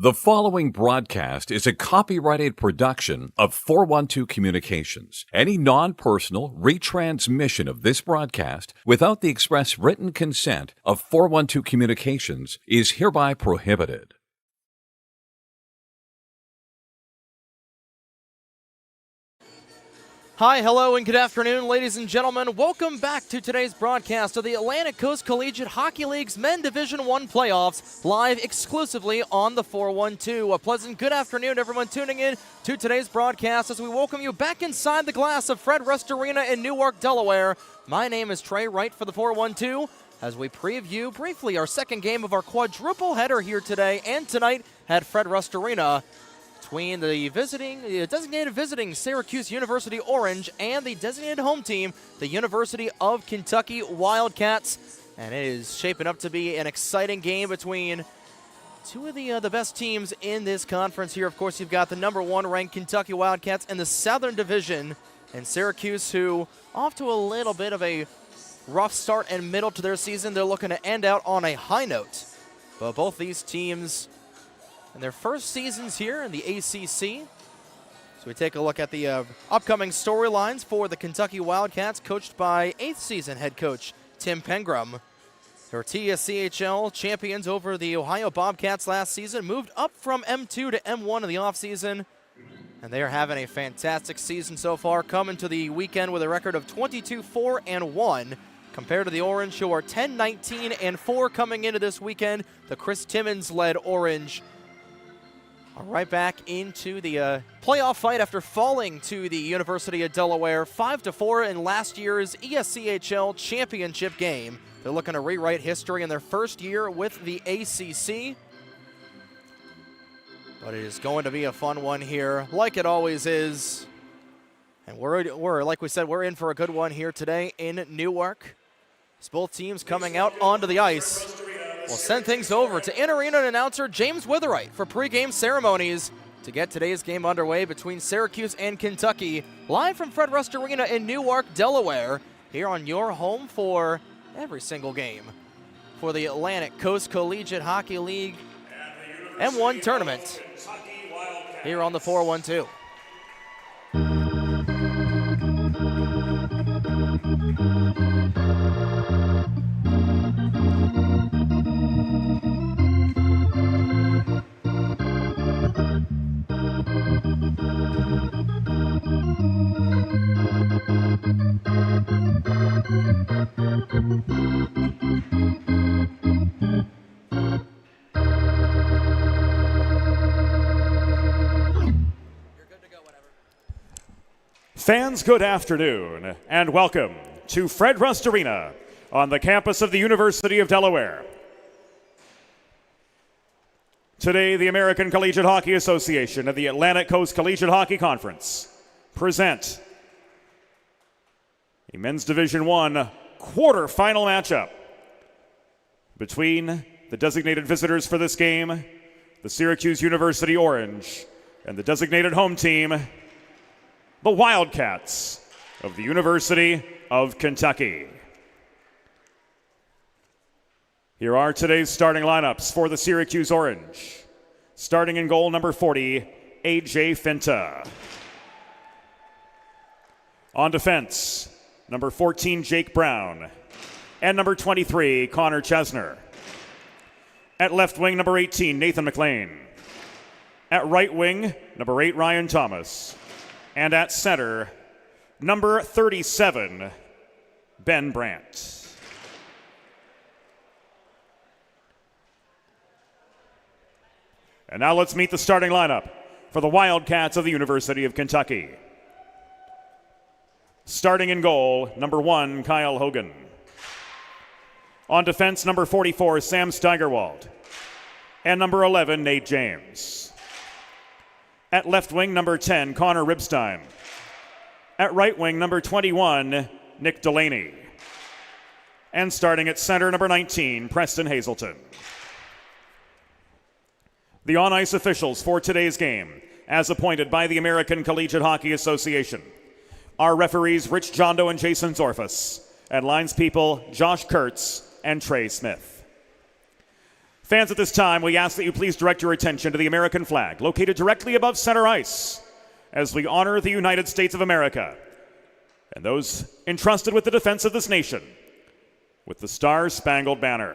The following broadcast is a copyrighted production of 412 Communications. Any non-personal retransmission of this broadcast without the express written consent of 412 Communications is hereby prohibited. Hi, hello, and good afternoon, ladies and gentlemen. Welcome back to today's broadcast of the Atlantic Coast Collegiate Hockey League's Men Division I playoffs, live exclusively on the 412. A pleasant good afternoon, everyone tuning in to today's broadcast as we welcome you back inside the glass of Fred Rust Arena in Newark, Delaware. My name is Trey, Wright for the 412, as we preview briefly our second game of our quadruple header here today and tonight at Fred Rust Arena, between the designated visiting Syracuse University Orange and the designated home team, the University of Kentucky Wildcats. And it is shaping up to be an exciting game between two of the best teams in this conference here. Of course, you've got the number one ranked Kentucky Wildcats in the Southern Division, and Syracuse, who off to a little bit of a rough start and middle to their season. They're looking to end out on a high note. But both these teams in their first seasons here in the ACC. So we take a look at the upcoming storylines for the Kentucky Wildcats, coached by 8th season head coach Tim Pengram. They were ACCHL champions over the Ohio Bobcats last season, moved up from M2 to M1 in the offseason, and they are having a fantastic season so far, coming to the weekend with a record of 22-4-1. Compared to the Orange, who are 10-19-4 coming into this weekend. The Chris Timmons-led Orange are right back into the playoff fight after falling to the University of Delaware 5-4 in last year's ACCHL championship game. They're looking to rewrite history in their first year with the ACC. But it is going to be a fun one here, like it always is. And we're like we said, we're in for a good one here today in Newark. As both teams coming out onto the ice. We'll send things over to in-arena announcer James Witherite for pregame ceremonies to get today's game underway between Syracuse and Kentucky, live from Fred Rust Arena in Newark, Delaware, here on your home for every single game for the Atlantic Coast Collegiate Hockey League M1 tournament here on the 412. Fans, good afternoon, and welcome to Fred Rust Arena on the campus of the University of Delaware. Today, the American Collegiate Hockey Association and the Atlantic Coast Collegiate Hockey Conference present a Men's Division I quarterfinal matchup between the designated visitors for this game, the Syracuse University Orange, and the designated home team, the Wildcats of the University of Kentucky. Here are today's starting lineups for the Syracuse Orange. Starting in goal, number 40, A.J. Finta. On defense, number 14, Jake Brown. And number 23, Connor Chesner. At left wing, number 18, Nathan McLean. At right wing, number 8, Ryan Thomas. And at center, number 37, Ben Brandt. And now let's meet the starting lineup for the Wildcats of the University of Kentucky. Starting in goal, number 1, Kyle Hogan. On defense, number 44, Sam Steigerwald. And number 11, Nate James. At left wing, number 10, Connor Ribstein. At right wing, number 21, Nick Delaney. And starting at center, number 19, Preston Hazelton. The on-ice officials for today's game, as appointed by the American Collegiate Hockey Association, are referees Rich Jondo and Jason Zorfus, and linespeople Josh Kurtz and Trey Smith. Fans, at this time, we ask that you please direct your attention to the American flag, located directly above center ice, as we honor the United States of America and those entrusted with the defense of this nation with the Star-Spangled Banner.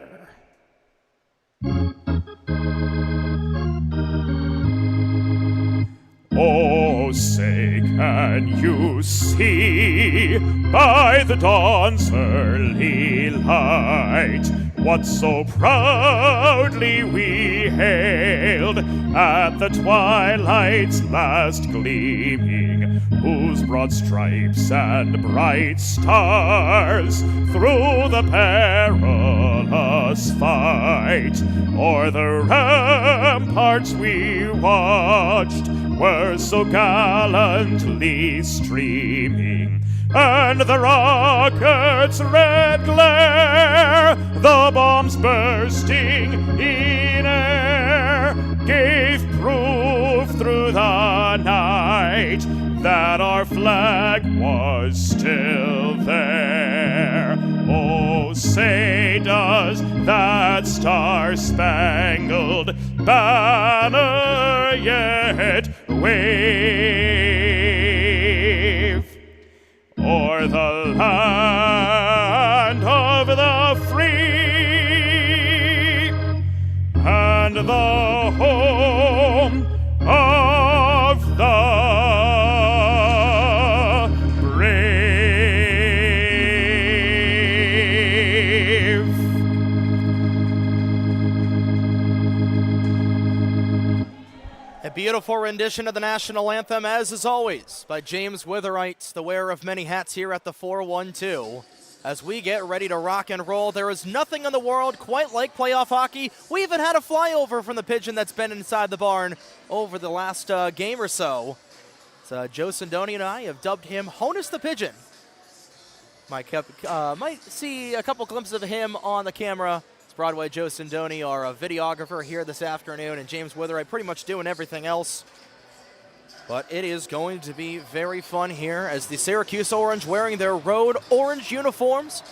Oh, say, can you see by the dawn's early light what so proudly we hailed at the twilight's last gleaming, whose broad stripes and bright stars through the perilous fight o'er the ramparts we watched were so gallantly streaming, and the rocket's red glare, the bombs bursting in air, gave proof through the night that our flag was still there. Oh, say does that star-spangled banner yet wave o'er the land of the free and the home of the Beautiful rendition of the national anthem, as is always, by James Wright, the wearer of many hats here at the 412. As we get ready to rock and roll, there is nothing in the world quite like playoff hockey. We even had a flyover from the pigeon that's been inside the barn over the last game or so. So Joe Sindoni and I have dubbed him Honus the Pigeon. Might see a couple glimpses of him on the camera. Broadway Joe Sindoni, our videographer here this afternoon, and James Wright pretty much doing everything else. But it is going to be very fun here as the Syracuse Orange wearing their road orange uniforms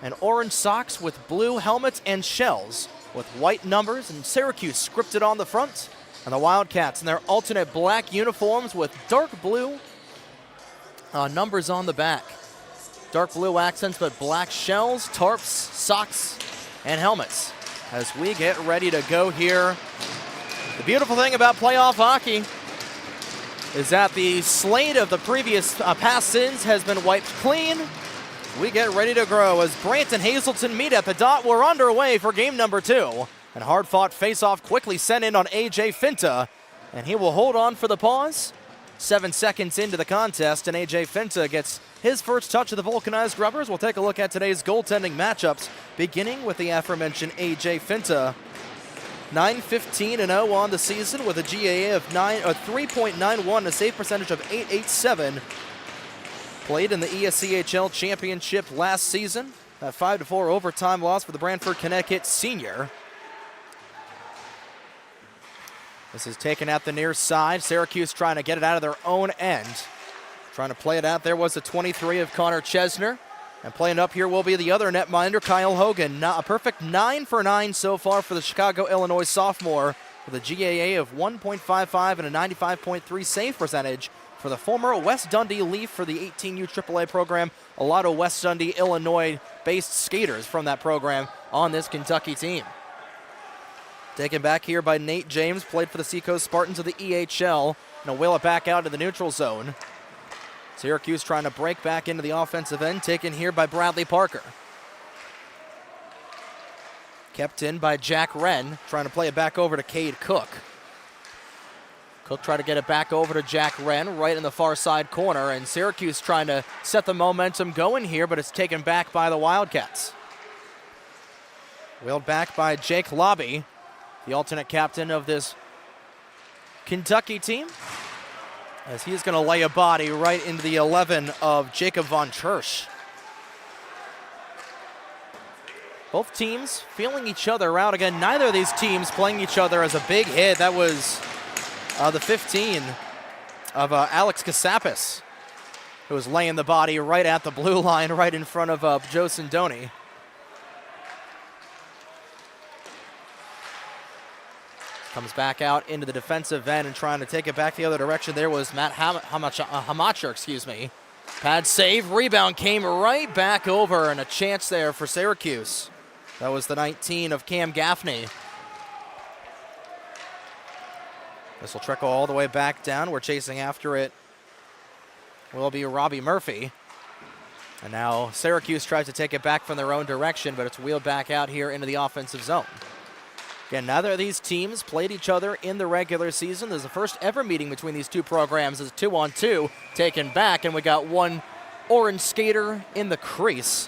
and orange socks with blue helmets and shells with white numbers and Syracuse scripted on the front, and the Wildcats in their alternate black uniforms with dark blue numbers on the back. Dark blue accents but black shells, tarps, socks, and helmets as we get ready to go here. The beautiful thing about playoff hockey is that the slate of the previous past sins has been wiped clean. We get ready to grow as Brant and Hazleton meet at the dot. We're underway for game number 2. And hard-fought face-off quickly sent in on AJ Finta, and he will hold on for the pause. 7 seconds into the contest, and AJ Finta gets his first touch of the vulcanized rubbers. We'll take a look at today's goaltending matchups, beginning with the aforementioned AJ Finta. 9-15-0 on the season with a GAA of 3.91, a save percentage of .887. Played in the ACCHL championship last season. That 5-4 overtime loss for the Brantford, Connecticut senior. This is taken at the near side. Syracuse trying to get it out of their own end. Trying to play it out. There was the 23 of Connor Chesner. And playing up here will be the other netminder, Kyle Hogan. A perfect 9 for 9 so far for the Chicago, Illinois sophomore with a GAA of 1.55 and a 95.3 save percentage for the former West Dundee Leaf for the 18U AAA program. A lot of West Dundee, Illinois-based skaters from that program on this Kentucky team. Taken back here by Nate James, played for the Seacoast Spartans of the EHL. And wheel it back out to the neutral zone. Syracuse trying to break back into the offensive end, taken here by Bradley Parker. Kept in by Jack Wren, trying to play it back over to Cade Cook. Cook tried to get it back over to Jack Wren, right in the far side corner, and Syracuse trying to set the momentum going here, but it's taken back by the Wildcats. Wheeled back by Jake Lobby, the alternate captain of this Kentucky team, as he's going to lay a body right into the 11 of Jacob Von Chersch. Both teams feeling each other out. Again, neither of these teams playing each other as a big hit. That was the 15 of Alex Kasapis, who was laying the body right at the blue line, right in front of Joe Sindoni. Comes back out into the defensive end and trying to take it back the other direction. There was Matt Hamacher, excuse me. Pad save, rebound came right back over, and a chance there for Syracuse. That was the 19 of Cam Gaffney. This will trickle all the way back down. We're chasing after it. Will be Robbie Murphy. And now Syracuse tries to take it back from their own direction, but it's wheeled back out here into the offensive zone. Again, neither of these teams played each other in the regular season. This is the first ever meeting between these two programs. It's 2-on-2 taken back, and we got one orange skater in the crease.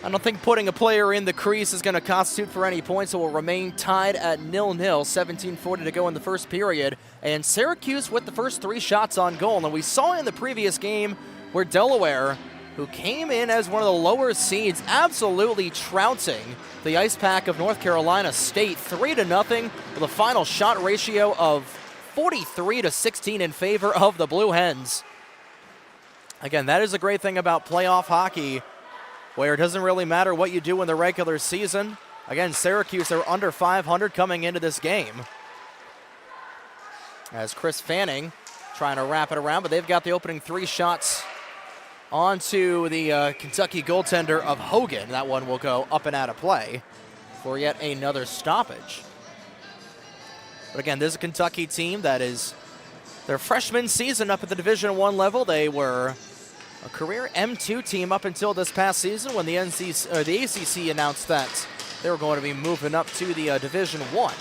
I don't think putting a player in the crease is going to constitute for any points. It will remain tied at 0-0, 17:40 to go in the first period. And Syracuse with the first 3 shots on goal. And we saw in the previous game where Delaware, who came in as one of the lower seeds, absolutely trouncing the Ice Pack of North Carolina State 3-0 with a final shot ratio of 43-16 in favor of the Blue Hens. Again, that is a great thing about playoff hockey, where it doesn't really matter what you do in the regular season. Again, Syracuse, they're under 500 coming into this game. As Chris Fanning trying to wrap it around, but they've got the opening 3 shots onto the Kentucky goaltender of Hogan. That one will go up and out of play for yet another stoppage. But again, this is a Kentucky team that is their freshman season up at the Division I level. They were a career M2 team up until this past season when the ACC announced that they were going to be moving up to the Division I.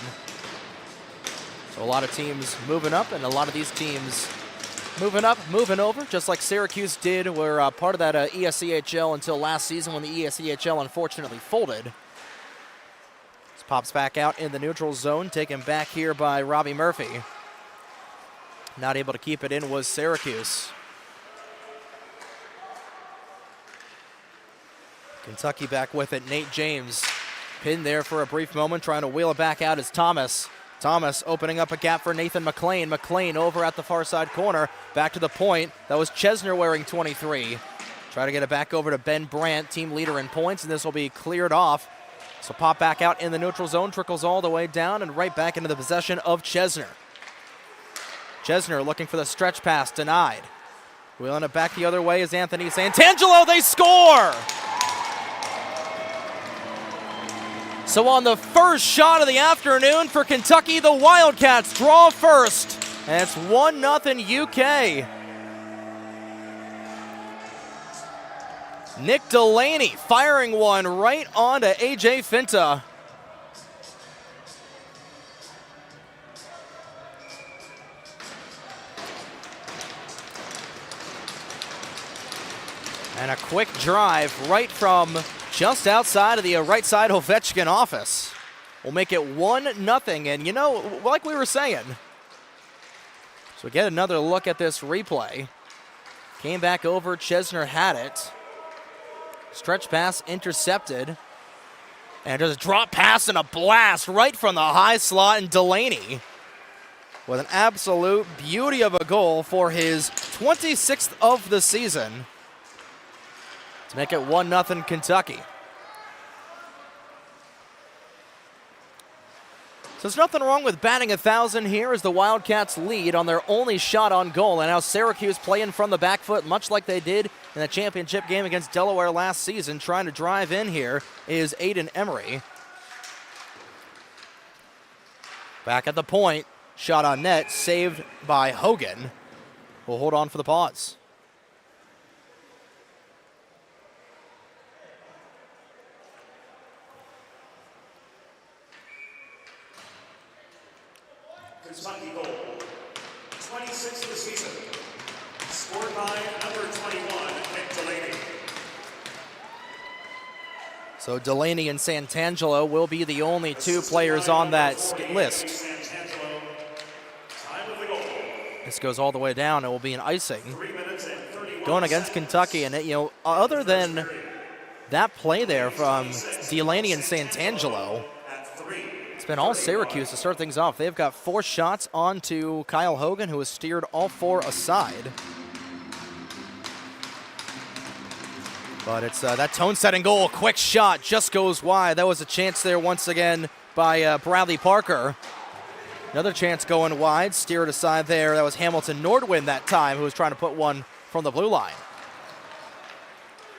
So a lot of teams moving up, and a lot of these teams moving up, moving over, just like Syracuse did. We're part of that ACCHL until last season when the ACCHL unfortunately folded. This pops back out in the neutral zone, taken back here by Robbie Murphy. Not able to keep it in was Syracuse. Kentucky back with it. Nate James pinned there for a brief moment, trying to wheel it back out is Thomas. Thomas opening up a gap for Nathan McLean. McLean over at the far side corner. Back to the point. That was Chesner wearing 23. Try to get it back over to Ben Brandt, team leader in points, and this will be cleared off. So pop back out in the neutral zone, trickles all the way down and right back into the possession of Chesner. Chesner looking for the stretch pass, denied. Wheeling it back the other way is Anthony Santangelo. They score! So on the first shot of the afternoon for Kentucky, the Wildcats draw first. And it's 1-0 UK. Nick Delaney firing one right onto AJ Finta. And a quick drive right from just outside of the right side Ovechkin office. We'll make it 1-0, and you know, like we were saying. So we get another look at this replay. Came back over, Chesner had it. Stretch pass intercepted. And just a drop pass and a blast right from the high slot, and Delaney with an absolute beauty of a goal for his 26th of the season to make it 1-0 Kentucky. So there's nothing wrong with batting 1,000 here as the Wildcats lead on their only shot on goal. And now Syracuse playing from the back foot, much like they did in the championship game against Delaware last season. Trying to drive in here is Aiden Emery. Back at the point, shot on net, saved by Hogan. We'll hold on for the pause. Kentucky goal, 26th of the season, scored by number 21, Nick Delaney. So Delaney and Santangelo will be the only two players on that list. This goes all the way down. It will be an icing going against Kentucky. And, you know, other than that play there from Delaney and Santangelo, it's been all Syracuse to start things off. They've got 4 shots onto Kyle Hogan, who has steered all 4 aside. But it's that tone-setting goal. Quick shot just goes wide. That was a chance there once again by Bradley Parker. Another chance going wide, steered aside there. That was Hamilton Nordwin that time, who was trying to put one from the blue line.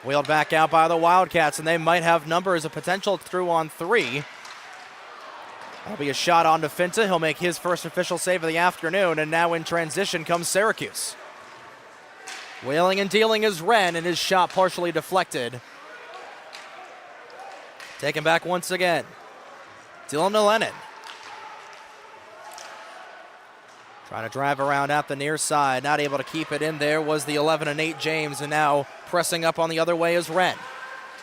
Wheeled back out by the Wildcats, and they might have numbers, a potential through on 3. That'll be a shot on to Finta. He'll make his first official save of the afternoon, and now in transition comes Syracuse. Wheeling and dealing is Wren, and his shot partially deflected. Taken back once again. Dylan Lennon. Trying to drive around at the near side. Not able to keep it in there was the 11 and 8 James, and now pressing up on the other way is Wren.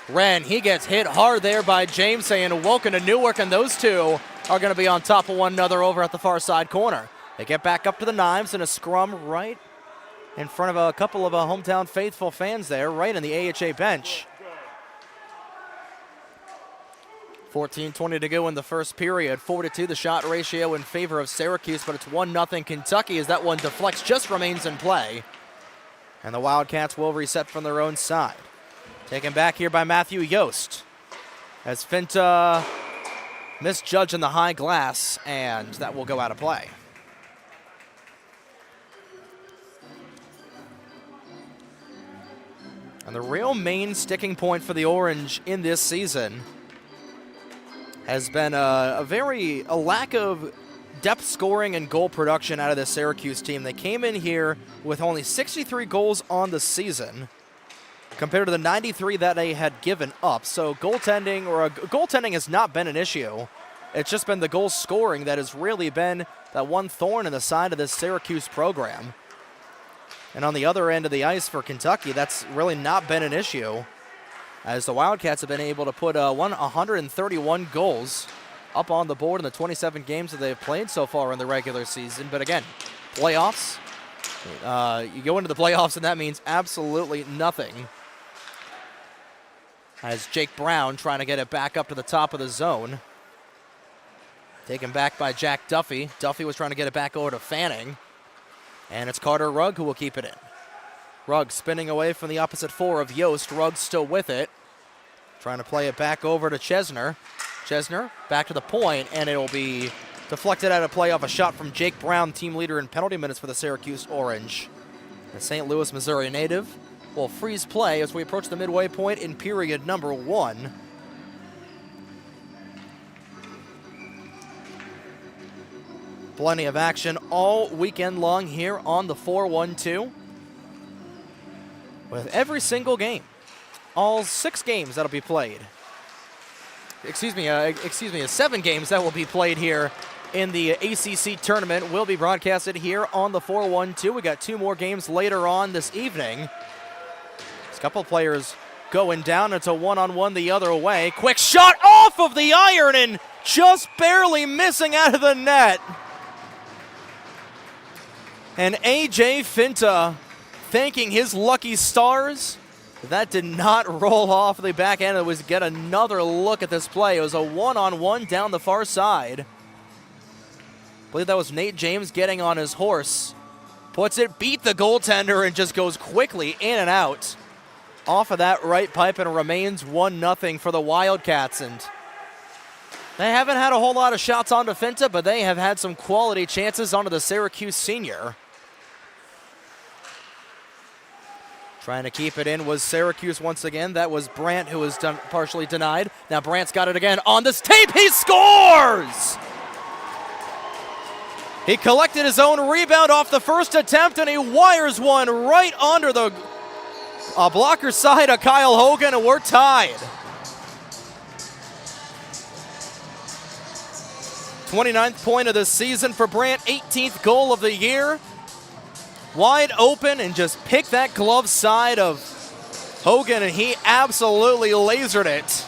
Wren, he gets hit hard there by James, saying welcome to Newark, and those two are going to be on top of one another over at the far side corner. They get back up to the Knives in a scrum right in front of a couple of hometown faithful fans there, right in the AHA bench. 14:20 to go in the first period. 4-2 the shot ratio in favor of Syracuse, but it's 1-0 Kentucky as that one deflects, just remains in play. And the Wildcats will reset from their own side. Taken back here by Matthew Yost as Finta misjudging the high glass, and that will go out of play. And the real main sticking point for the Orange in this season has been a lack of depth scoring and goal production out of the Syracuse team. They came in here with only 63 goals on the season compared to the 93 that they had given up. So goaltending has not been an issue. It's just been the goal scoring that has really been that one thorn in the side of this Syracuse program. And on the other end of the ice for Kentucky, that's really not been an issue, as the Wildcats have been able to put 131 goals up on the board in the 27 games that they've played so far in the regular season. But again, playoffs, you go into the playoffs and that means absolutely nothing. As Jake Brown trying to get it back up to the top of the zone. Taken back by Jack Duffy. Duffy was trying to get it back over to Fanning. And it's Carter Rugg who will keep it in. Rugg spinning away from the opposite 4 of Yost. Rugg still with it. Trying to play it back over to Chesner. Chesner back to the point, and it'll be deflected out of play off a shot from Jake Brown, team leader in penalty minutes for the Syracuse Orange. The St. Louis, Missouri native will freeze play as we approach the midway point in period number 1. Plenty of action all weekend long here on the 412. With every single game, all 6 games that'll be played. 7 games that will be played here in the ACC tournament will be broadcasted here on the 412. We got 2 more games later on this evening. There's a couple players going down. It's a one-on-one the other way. Quick shot off of the iron and just barely missing out of the net. And A.J. Finta thanking his lucky stars. That did not roll off the back end. It was get another look at this play. It was a one-on-one down the far side. I believe that was Nate James getting on his horse. Puts it, beat the goaltender, and just goes quickly in and out off of that right pipe, and remains 1-0 for the Wildcats. And they haven't had a whole lot of shots onto Finta, but they have had some quality chances onto the Syracuse senior. Trying to keep it in was Syracuse once again. That was Brandt who was partially denied. Now Brandt's got it again on this tape. He scores! He collected his own rebound off the first attempt, and he wires one right under the blocker side of Kyle Hogan, and we're tied. 29th point of the season for Brandt, 18th goal of the year. Wide open and just picked that glove side of Hogan, and he absolutely lasered it.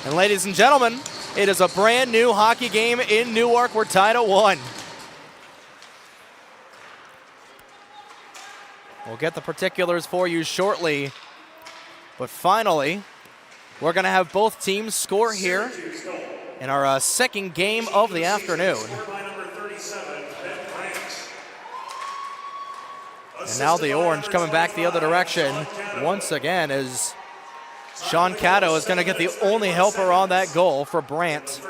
And ladies and gentlemen, it is a brand new hockey game in Newark. We're tied at 1. We'll get the particulars for you shortly, but finally, we're going to have both teams score here in our second game of the afternoon. And now the Orange coming back the other direction once again as Sean Caddo is going to get the only helper on that goal for Brandt.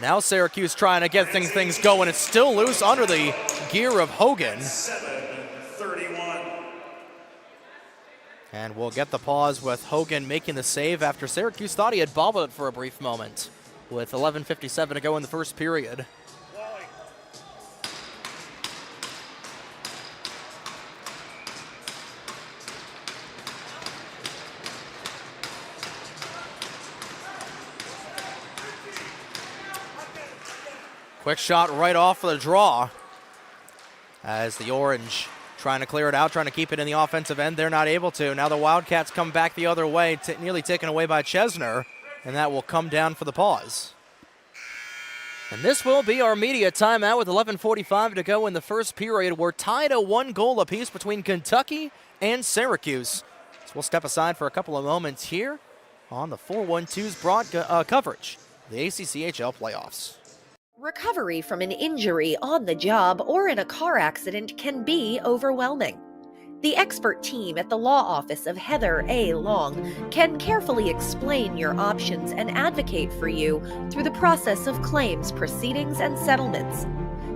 Now Syracuse trying to get things going. It's still loose under the gear of Hogan. 7-31. And we'll get the pause with Hogan making the save after Syracuse thought he had bobbled it for a brief moment with 11:57 to go in the first period. Quick shot right off for the draw as the Orange trying to clear it out, trying to keep it in the offensive end. They're not able to. Now the Wildcats come back the other way, nearly taken away by Chesner, and that will come down for the pause. And this will be our media timeout with 11:45 to go in the first period. We're tied at 1 goal apiece between Kentucky and Syracuse. So we'll step aside for a couple of moments here on the 412's broad coverage, the ACCHL playoffs. Recovery from an injury on the job or in a car accident can be overwhelming. The expert team at the law office of Heather A. Long can carefully explain your options and advocate for you through the process of claims, proceedings, and settlements.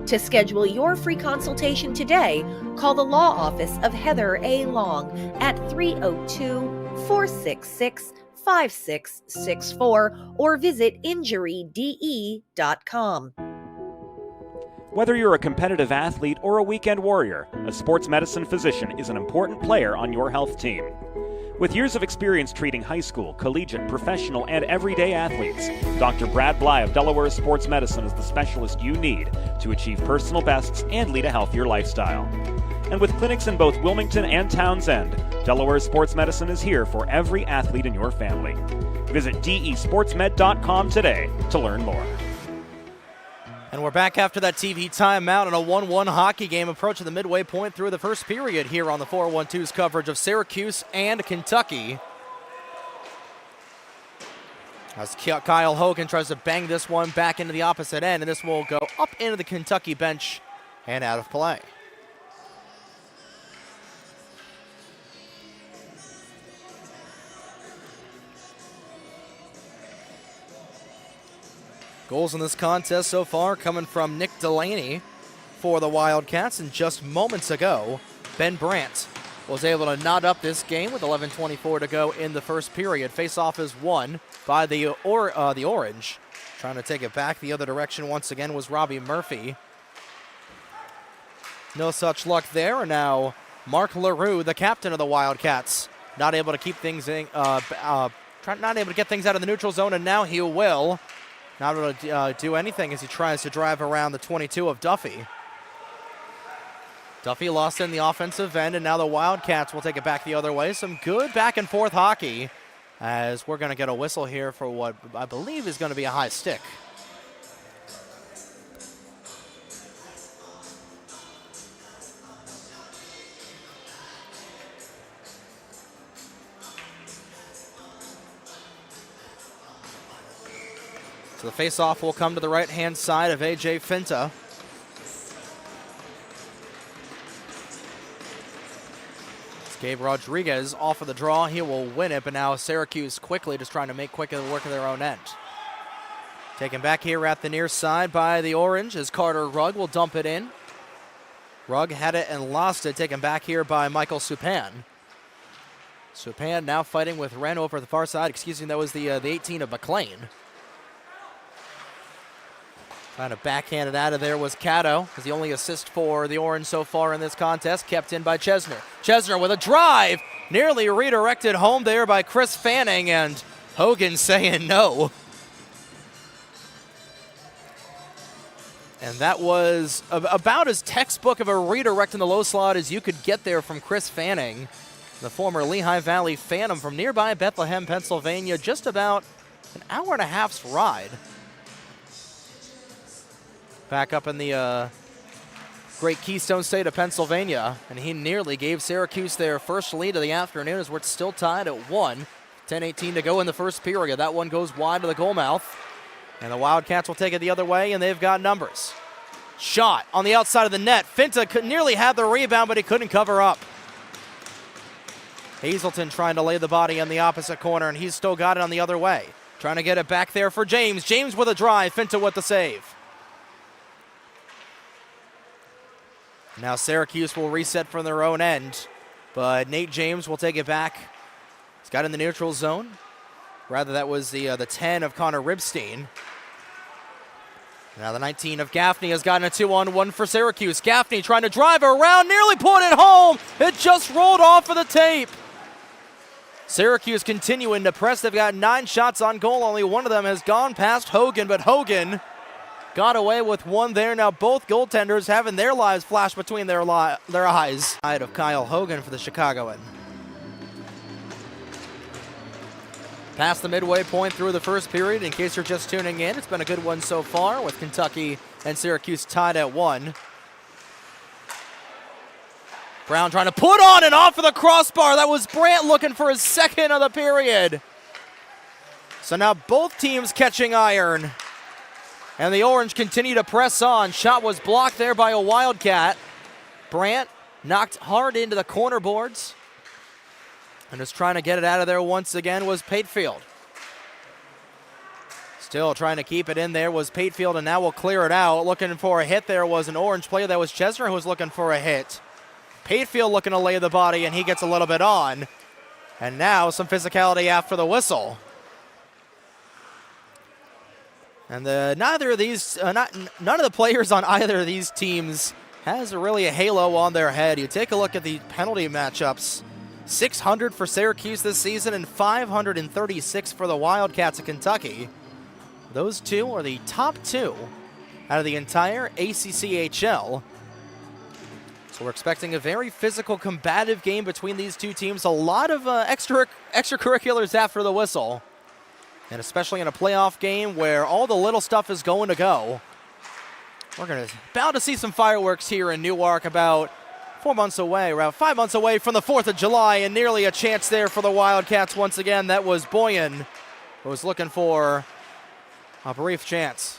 To schedule your free consultation today, call the law office of Heather A. Long at 302-466-5664 or visit injuryde.com. Whether you're a competitive athlete or a weekend warrior, a sports medicine physician is an important player on your health team. With years of experience treating high school, collegiate, professional, and everyday athletes, Dr. Brad Bly of Delaware Sports Medicine is the specialist you need to achieve personal bests and lead a healthier lifestyle. And with clinics in both Wilmington and Townsend, Delaware Sports Medicine is here for every athlete in your family. Visit desportsmed.com today to learn more. And we're back after that TV timeout in a 1-1 hockey game approaching the midway point through the first period here on the 412's coverage of Syracuse and Kentucky. As Kyle Hogan tries to bang this one back into the opposite end, and this will go up into the Kentucky bench and out of play. Goals in this contest so far coming from Nick Delaney for the Wildcats, and just moments ago, Ben Brandt was able to knot up this game with 11:24 to go in the first period. Face-off is won by the Orange. Trying to take it back the other direction once again was Robbie Murphy. No such luck there, and now Mark LaRue, the captain of the Wildcats, not able to keep things in, not able to get things out of the neutral zone, and now he will. Not able to do anything as he tries to drive around the 22 of Duffy. Duffy lost in the offensive end, and now the Wildcats will take it back the other way. Some good back and forth hockey as we're going to get a whistle here for what I believe is going to be a high stick. So the face-off will come to the right-hand side of A.J. Finta. It's Gabe Rodriguez off of the draw. He will win it, but now Syracuse quickly just trying to make quick work of their own end. Taken back here at the near side by the Orange as Carter Rugg will dump it in. Rugg had it and lost it. Taken back here by Michael Supan. Supan now fighting with Wren over the far side. Excuse me, that was the 18 of McLean. Trying to backhand it out of there was Caddo, as the only assist for the Orange so far in this contest, kept in by Chesner. Chesner with a drive, nearly redirected home there by Chris Fanning, and Hogan saying no. And that was about as textbook of a redirect in the low slot as you could get there from Chris Fanning, the former Lehigh Valley Phantom from nearby Bethlehem, Pennsylvania, just about an hour and a half's ride. Back up in the great Keystone State of Pennsylvania, and he nearly gave Syracuse their first lead of the afternoon as we're still tied at 1. 10:18 to go in the first period. That one goes wide of the goal mouth, and the Wildcats will take it the other way, and they've got numbers. Shot on the outside of the net. Finta nearly had the rebound, but he couldn't cover up. Hazelton trying to lay the body in the opposite corner, and he's still got it on the other way. Trying to get it back there for James. James with a drive, Finta with the save. Now Syracuse will reset from their own end, but Nate James will take it back. He's got in the neutral zone. Rather, that was the 10 of Connor Ribstein. Now the 19 of Gaffney has gotten a 2-on-1 for Syracuse. Gaffney trying to drive around, nearly put it home. It just rolled off of the tape. Syracuse continuing to press. They've got 9 shots on goal. Only one of them has gone past Hogan, but Hogan got away with one there. Now both goaltenders having their lives flash between their eyes. Side of Kyle Hogan for the Chicagoan. Past the midway point through the first period. In case you're just tuning in, it's been a good one so far with Kentucky and Syracuse tied at 1. Brown trying to put on and off of the crossbar. That was Brandt looking for his second of the period. So now both teams catching iron. And the Orange continue to press on. Shot was blocked there by a Wildcat. Brandt knocked hard into the corner boards. And just trying to get it out of there once again was Patefield. Still trying to keep it in there was Patefield, and now we'll clear it out. Looking for a hit there was an Orange player. That was Chesner who was looking for a hit. Patefield looking to lay the body, and he gets a little bit on. And now some physicality after the whistle. And none of the players on either of these teams has really a halo on their head. You take a look at the penalty matchups. 600 for Syracuse this season and 536 for the Wildcats of Kentucky. Those two are the top 2 out of the entire ACCHL. So we're expecting a very physical, combative game between these two teams. A lot of extracurriculars after the whistle. And especially in a playoff game where all the little stuff is going to go. We're bound to see some fireworks here in Newark about 4 months away, around 5 months away from the 4th of July, and nearly a chance there for the Wildcats once again. That was Boyan, who was looking for a brief chance.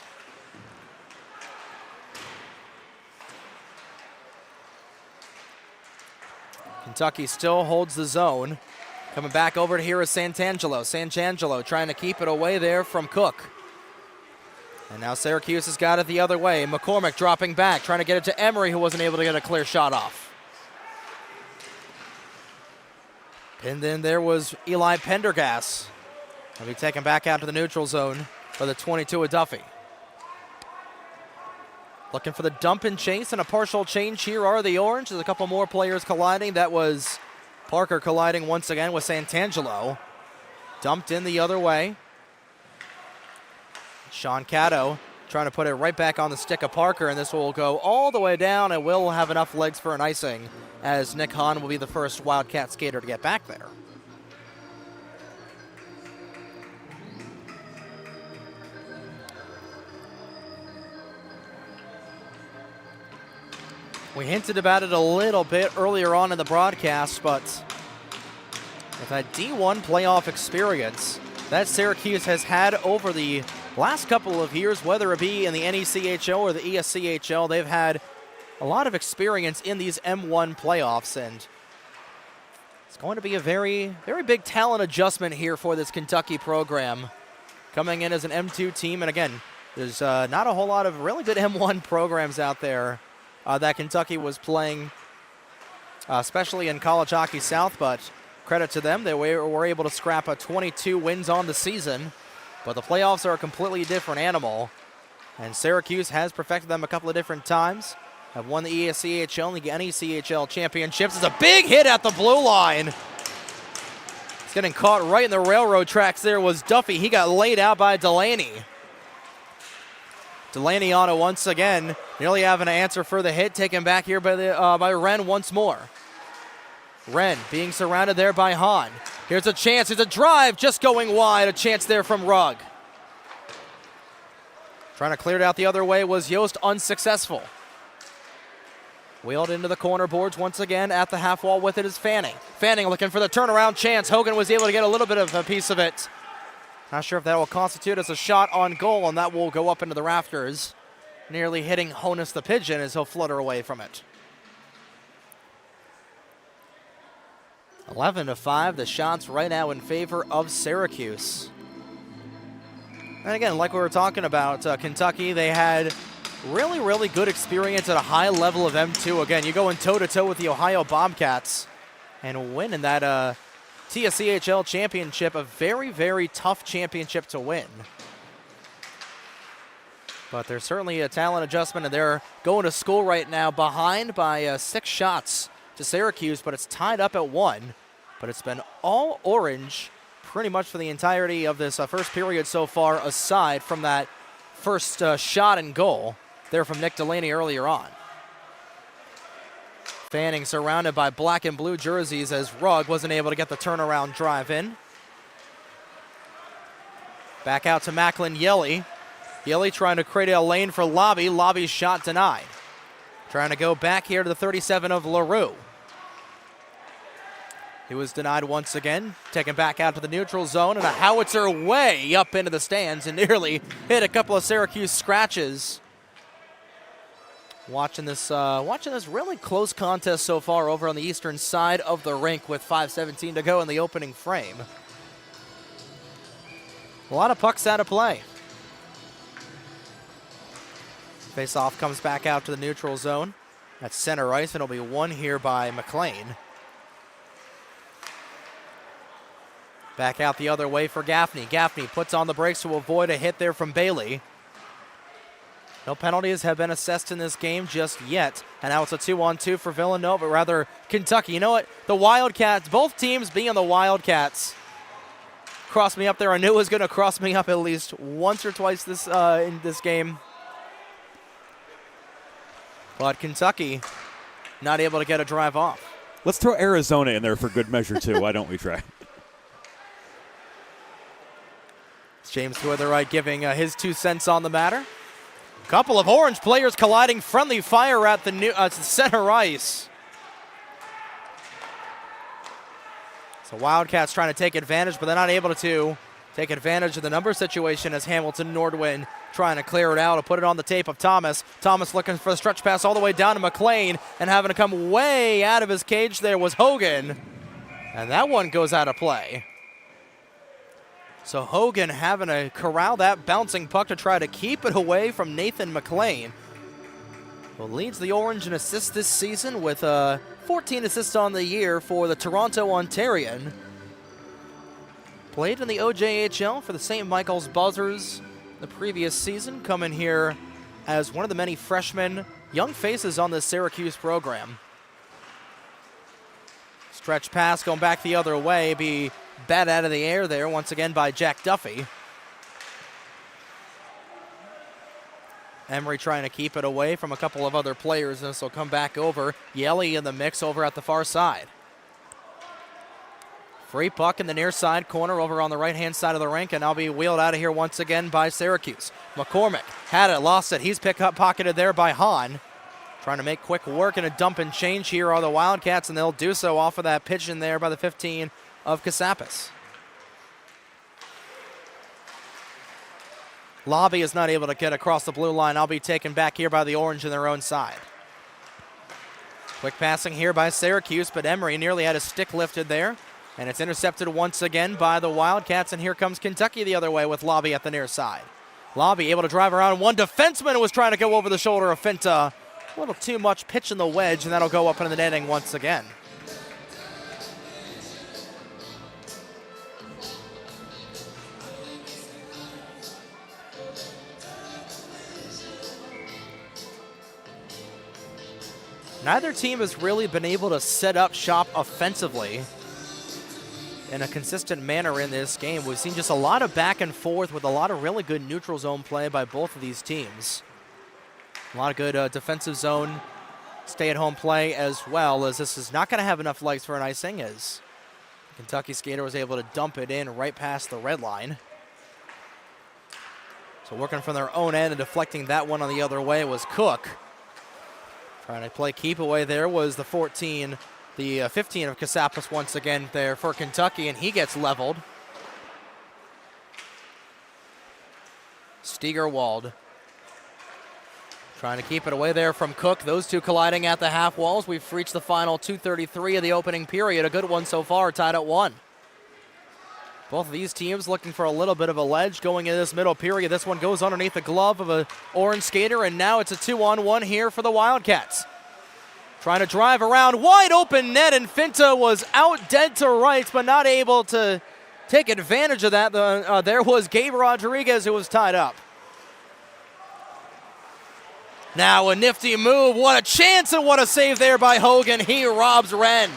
Kentucky still holds the zone. Coming back over to here is Santangelo. Santangelo trying to keep it away there from Cook. And now Syracuse has got it the other way. McCormick dropping back, trying to get it to Emery, who wasn't able to get a clear shot off. And then there was Eli Pendergast. He'll be taken back out to the neutral zone for the 22 of Duffy. Looking for the dump and chase, and a partial change here are the Orange. There's a couple more players colliding. That was Parker colliding once again with Santangelo. Dumped in the other way. Sean Caddo trying to put it right back on the stick of Parker, and this will go all the way down and will have enough legs for an icing, as Nick Hahn will be the first Wildcat skater to get back there. We hinted about it a little bit earlier on in the broadcast, but with that D1 playoff experience that Syracuse has had over the last couple of years, whether it be in the NECHL or the ESCHL, they've had a lot of experience in these M1 playoffs, and it's going to be a very, very big talent adjustment here for this Kentucky program. Coming in as an M2 team, and again, there's not a whole lot of really good M1 programs out there that Kentucky was playing, especially in College Hockey South, but credit to them. They were able to scrap a 22 wins on the season, but the playoffs are a completely different animal, and Syracuse has perfected them a couple of different times, have won the ESCHL and the NECHL championships. It's a big hit at the blue line. It's getting caught right in the railroad tracks there was Duffy. He got laid out by Delaney. Delaney on it once again, nearly having to answer for the hit, taken back here by Wren once more. Wren being surrounded there by Hahn. Here's a chance, here's a drive, just going wide, a chance there from Rugg. Trying to clear it out the other way was Yost, unsuccessful. Wheeled into the corner boards once again. At the half wall with it is Fanning. Fanning looking for the turnaround chance. Hogan was able to get a little bit of a piece of it. Not sure if that will constitute as a shot on goal, and that will go up into the rafters, nearly hitting Honus the Pigeon as he'll flutter away from it. 11-5, the shots right now in favor of Syracuse. And again, like we were talking about, Kentucky, they had really good experience at a high level of M2. Again, you go in toe-to-toe with the Ohio Bobcats and win in that ACCHL championship, a very tough championship to win. But there's certainly a talent adjustment, and they're going to school right now behind by 6 shots to Syracuse, but it's tied up at 1. But it's been all orange pretty much for the entirety of this first period so far, aside from that first shot and goal there from Nick Delaney earlier on. Fanning surrounded by black and blue jerseys as Rugg wasn't able to get the turnaround drive in. Back out to Macklin Yelly. Yelly trying to create a lane for Lobby. Lobby's shot denied. Trying to go back here to the 37 of LaRue. He was denied once again. Taken back out to the neutral zone, and a howitzer way up into the stands and nearly hit a couple of Syracuse scratches. Watching this really close contest so far over on the eastern side of the rink with 5:17 to go in the opening frame. A lot of pucks out of play. Face-off comes back out to the neutral zone. That's center ice, and it'll be won here by McLean. Back out the other way for Gaffney. Gaffney puts on the brakes to avoid a hit there from Bailey. No penalties have been assessed in this game just yet. And now it's a 2-on-2 for Villanova, rather Kentucky. You know what? The Wildcats, both teams being the Wildcats, crossed me up there. I knew it was going to cross me up at least once or twice in this game. But Kentucky not able to get a drive off. Let's throw Arizona in there for good measure, too. Why don't we try? It's James Witherite giving his 2 cents on the matter. Couple of Orange players colliding, friendly fire at the center ice. So Wildcats trying to take advantage, but they're not able to take advantage of the number situation as Hamilton Nordwin trying to clear it out and put it on the tape of Thomas. Thomas looking for the stretch pass all the way down to McLean, and having to come way out of his cage there was Hogan. And that one goes out of play. So Hogan having to corral that bouncing puck to try to keep it away from Nathan McLean, who leads the Orange in assists this season with 14 assists on the year for the Toronto Ontarian. Played in the OJHL for the St. Michael's Buzzers the previous season, coming here as one of the many freshmen, young faces on this Syracuse program. Stretch pass going back the other way, be bat out of the air there once again by Jack Duffy. Emery trying to keep it away from a couple of other players, and this will come back over. Yelly in the mix over at the far side. Free puck in the near side corner over on the right-hand side of the rink, and I'll be wheeled out of here once again by Syracuse. McCormick had it, lost it. He's pocketed there by Hahn. Trying to make quick work and a dump and change here are the Wildcats, and they'll do so off of that pitch in there by the 15 of Casapis. Lobby is not able to get across the blue line. I'll be taken back here by the Orange in their own side. Quick passing here by Syracuse, but Emery nearly had his stick lifted there. And it's intercepted once again by the Wildcats, and here comes Kentucky the other way with Lobby at the near side. Lobby able to drive around one defenseman who was trying to go over the shoulder of Finta. A little too much pitch in the wedge, and that'll go up into the netting once again. Neither team has really been able to set up shop offensively in a consistent manner in this game. We've seen just a lot of back and forth with a lot of really good neutral zone play by both of these teams. A lot of good defensive zone stay-at-home play as well, as this is not going to have enough legs for an icing, as Kentucky skater was able to dump it in right past the red line. So working from their own end and deflecting that one on the other way was Cook. Trying to play keep away there was the 15 of Casapis once again there for Kentucky, and he gets leveled. Steigerwald Trying to keep it away there from Cook. Those two colliding at the half walls. We've reached the final 2:33 of the opening period. A good one so far, tied at 1. Both of these teams looking for a little bit of a ledge going into this middle period. This one goes underneath the glove of an orange skater, and now it's a 2-on-1 here for the Wildcats. Trying to drive around, wide open net, and Finta was out dead to rights, but not able to take advantage of that. There was Gabe Rodriguez who was tied up. Now a nifty move, what a chance and what a save there by Hogan. He robs Wren.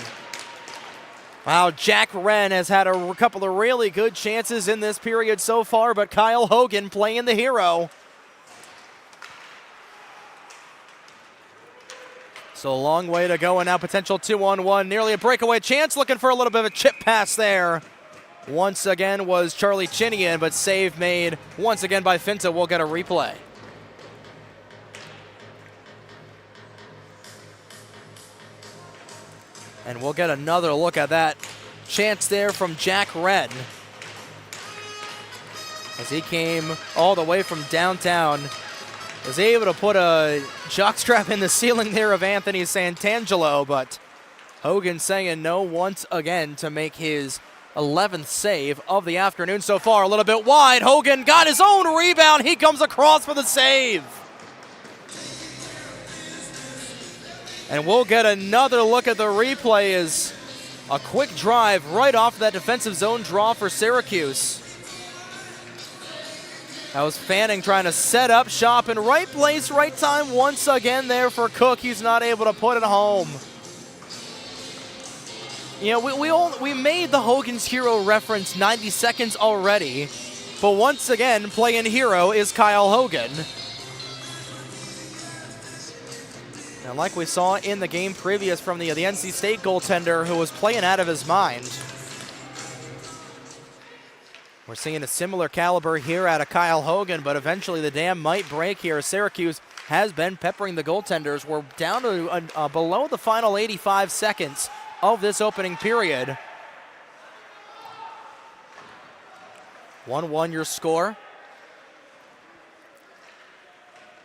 Wow, Jack Wren has had a couple of really good chances in this period so far, but Kyle Hogan playing the hero. So a long way to go, and now potential 2-on-1. Nearly a breakaway chance, looking for a little bit of a chip pass there. Once again was Charlie Chinian, but save made once again by Finta. We'll get a replay. And we'll get another look at that chance there from Jack Wren, as he came all the way from downtown. Was able to put a jockstrap in the ceiling there of Anthony Santangelo, but Hogan saying no once again to make his 11th save of the afternoon so far. A little bit wide. Hogan got his own rebound. He comes across for the save. And we'll get another look at the replay as a quick drive right off that defensive zone draw for Syracuse. That was Fanning trying to set up shop in right place, right time once again there for Cook. He's not able to put it home. You know, we made the Hogan's Hero reference 90 seconds already, but once again, playing hero is Kyle Hogan. And like we saw in the game previous from the NC State goaltender who was playing out of his mind, we're seeing a similar caliber here out of Kyle Hogan, but eventually the dam might break here. Syracuse has been peppering the goaltenders. We're down to below the final 85 seconds of this opening period. 1-1 your score.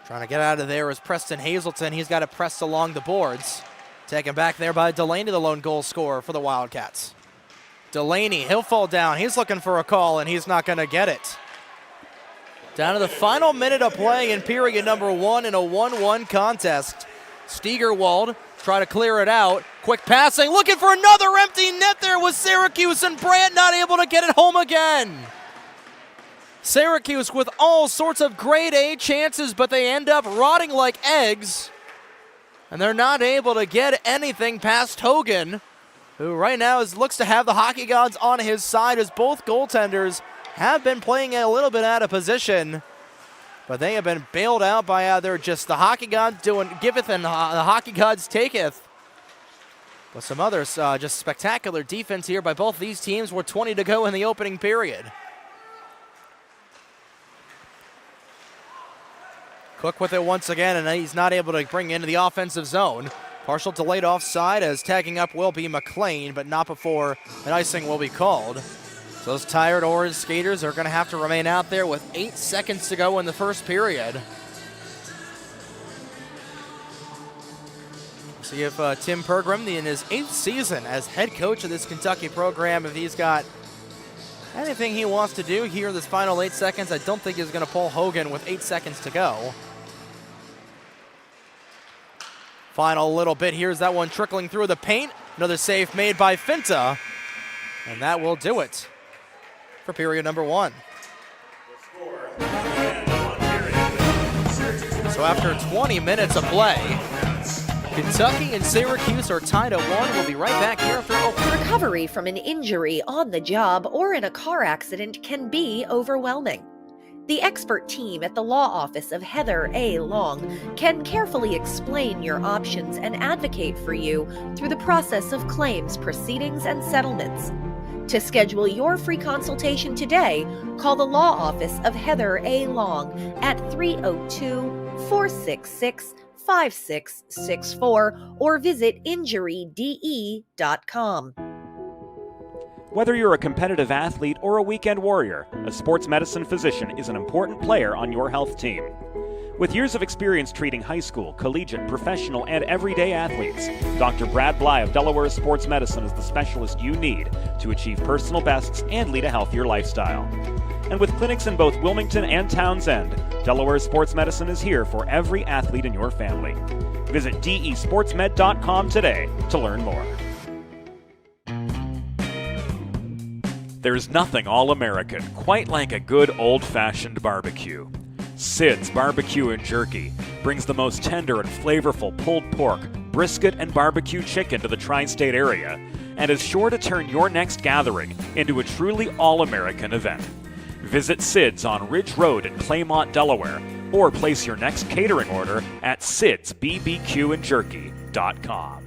Trying to get out of there is Preston Hazelton. He's got it pressed along the boards. Taken back there by Delaney, the lone goal scorer for the Wildcats. Delaney, he'll fall down. He's looking for a call, and he's not going to get it. Down to the final minute of play in period number 1 in a 1-1 contest. Steigerwald try to clear it out. Quick passing, looking for another empty net there with Syracuse, and Brandt not able to get it home again. Syracuse with all sorts of grade A chances, but they end up rotting like eggs. And they're not able to get anything past Hogan, who right now looks to have the hockey gods on his side, as both goaltenders have been playing a little bit out of position. But they have been bailed out by either just the hockey gods doing giveth and the hockey gods taketh. But some others, just spectacular defense here by both these teams with 20 to go in the opening period. Cook with it once again, and he's not able to bring it into the offensive zone. Partial delayed offside as tagging up will be McLean, but not before an icing will be called. So those tired orange skaters are going to have to remain out there with 8 seconds to go in the first period. See if Tim Pergram, in his 8th season as head coach of this Kentucky program, if he's got anything he wants to do here in this final 8 seconds. I don't think he's going to pull Hogan with 8 seconds to go. Final little bit, here's that one trickling through the paint. Another save made by Finta, and that will do it for period number 1. So after 20 minutes of play, Kentucky and Syracuse are tied at 1. We'll be right back here after opening. Recovery from an injury on the job or in a car accident can be overwhelming. The expert team at the law office of Heather A. Long can carefully explain your options and advocate for you through the process of claims, proceedings, and settlements. To schedule your free consultation today, call the law office of Heather A. Long at 302-466-5664 or visit injuryde.com. Whether you're a competitive athlete or a weekend warrior, a sports medicine physician is an important player on your health team. With years of experience treating high school, collegiate, professional, and everyday athletes, Dr. Brad Bly of Delaware Sports Medicine is the specialist you need to achieve personal bests and lead a healthier lifestyle. And with clinics in both Wilmington and Townsend, Delaware Sports Medicine is here for every athlete in your family. Visit desportsmed.com today to learn more. There's nothing all-American quite like a good old-fashioned barbecue. Sid's Barbecue and Jerky brings the most tender and flavorful pulled pork, brisket, and barbecue chicken to the tri-state area and is sure to turn your next gathering into a truly all-American event. Visit Sid's on Ridge Road in Claymont, Delaware, or place your next catering order at sidsbbqandjerky.com.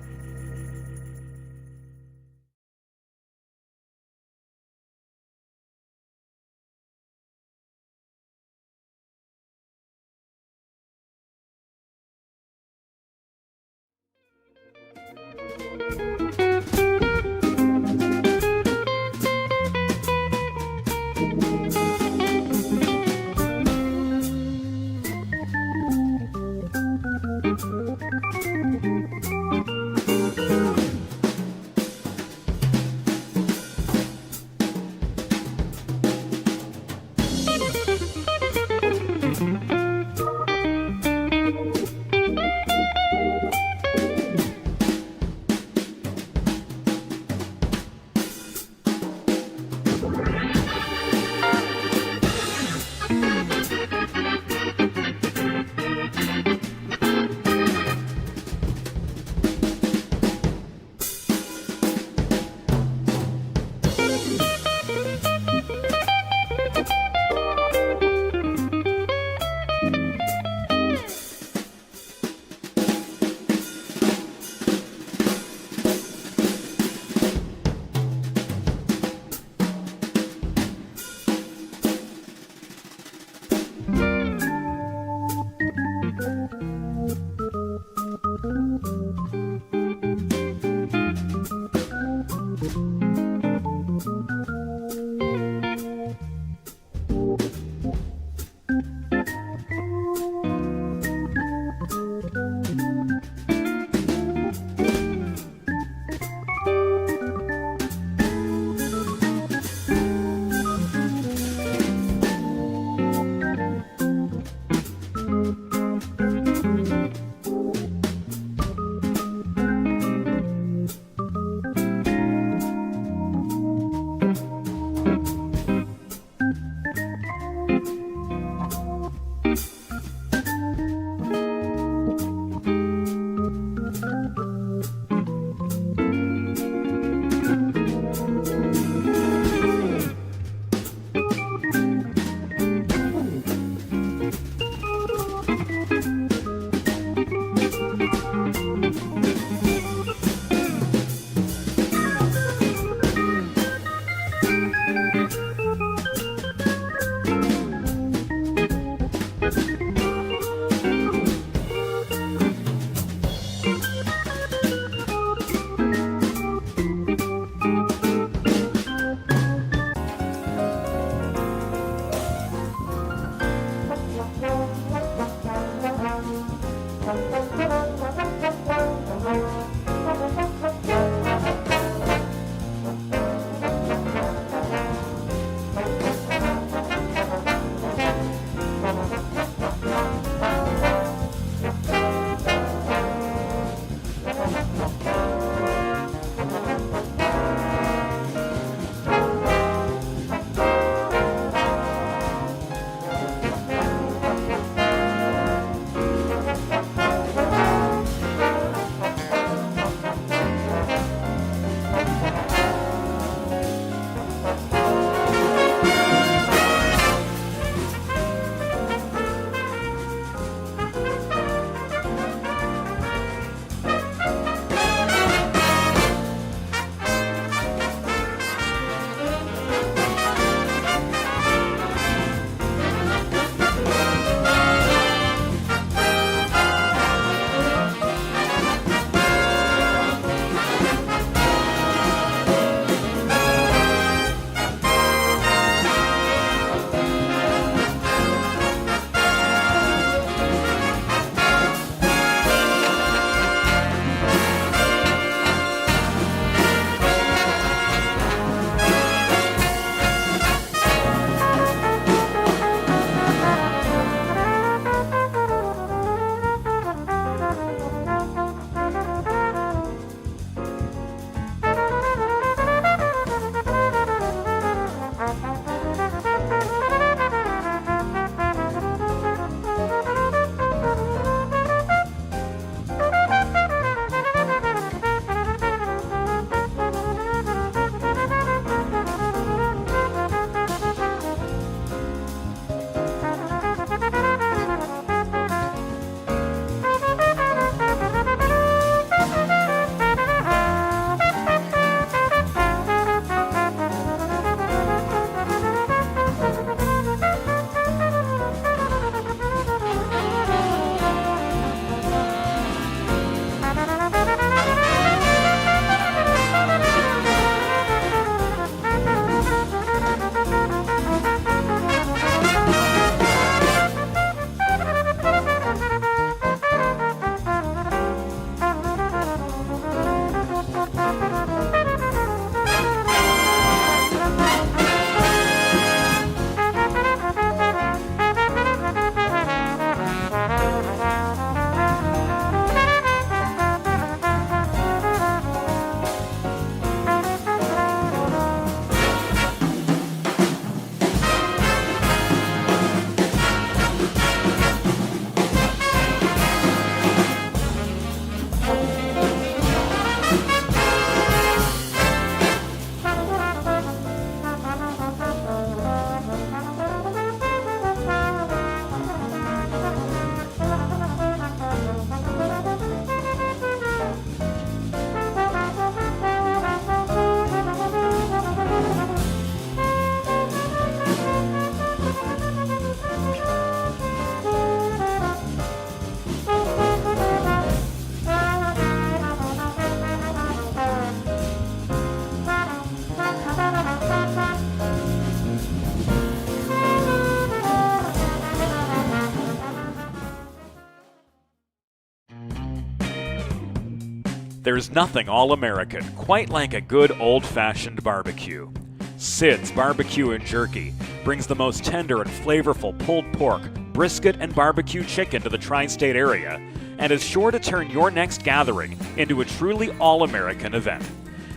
There's nothing all-American quite like a good old-fashioned barbecue. Sid's Barbecue and Jerky brings the most tender and flavorful pulled pork, brisket, and barbecue chicken to the tri-state area and is sure to turn your next gathering into a truly all-American event.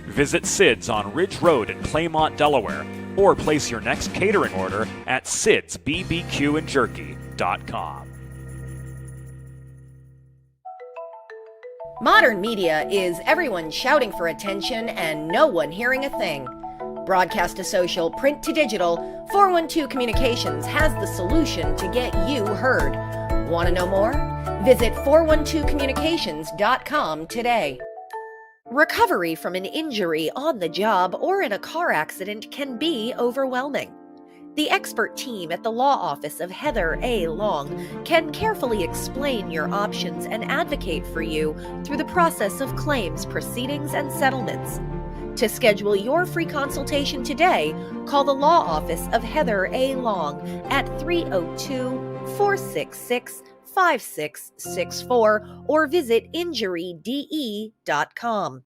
Visit Sid's on Ridge Road in Claymont, Delaware, or place your next catering order at sidsbbqandjerky.com. Modern media is everyone shouting for attention and no one hearing a thing. Broadcast to social, print to digital, 412 Communications has the solution to get you heard. Want to know more? Visit 412communications.com today. Recovery from an injury on the job or in a car accident can be overwhelming. The expert team at the law office of Heather A. Long can carefully explain your options and advocate for you through the process of claims, proceedings, and settlements. To schedule your free consultation today, call the law office of Heather A. Long at 302-466-5664 or visit injuryde.com.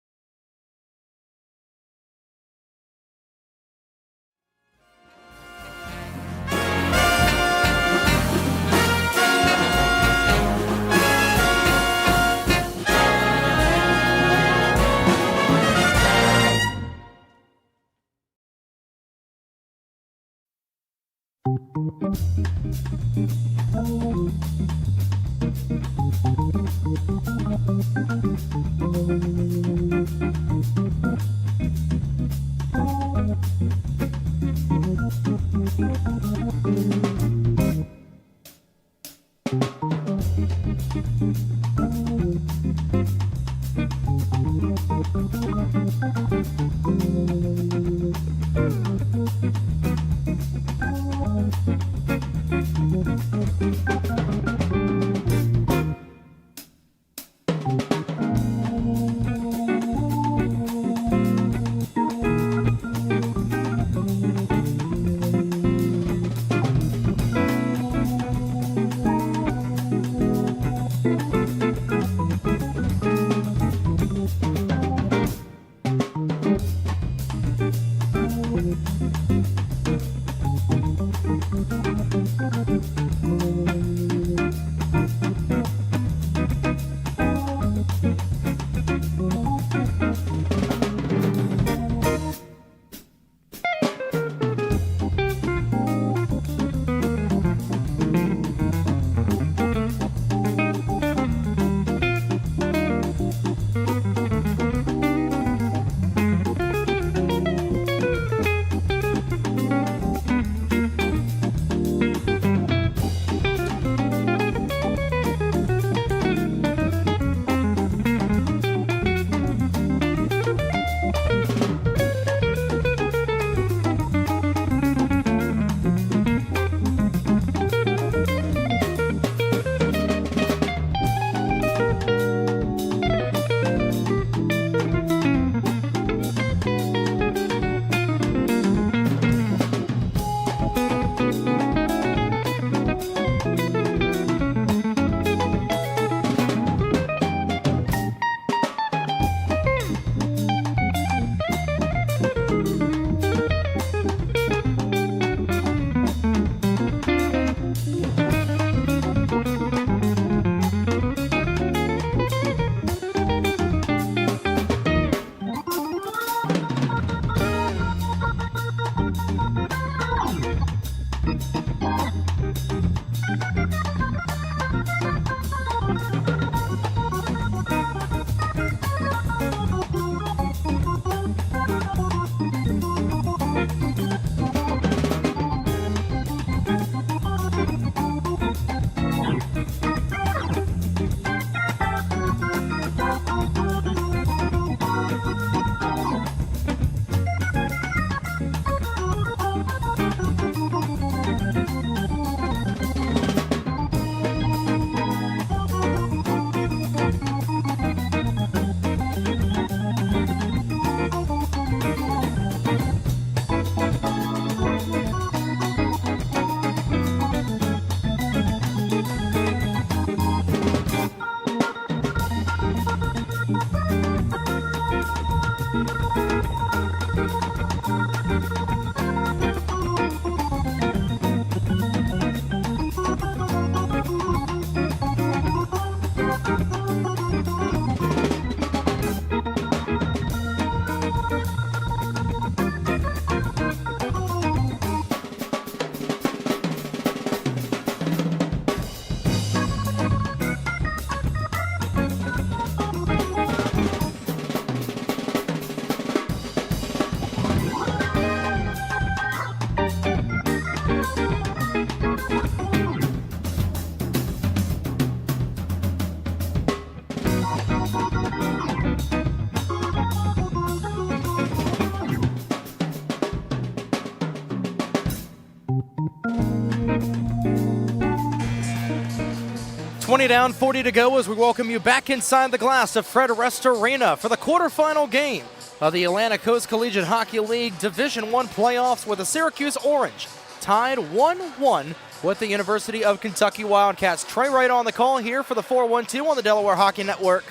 20 down, 40 to go as we welcome you back inside the glass of Fred Rest Arena for the quarterfinal game of the Atlantic Coast Collegiate Hockey League Division I playoffs, with the Syracuse Orange tied 1-1 with the University of Kentucky Wildcats. Trey Wright on the call here for the 412 on the Delaware Hockey Network.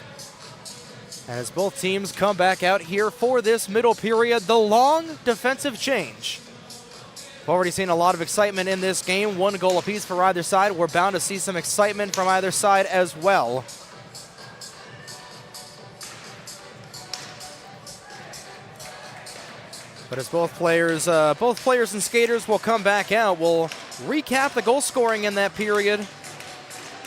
And as both teams come back out here for this middle period, the long defensive change. We've already seen a lot of excitement in this game. 1 goal apiece for either side. We're bound to see some excitement from either side as well. But as both players and skaters will come back out, we'll recap the goal scoring in that period.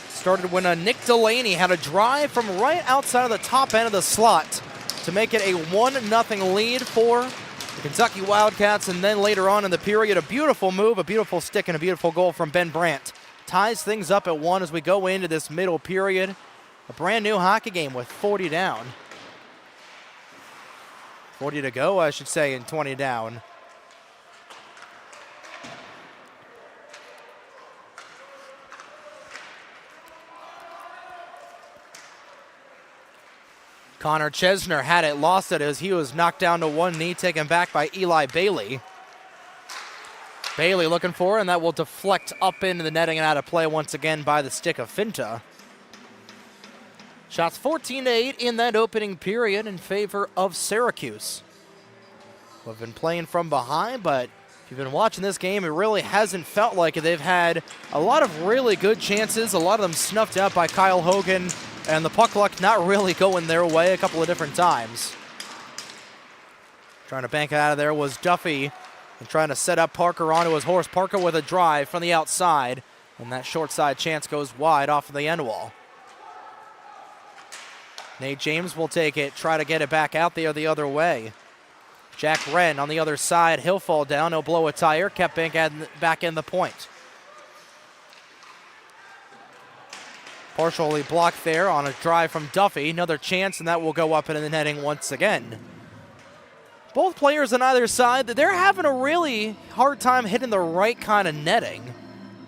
Started when Nick Delaney had a drive from right outside of the top end of the slot to make it a 1-0 lead for the Kentucky Wildcats, and then later on in the period, a beautiful move, a beautiful stick, and a beautiful goal from Ben Brandt. Ties things up at 1 as we go into this middle period. A brand new hockey game with 40 down. 40 to go, I should say, and 20 down. Connor Chesner had it, lost it as he was knocked down to one knee, taken back by Eli Bailey. Bailey looking for it, and that will deflect up into the netting and out of play once again by the stick of Finta. Shots 14-8 in that opening period in favor of Syracuse. We've been playing from behind, but if you've been watching this game, it really hasn't felt like it. They've had a lot of really good chances, a lot of them snuffed out by Kyle Hogan, and the puck luck not really going their way a couple of different times. Trying to bank it out of there was Duffy, and trying to set up Parker onto his horse. Parker with a drive from the outside, and that short side chance goes wide off of the end wall. Nate James will take it, try to get it back out there the other way. Jack Wren on the other side, he'll fall down, he'll blow a tire, kept back in the point. Partially blocked there on a drive from Duffy. Another chance, and that will go up into the netting once again. Both players on either side, they're having a really hard time hitting the right kind of netting,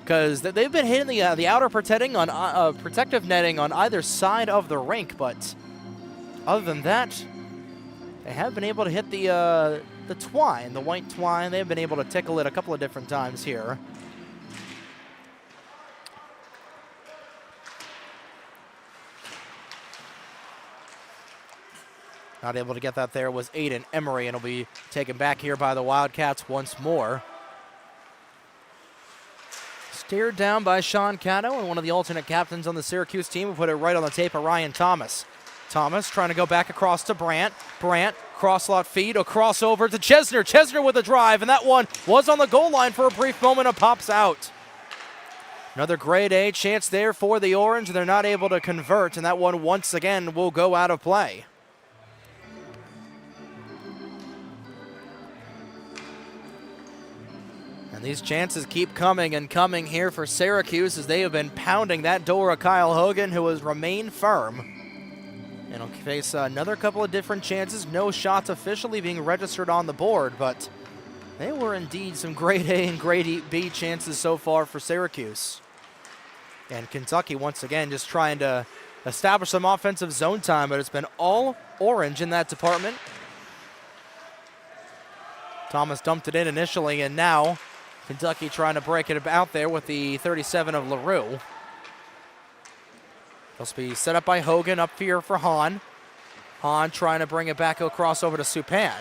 because they've been hitting the outer protective netting on either side of the rink, but other than that, they have been able to hit the twine, the white twine. They've been able to tickle it a couple of different times here. Not able to get that there was Aiden Emery, and it'll be taken back here by the Wildcats once more. Stared down by Sean Cato, and one of the alternate captains on the Syracuse team who put it right on the tape of Ryan Thomas. Thomas trying to go back across to Brandt. Brandt, cross-lot feed, a crossover to Chesner. Chesner with a drive, and that one was on the goal line for a brief moment and pops out. Another grade A chance there for the Orange. They're not able to convert, and that one once again will go out of play. These chances keep coming and coming here for Syracuse as they have been pounding that door of Kyle Hogan, who has remained firm. And he'll face another couple of different chances. No shots officially being registered on the board, but they were indeed some grade A and grade B chances so far for Syracuse. And Kentucky once again just trying to establish some offensive zone time, but it's been all Orange in that department. Thomas dumped it in initially, and now Kentucky trying to break it out there with the 37 of LaRue. It'll be set up by Hogan up here for Hahn. Hahn trying to bring it back across over to Supan.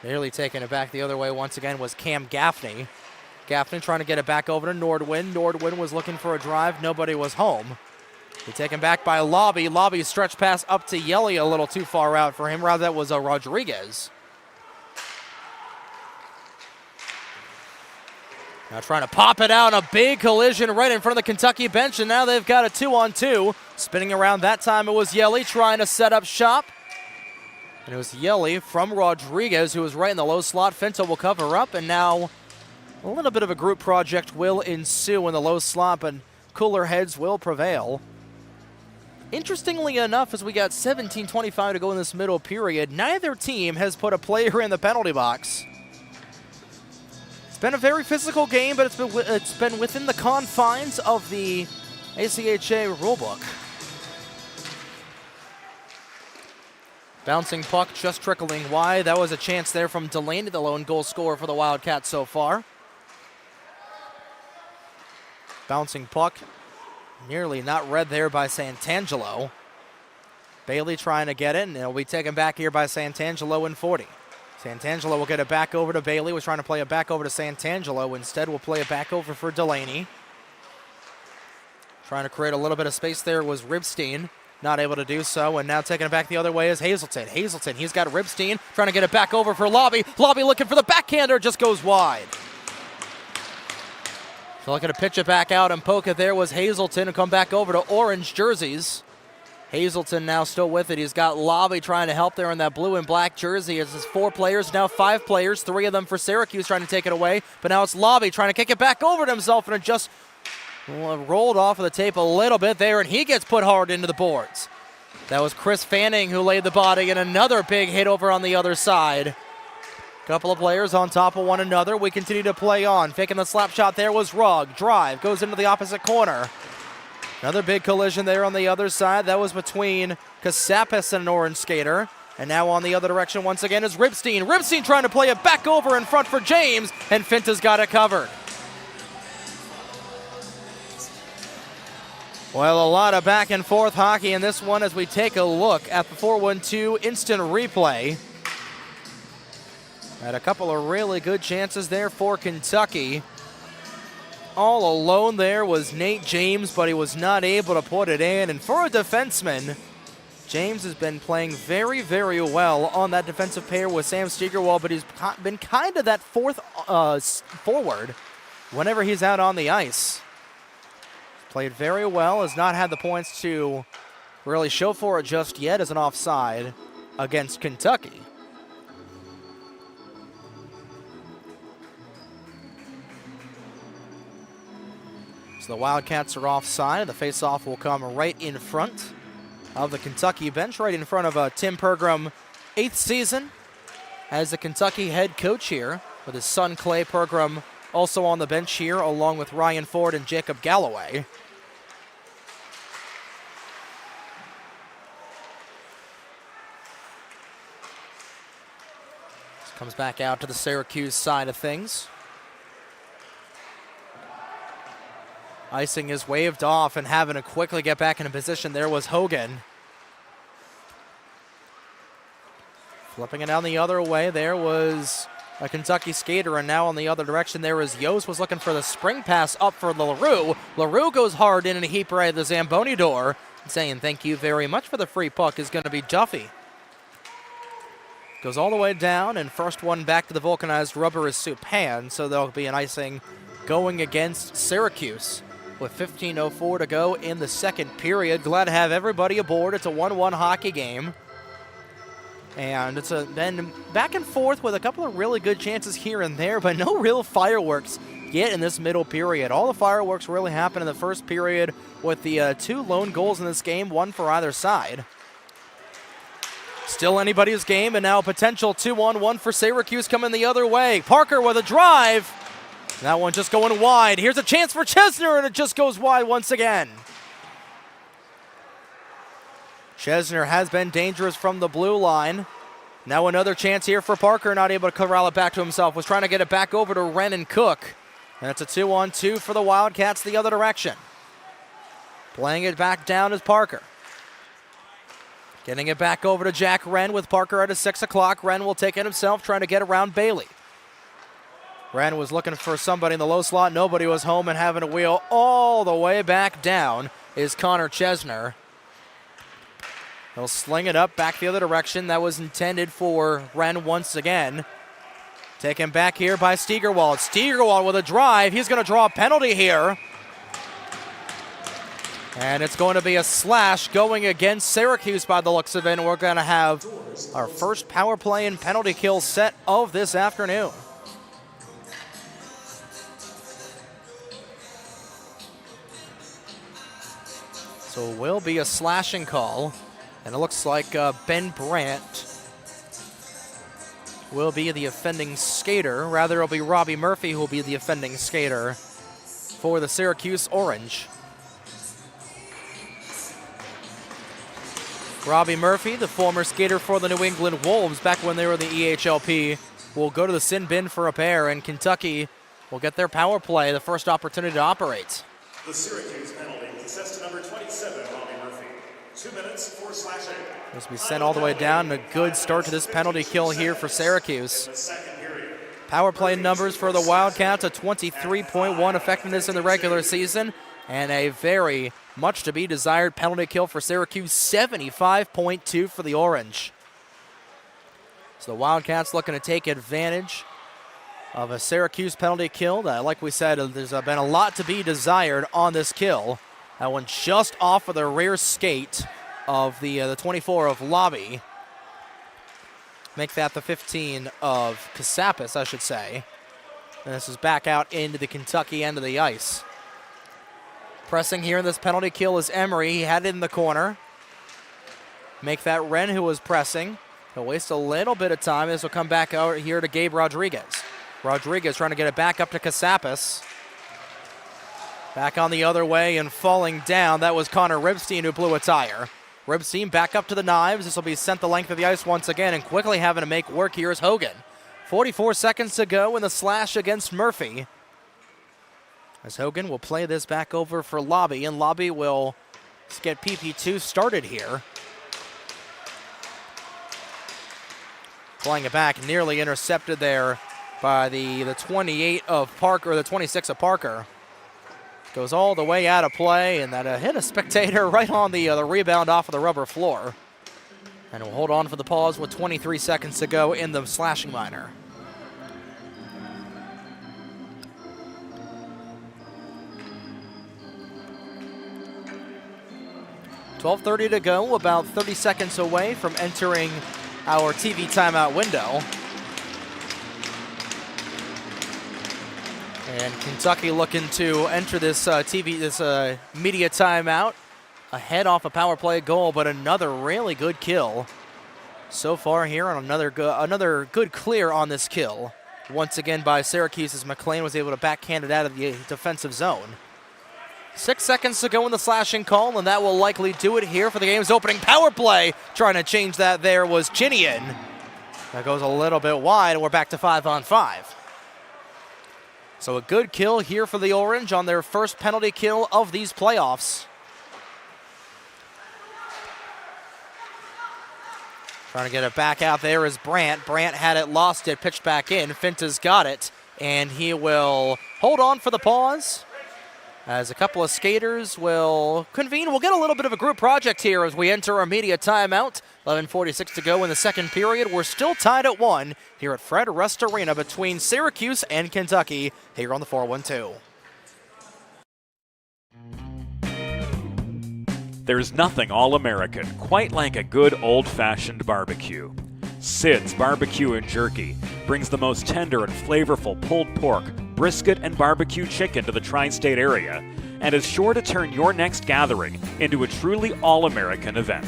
Nearly taking it back the other way once again was Cam Gaffney. Gaffney trying to get it back over to Nordwin. Nordwin was looking for a drive. Nobody was home. He taken back by Lobby. Lobby's stretch pass up to Yelly a little too far out for him. Rather, that was Rodriguez. Now trying to pop it out, a big collision right in front of the Kentucky bench, and now they've got a 2-on-2. Spinning around that time, it was Yelly trying to set up shop. And it was Yelly from Rodriguez, who was right in the low slot. Finta will cover up, and now a little bit of a group project will ensue in the low slot, but cooler heads will prevail. Interestingly enough, as we got 17:25 to go in this middle period, neither team has put a player in the penalty box. It's been a very physical game, but it's been within the confines of the ACCHL rulebook. Bouncing puck just trickling wide. That was a chance there from Delaney, the lone goal scorer for the Wildcats so far. Bouncing puck, nearly not read there by Santangelo. Bailey trying to get it, and it'll be taken back here by Santangelo in 40. Santangelo will get it back over to Bailey. Was trying to play it back over to Santangelo. Instead, we'll play it back over for Delaney. Trying to create a little bit of space there was Ribstein. Not able to do so, and now taking it back the other way is Hazelton. Hazelton, he's got Ribstein, trying to get it back over for Lobby. Lobby looking for the backhander, just goes wide. So looking to pitch it back out and poke it there was Hazelton, and come back over to orange jerseys. Hazelton now still with it. He's got Lobby trying to help there in that blue and black jersey. It's 4 players, now 5 players, 3 of them for Syracuse trying to take it away. But now it's Lobby trying to kick it back over to himself, and it just rolled off of the tape a little bit there, and he gets put hard into the boards. That was Chris Fanning who laid the body, and another big hit over on the other side. Couple of players on top of one another. We continue to play on. Faking the slap shot there was Rugg. Drive goes into the opposite corner. Another big collision there on the other side. That was between Kasapis and an orange skater. And now on the other direction once again is Ribstein. Ribstein trying to play it back over in front for James, and Finta's got it covered. Well, a lot of back and forth hockey in this one as we take a look at the 412 instant replay. Had a couple of really good chances there for Kentucky. All alone there was Nate James, but he was not able to put it in. And for a defenseman, James has been playing very, very well on that defensive pair with Sam Steigerwald, but he's been kind of that fourth forward whenever he's out on the ice. Played very well, has not had the points to really show for it just yet as an offside against Kentucky. So the Wildcats are offside. The faceoff will come right in front of the Kentucky bench, right in front of Tim Pergram, 8th season as the Kentucky head coach here, with his son Clay Pergram also on the bench here, along with Ryan Ford and Jacob Galloway. Comes back out to the Syracuse side of things. Icing is waved off, and having to quickly get back into position there was Hogan. Flipping it down the other way, there was a Kentucky skater, and now on the other direction there is Yost was looking for the spring pass up for LaRue. LaRue goes hard in and a heap right at the Zamboni door, saying thank you very much for the free puck is going to be Duffy. Goes all the way down, and first one back to the vulcanized rubber is Supan, so there'll be an icing going against Syracuse with 15:04 to go in the second period. Glad to have everybody aboard. It's a 1-1 hockey game. And it's been back and forth with a couple of really good chances here and there, but no real fireworks yet in this middle period. All the fireworks really happened in the first period with the 2 lone goals in this game, 1 for either side. Still anybody's game, and now a potential 2-on-1 for Syracuse coming the other way. Parker with a drive. That one just going wide. Here's a chance for Chesner, and it just goes wide once again. Chesner has been dangerous from the blue line. Now another chance here for Parker, not able to corral it back to himself. Was trying to get it back over to Wren and Cook. And it's a 2-on-2 for the Wildcats the other direction. Playing it back down is Parker. Getting it back over to Jack Wren with Parker at a 6 o'clock. Wren will take it himself, trying to get around Bailey. Wren was looking for somebody in the low slot. Nobody was home, and having a wheel all the way back down is Connor Chesner. He'll sling it up back the other direction. That was intended for Wren once again. Taken back here by Steigerwald. Steigerwald with a drive. He's going to draw a penalty here. And it's going to be a slash going against Syracuse by the looks of it. And we're going to have our first power play and penalty kill set of this afternoon. So it will be a slashing call. And it looks like Ben Brandt will be the offending skater. Rather, it'll be Robbie Murphy who will be the offending skater for the Syracuse Orange. Robbie Murphy, the former skater for the New England Wolves back when they were the EHLP, will go to the sin bin for a pair, and Kentucky will get their power play, the first opportunity to operate. The Syracuse penalty assessed to number 27, Robbie Murphy. 2 minutes for slashing. This will be sent all the way down. A good start to this penalty kill here for Syracuse. Power play numbers for the Wildcats, a 23.1 effectiveness in the regular season, and a very much to be desired penalty kill for Syracuse, 75.2 for the Orange. So the Wildcats looking to take advantage of a Syracuse penalty kill. That, like we said, there's been a lot to be desired on this kill. That one just off of the rear skate of the 24 of Lobby. Make that the 15 of Casapis, I should say. And this is back out into the Kentucky end of the ice. Pressing here in this penalty kill is Emery. He had it in the corner. Make that Wren who was pressing. He'll waste a little bit of time. This will come back out here to Gabe Rodriguez. Rodriguez trying to get it back up to Casapis. Back on the other way and falling down. That was Connor Ribstein who blew a tire. Ribstein back up to the knives. This will be sent the length of the ice once again, and quickly having to make work here is Hogan. 44 seconds to go in the slash against Murphy. As Hogan will play this back over for Lobby, and Lobby will get PP2 started here. Playing it back, nearly intercepted there by the 28 of Parker, or the 26 of Parker. Goes all the way out of play, and that hit a spectator right on the rebound off of the rubber floor. And we'll hold on for the pause with 23 seconds to go in the slashing minor. .12:30 to go, about 30 seconds away from entering our TV timeout window. And Kentucky looking to enter this media timeout ahead off a power play goal, but another really good kill so far here on another good clear on this kill. Once again by Syracuse as McLean was able to backhand it out of the defensive zone. 6 seconds to go in the slashing call, and that will likely do it here for the game's opening power play. Trying to change that there was Chinian. That goes a little bit wide, and we're back to 5-on-5. So a good kill here for the Orange on their first penalty kill of these playoffs. Trying to get it back out there is Brandt. Brandt had it, lost it, pitched back in. Finta's got it, and he will hold on for the pause as a couple of skaters will convene. We'll get a little bit of a group project here as we enter our media timeout. 11:46 to go in the second period. We're still tied at 1 here at Fred Rust Arena between Syracuse and Kentucky here on the 412. There's nothing all-American quite like a good old-fashioned barbecue. Sid's Barbecue and Jerky brings the most tender and flavorful pulled pork, brisket, and barbecue chicken to the tri-state area, and is sure to turn your next gathering into a truly all-American event.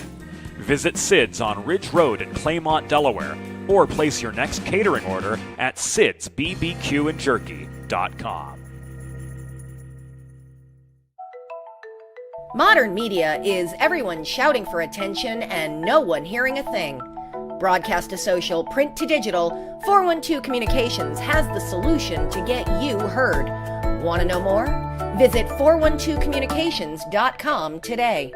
Visit Sid's on Ridge Road in Claymont, Delaware, or place your next catering order at sidsbbqandjerky.com. Modern media is everyone shouting for attention and no one hearing a thing. Broadcast to social, print to digital, 412 Communications has the solution to get you heard. Want to know more? Visit 412communications.com today.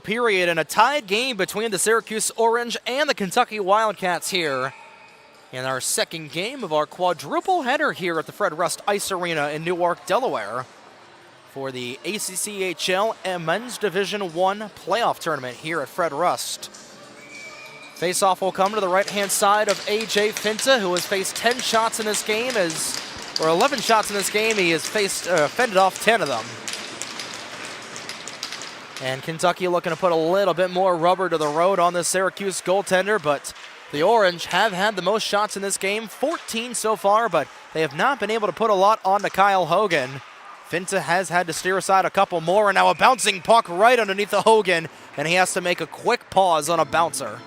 Period, and a tied game between the Syracuse Orange and the Kentucky Wildcats here in our second game of our quadruple header here at the Fred Rust Ice Arena in Newark, Delaware, for the ACCHL Men's Division I playoff tournament here at Fred Rust. Face-off will come to the right-hand side of A.J. Finta, who has faced 10 shots in this game, 11 shots in this game. He has fended off 10 of them. And Kentucky looking to put a little bit more rubber to the road on this Syracuse goaltender, but the Orange have had the most shots in this game, 14 so far, but they have not been able to put a lot on to Kyle Hogan. Finta has had to steer aside a couple more, and now a bouncing puck right underneath the Hogan, and he has to make a quick pause on a bouncer.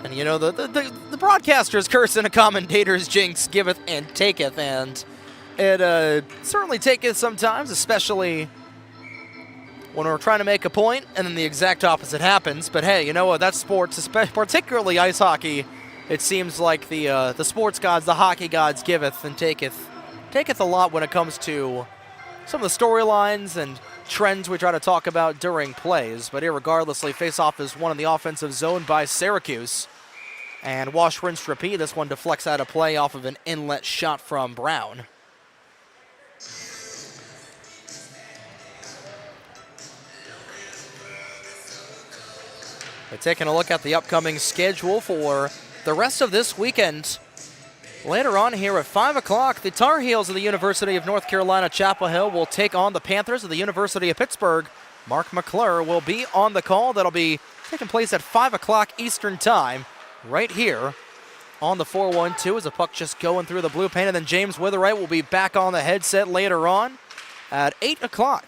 And you know, the broadcaster's curse and a commentator's jinx giveth and taketh, and it certainly taketh sometimes, especially when we're trying to make a point and then the exact opposite happens. But hey, you know what, that's sports, particularly ice hockey. It seems like the sports gods, the hockey gods, giveth and taketh a lot when it comes to some of the storylines and trends we try to talk about during plays. But irregardlessly, face-off is won in the offensive zone by Syracuse. And wash, rinse, repeat. This one deflects out of play off of an inlet shot from Brown. But taking a look at the upcoming schedule for the rest of this weekend. Later on here at 5 o'clock, the Tar Heels of the University of North Carolina, Chapel Hill will take on the Panthers of the University of Pittsburgh. Mark McClure will be on the call. That'll be taking place at 5 o'clock Eastern Time, right here on the 412 as the puck just going through the blue paint. And then James Witherite will be back on the headset later on at 8 o'clock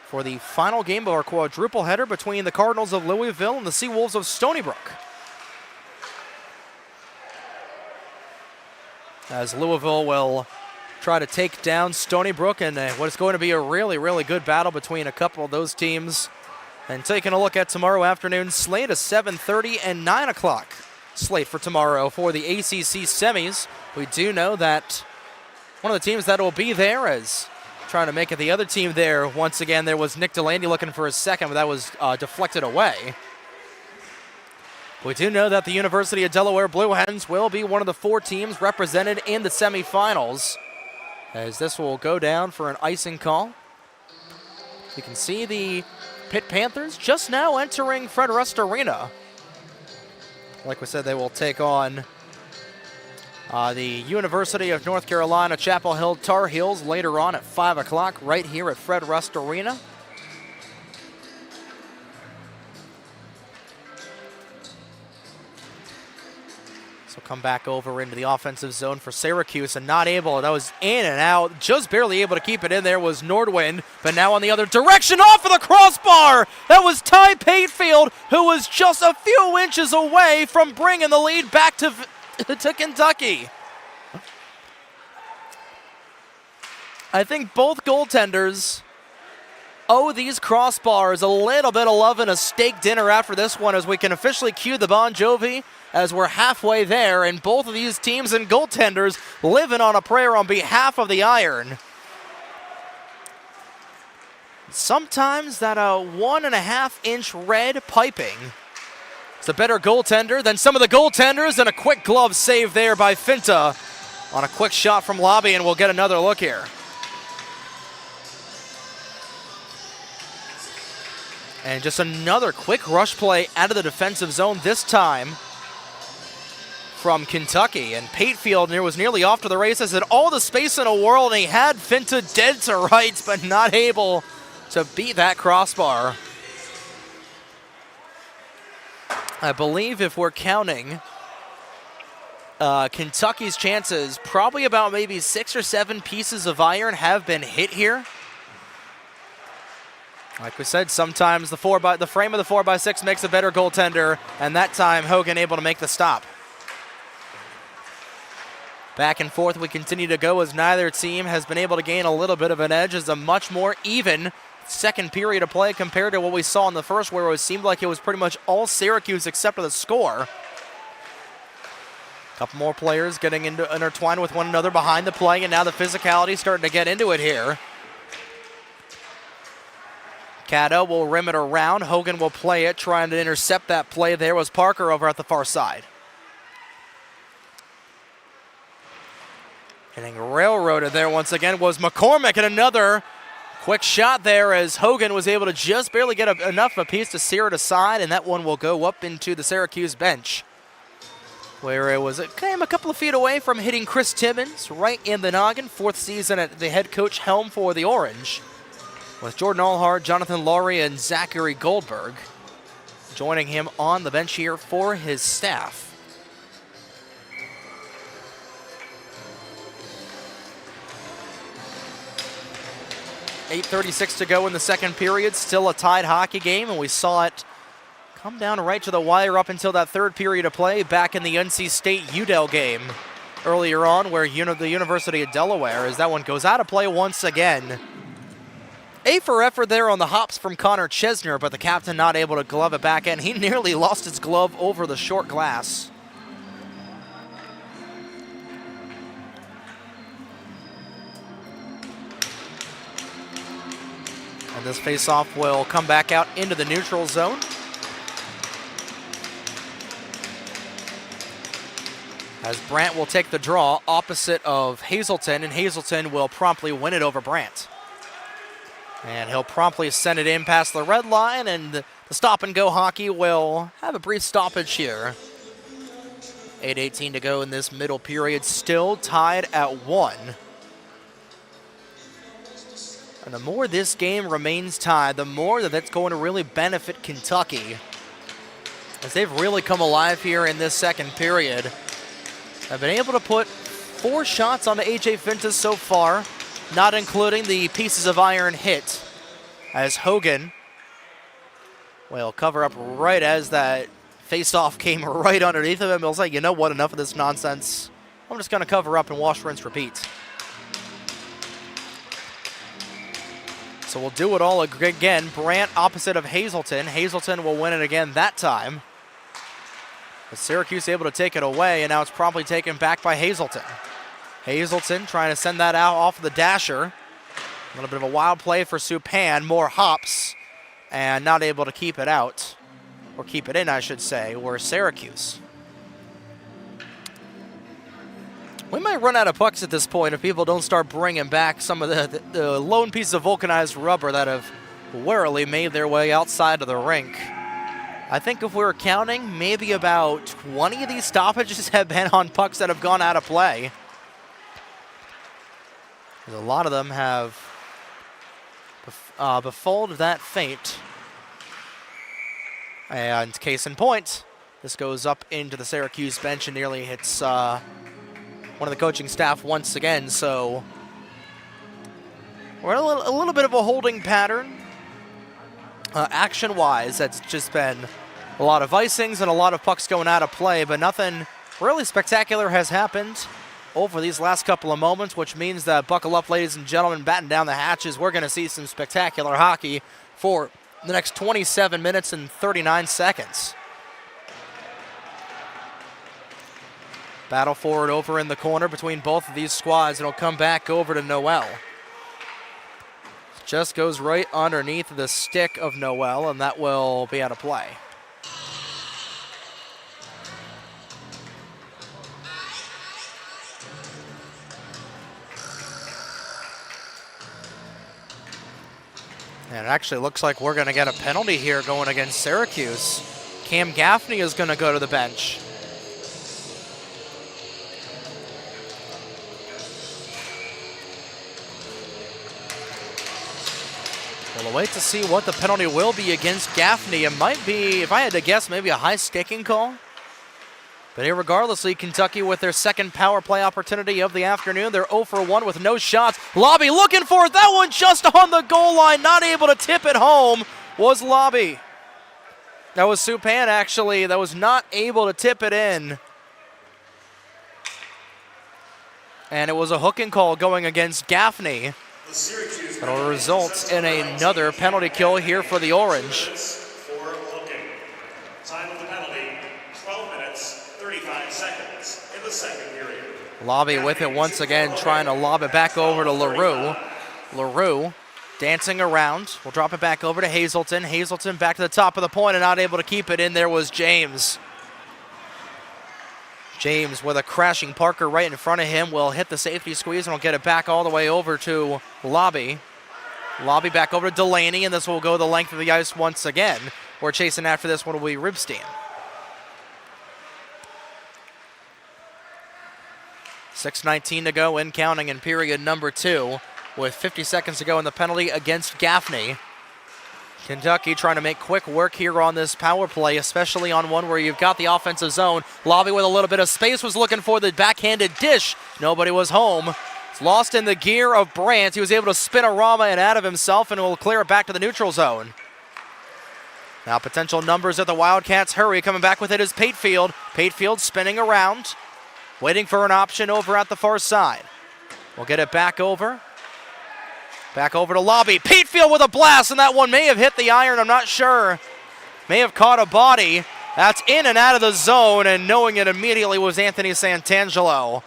for the final game of our quadruple header between the Cardinals of Louisville and the Seawolves of Stony Brook. As Louisville will try to take down Stony Brook in what is going to be a really, really good battle between a couple of those teams. And taking a look at tomorrow afternoon's slate, a 7:30 and 9 o'clock slate for tomorrow for the ACC semis. We do know that one of the teams that will be there is trying to make it the other team there. Once again, there was Nick Delaney looking for his second, but that was deflected away. We do know that the University of Delaware Blue Hens will be one of the 4 teams represented in the semifinals, as this will go down for an icing call. You can see the Pitt Panthers just now entering Fred Rust Arena. Like we said, they will take on the University of North Carolina Chapel Hill Tar Heels later on at 5 o'clock right here at Fred Rust Arena. So come back over into the offensive zone for Syracuse and not able, that was in and out, just barely able to keep it in there was Nordwind, but now on the other direction, off of the crossbar! That was Ty Patefield, who was just a few inches away from bringing the lead back to Kentucky. I think both goaltenders owe these crossbars a little bit of love and a steak dinner after this one, as we can officially cue the Bon Jovi as we're halfway there, and both of these teams and goaltenders living on a prayer on behalf of the Iron. Sometimes that 1.5-inch red piping is a better goaltender than some of the goaltenders, and a quick glove save there by Finta on a quick shot from Lobby, and we'll get another look here. And just another quick rush play out of the defensive zone, this time from Kentucky. And Patefield was nearly off to the races, had all the space in the world, and he had Finta dead to rights, but not able to beat that crossbar. I believe if we're counting Kentucky's chances, probably about maybe 6 or 7 pieces of iron have been hit here. Like we said, sometimes the frame of the 4x6 makes a better goaltender, and that time Hogan able to make the stop. Back and forth we continue to go as neither team has been able to gain a little bit of an edge. It's a much more even second period of play compared to what we saw in the first, where it seemed like it was pretty much all Syracuse except for the score. A couple more players getting intertwined with one another behind the play, and now the physicality starting to get into it here. Caddo will rim it around. Hogan will play it, trying to intercept that play. There was Parker over at the far side. Getting railroaded there once again was McCormick, and another quick shot there as Hogan was able to just barely get enough of a piece to sear it aside, and that one will go up into the Syracuse bench, where it came a couple of feet away from hitting Chris Timmons right in the noggin. 4th season at the head coach helm for the Orange, with Jordan Allhart, Jonathan Laurie, and Zachary Goldberg joining him on the bench here for his staff. .836 to go in the second period. Still a tied hockey game, and we saw it come down right to the wire up until that third period of play back in the NC State UDEL game earlier on, where the University of Delaware, as that one goes out of play once again. A for effort there on the hops from Connor Chesner, but the captain not able to glove it back in. He nearly lost his glove over the short glass. And this face-off will come back out into the neutral zone. As Brandt will take the draw opposite of Hazelton, and Hazelton will promptly win it over Brandt. And he'll promptly send it in past the red line, and the stop-and-go hockey will have a brief stoppage here. 8:18 to go in this middle period, still tied at 1. And the more this game remains tied, the more that that's going to really benefit Kentucky, as they've really come alive here in this second period. Have been able to put 4 shots on the AJ Fintas so far, not including the pieces of iron hit, as Hogan will cover up right as that face-off came right underneath of him. He'll say, you know what, enough of this nonsense. I'm just going to cover up and wash, rinse, repeat. So we'll do it all again. Brandt opposite of Hazelton. Hazelton will win it again that time. But Syracuse able to take it away, and now it's promptly taken back by Hazelton. Hazelton trying to send that out off of the dasher. A little bit of a wild play for Supan. More hops, and not able to keep it out. Or keep it in, I should say, or Syracuse. We might run out of pucks at this point if people don't start bringing back some of the lone pieces of vulcanized rubber that have warily made their way outside of the rink. I think if we were counting, maybe about 20 of these stoppages have been on pucks that have gone out of play. A lot of them have befooled that fate. And case in point, this goes up into the Syracuse bench and nearly hits one of the coaching staff once again. So we're in a little bit of a holding pattern. Action-wise, that's just been a lot of icings and a lot of pucks going out of play, but nothing really spectacular has happened over these last couple of moments, which means that buckle up, ladies and gentlemen, batten down the hatches. We're going to see some spectacular hockey for the next 27 minutes and 39 seconds. Battle forward over in the corner between both of these squads. It'll come back over to Noel. Just goes right underneath the stick of Noel, and that will be out of play. And it actually looks like we're going to get a penalty here going against Syracuse. Cam Gaffney is going to go to the bench. We'll wait to see what the penalty will be against Gaffney. It might be, if I had to guess, maybe a high sticking call. But irregardlessly, Kentucky with their second power play opportunity of the afternoon. They're 0 for 1 with no shots. Lobby looking for it. That one just on the goal line. Not able to tip it home was Lobby. That was Supan, actually, that was not able to tip it in. And it was a hooking call going against Gaffney. That'll result in another penalty kill here for the Orange. Time of the penalty, 12 minutes, 35 seconds in the second period. Lobby with it once again, trying to lob it back over to LaRue. LaRue dancing around. We'll drop it back over to Hazelton. Hazelton back to the top of the point and not able to keep it in. There was James. James with a crashing Parker right in front of him will hit the safety squeeze and will get it back all the way over to Lobby. Lobby back over to Delaney, and this will go the length of the ice once again. We're chasing after this one will be Ribstein. 6:19 to go in counting in period number 2 with 50 seconds to go in the penalty against Gaffney. Kentucky trying to make quick work here on this power play, especially on one where you've got the offensive zone. Lobby with a little bit of space was looking for the backhanded dish. Nobody was home. It's lost in the gear of Brandt. He was able to spin a Rama and out of himself, and will clear it back to the neutral zone. Now potential numbers at the Wildcats hurry. Coming back with it is Patefield. Patefield spinning around, waiting for an option over at the far side. We'll get it back over. Back over to Lobby. Patefield with a blast, and that one may have hit the iron. I'm not sure. May have caught a body. That's in and out of the zone, and knowing it immediately was Anthony Santangelo.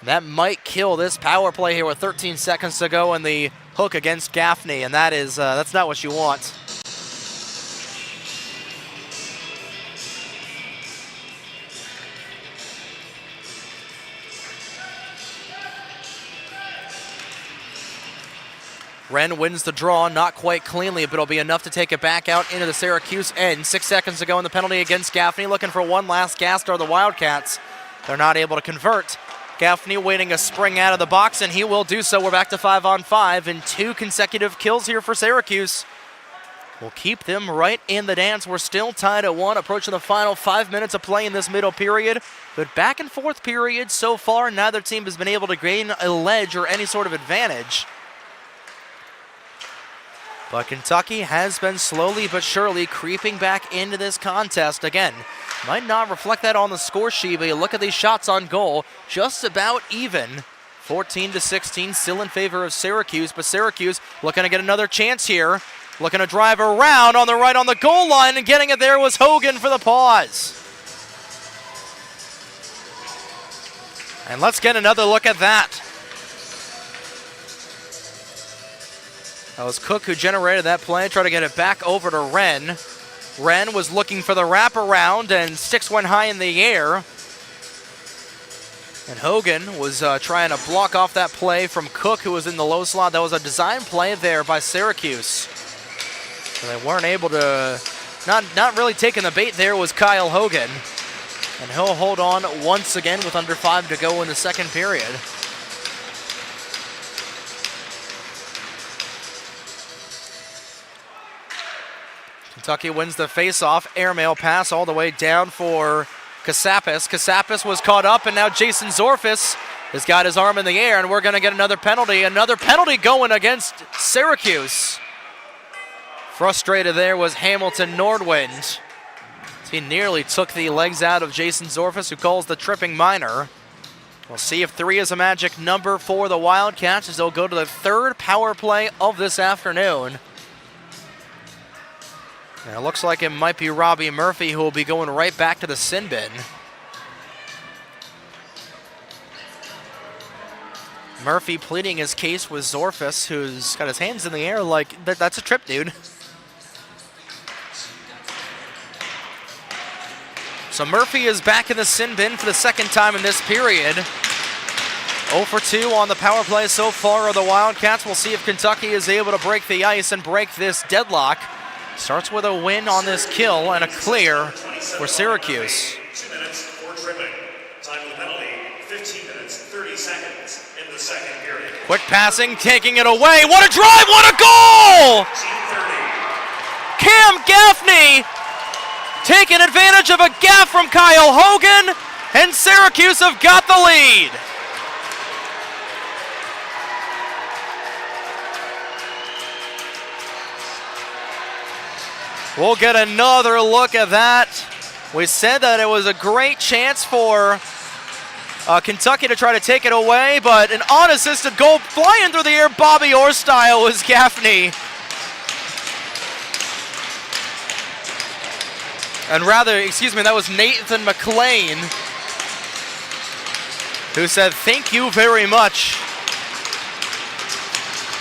That might kill this power play here with 13 seconds to go, and the hook against Gaffney, and that's not what you want. Wren wins the draw, not quite cleanly, but it'll be enough to take it back out into the Syracuse end. 6 seconds to go in the penalty against Gaffney, looking for one last gas are the Wildcats. They're not able to convert. Gaffney waiting a spring out of the box, and he will do so. We're back to 5-on-5, and 2 consecutive kills here for Syracuse. We'll keep them right in the dance. We're still tied at 1, approaching the final 5 minutes of play in this middle period. But back and forth period so far, neither team has been able to gain a ledge or any sort of advantage. But Kentucky has been slowly but surely creeping back into this contest. Again, might not reflect that on the score sheet, but you look at these shots on goal, just about even. 14-16, still in favor of Syracuse, but Syracuse looking to get another chance here. Looking to drive around on the right on the goal line, and getting it there was Hogan for the pause. And let's get another look at that. That was Cook who generated that play, try to get it back over to Wren. Wren was looking for the wraparound, and sticks went high in the air. And Hogan was trying to block off that play from Cook, who was in the low slot. That was a design play there by Syracuse. So they weren't able to, not really taking the bait there was Kyle Hogan. And he'll hold on once again with under 5 to go in the second period. Kentucky wins the face-off. Airmail pass all the way down for Kassapis. Kassapis was caught up, and now Jason Zorfis has got his arm in the air, and we're going to get another penalty. Another penalty going against Syracuse. Frustrated there was Hamilton Nordwind. He nearly took the legs out of Jason Zorfis, who calls the tripping minor. We'll see if 3 is a magic number for the Wildcats as they'll go to the 3rd power play of this afternoon. And it looks like it might be Robbie Murphy who will be going right back to the sin bin. Murphy pleading his case with Zorfis, who's got his hands in the air like, that's a trip, dude. So Murphy is back in the sin bin for the 2nd time in this period. 0 for 2 on the power play so far are the Wildcats. We'll see if Kentucky is able to break the ice and break this deadlock. Starts with a win on this kill and a clear for Syracuse. 2 minutes for tripping. Time of the penalty, 15 minutes, 30 seconds in the second period. Quick passing, taking it away. What a drive, what a goal! Cam Gaffney taking advantage of a gaff from Kyle Hogan, and Syracuse have got the lead. We'll get another look at that. We said that it was a great chance for Kentucky to try to take it away, but an unassisted goal flying through the air, Bobby Orr style, was Gaffney. And that was Nathan McLean, who said, "Thank you very much."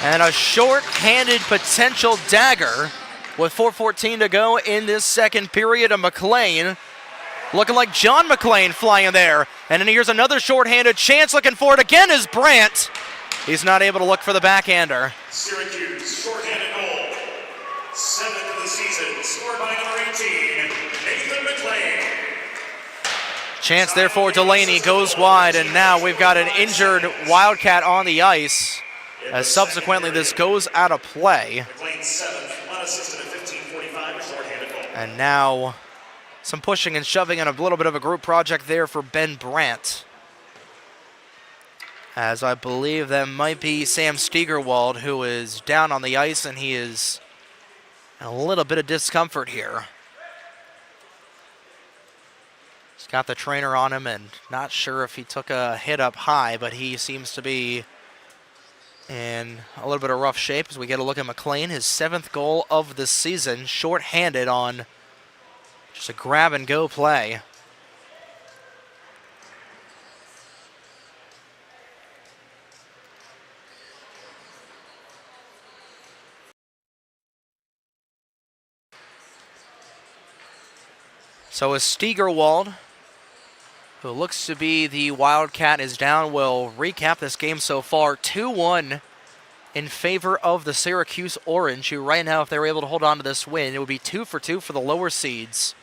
And a short-handed potential dagger with 4:14 to go in this second period of McLean. Looking like John McLean flying there. And then here's another short-handed chance. Looking for it again is Brandt. He's not able to look for the backhander. Syracuse, short-handed goal. 7th of the season, scored by number 18, Nathan McLean. Chance there for Delaney, goes wide, and now we've got an injured Wildcat on the ice. As subsequently this goes out of play. McLean 7th, unassisted at 15:45, a short-handed goal. And now some pushing and shoving and a little bit of a group project there for Ben Brandt. As I believe that might be Sam Steigerwald, who is down on the ice, and he is And a little bit of discomfort here. He's got the trainer on him and not sure if he took a hit up high, but he seems to be in a little bit of rough shape as we get a look at McLean. His 7th goal of the season, short-handed on just a grab-and-go play. So as Steigerwald, who looks to be the Wildcat, is down, we'll recap this game so far. 2-1 in favor of the Syracuse Orange, who right now, if they were able to hold on to this win, it would be 2 for 2 for the lower seeds.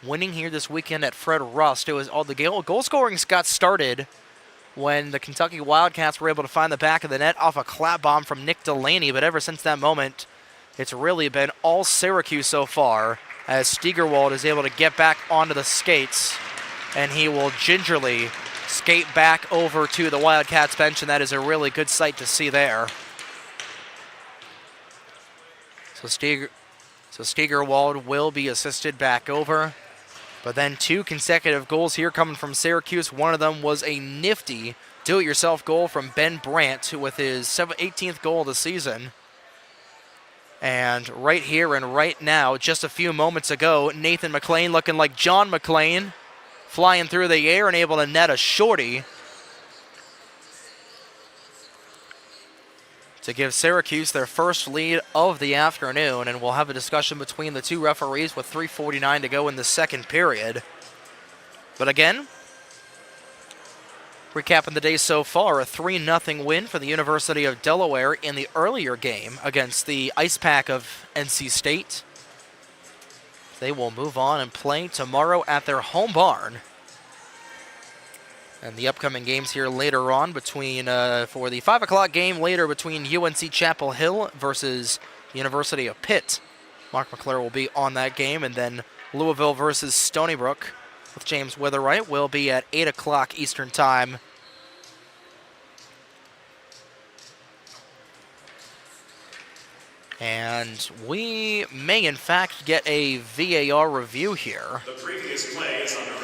Winning here this weekend at Fred Rust. It was all the goal scoring got started when the Kentucky Wildcats were able to find the back of the net off a clap bomb from Nick Delaney, but ever since that moment, it's really been all Syracuse so far, as Steigerwald is able to get back onto the skates, and he will gingerly skate back over to the Wildcats bench, and that is a really good sight to see there. So Steigerwald will be assisted back over, but then 2 consecutive goals here coming from Syracuse. One of them was a nifty do-it-yourself goal from Ben Brandt with his 18th goal of the season. And right here and right now, just a few moments ago, Nathan McLean looking like John McLean, flying through the air and able to net a shorty to give Syracuse their first lead of the afternoon. And we'll have a discussion between the 2 referees with 3:49 to go in the second period. But again, recapping the day so far, a 3-0 win for the University of Delaware in the earlier game against the Ice Pack of NC State. They will move on and play tomorrow at their home barn. And the upcoming games here later on between, for the 5 o'clock game later between UNC Chapel Hill versus the University of Pitt. Mark McClure will be on that game, and then Louisville versus Stony Brook with James Witherwright will be at 8 o'clock Eastern Time. And we may, in fact, get a VAR review here. The previous play is under review.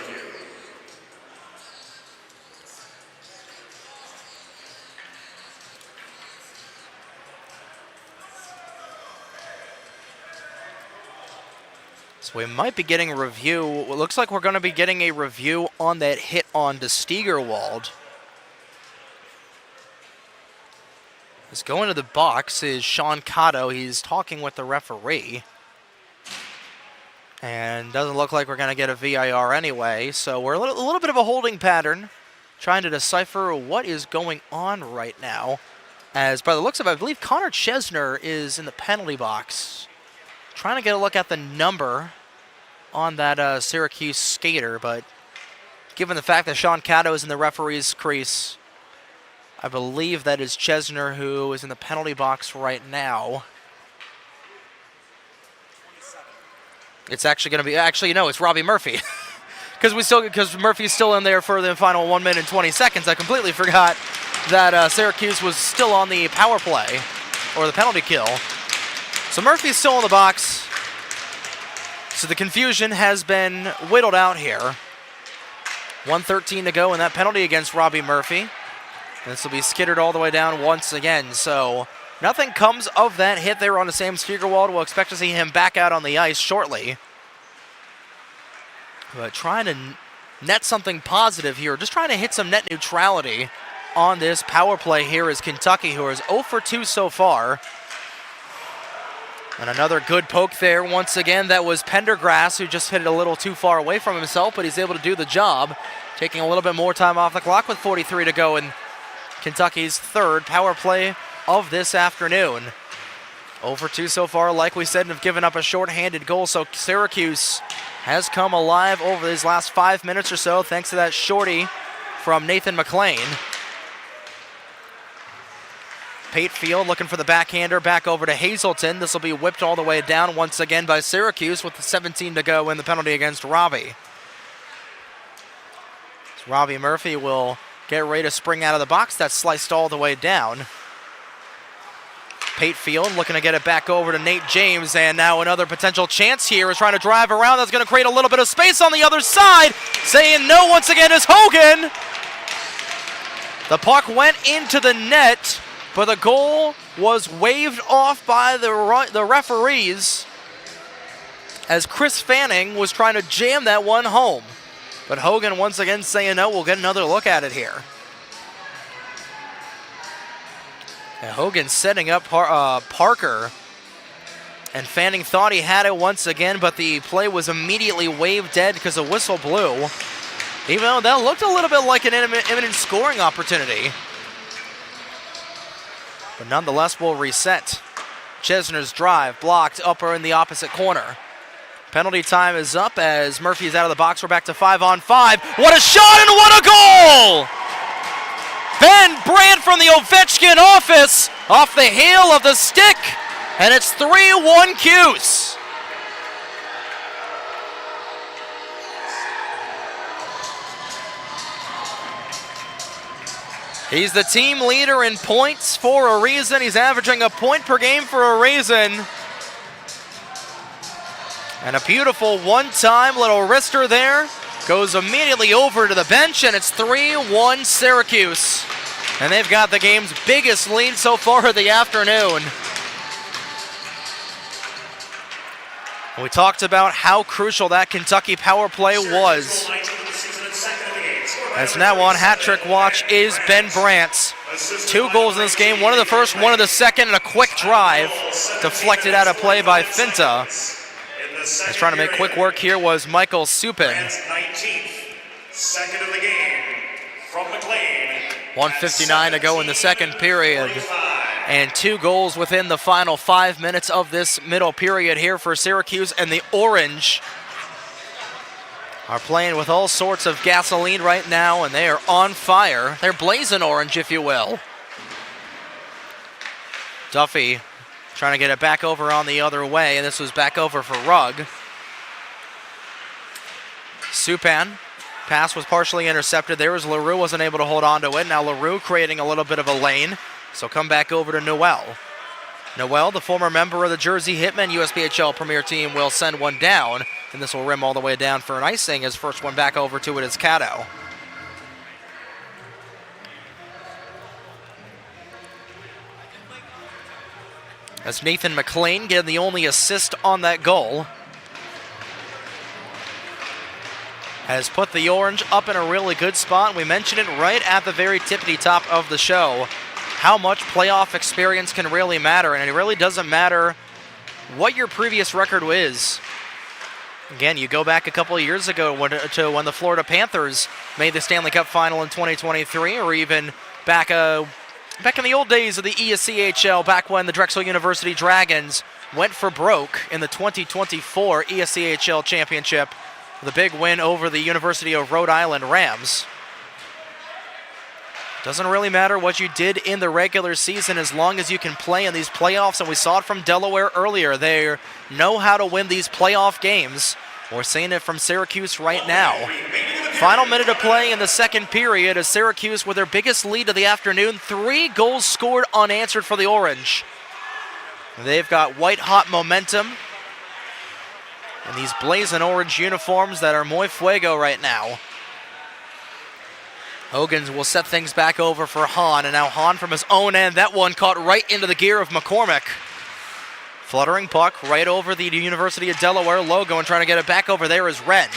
So we might be getting a review. It looks like we're going to be getting a review on that hit on to Steigerwald. Let's go into the box is Sean Cotto. He's talking with the referee. And doesn't look like we're going to get a VAR anyway. So we're a little bit of a holding pattern, trying to decipher what is going on right now. As by the looks of it, I believe Connor Chesner is in the penalty box, trying to get a look at the number on that Syracuse skater. But given the fact that Sean Cotto is in the referee's crease, I believe that is Chesner who is in the penalty box right now. It's actually going to be, no, it's Robbie Murphy. Because Murphy's still in there for the final 1 minute and 20 seconds. I completely forgot that Syracuse was still on the power play, or the penalty kill. So Murphy's still in the box. So the confusion has been whittled out here. 1:13 to go in that penalty against Robbie Murphy. And this will be skittered all the way down once again. So nothing comes of that hit there on the Sam Steigerwald. We'll expect to see him back out on the ice shortly. But trying to net something positive here, just trying to hit some net neutrality on this power play here is Kentucky, who is 0 for 2 so far. And another good poke there once again. That was Pendergrass, who just hit it a little too far away from himself, but he's able to do the job, taking a little bit more time off the clock with 43 to go in Kentucky's third power play of this afternoon. 0 for 2 so far, like we said, and have given up a shorthanded goal. So Syracuse has come alive over these last 5 minutes or so, thanks to that shorty from Nathan McLean. Patefield looking for the backhander back over to Hazelton. This will be whipped all the way down once again by Syracuse with the 17 to go in the penalty against Robbie. So Robbie Murphy will get ready to spring out of the box. That's sliced all the way down. Patefield looking to get it back over to Nate James, and now another potential chance here is trying to drive around. That's going to create a little bit of space on the other side. Saying no once again is Hogan. The puck went into the net, but the goal was waved off by the referees as Chris Fanning was trying to jam that one home. But Hogan once again saying no. We'll get another look at it here. And Hogan setting up Parker. And Fanning thought he had it once again, but the play was immediately waved dead because the whistle blew. Even though that looked a little bit like an imminent scoring opportunity. But nonetheless, we'll reset. Chesner's drive blocked upper in the opposite corner. Penalty time is up as Murphy is out of the box. We're back to 5-on-5. What a shot and what a goal! Ben Brandt from the Ovechkin office off the heel of the stick, and it's 3-1 Cuse. He's the team leader in points for a reason. He's averaging a point per game for a reason. And a beautiful one-time little wrister there. Goes immediately over to the bench, and it's 3-1 Syracuse. And they've got the game's biggest lead so far of the afternoon. We talked about how crucial that Kentucky power play was. As now on hat-trick watch is Ben Brandt. 2 goals in this game, one of the first, one of the second, and a quick drive. Deflected out of play by Finta. As trying to make quick work here was Michael Supin. 19th, second of the game from McLean. 1:59 to go in the second period. And 2 goals within the final 5 minutes of this middle period here for Syracuse. And the Orange are playing with all sorts of gasoline right now, and they are on fire. They're blazing orange, if you will. Duffy trying to get it back over on the other way, and this was back over for Rugg. Supan, pass was partially intercepted there as LaRue wasn't able to hold on to it. Now LaRue creating a little bit of a lane, so come back over to Noel. Noel, the former member of the Jersey Hitmen USPHL Premier Team, will send one down, and this will rim all the way down for an icing. His first one back over to it is Cato. That's Nathan McLean getting the only assist on that goal. Has put the Orange up in a really good spot. We mentioned it right at the very tippity top of the show, how much playoff experience can really matter, and it really doesn't matter what your previous record is. Again, you go back a couple of years ago when the Florida Panthers made the Stanley Cup Final in 2023, or even back in the old days of the ACCHL, back when the Drexel University Dragons went for broke in the 2024 ACCHL Championship, with a big win over the University of Rhode Island Rams. Doesn't really matter what you did in the regular season as long as you can play in these playoffs, and we saw it from Delaware earlier. They know how to win these playoff games. We're seeing it from Syracuse right now. Final minute of play in the second period as Syracuse with their biggest lead of the afternoon. 3 goals scored unanswered for the Orange. They've got white-hot momentum in these blazing orange uniforms that are muy fuego right now. Hogan will set things back over for Hahn, and now Hahn from his own end. That one caught right into the gear of McCormick. Fluttering puck right over the University of Delaware logo, and trying to get it back over there is Wren.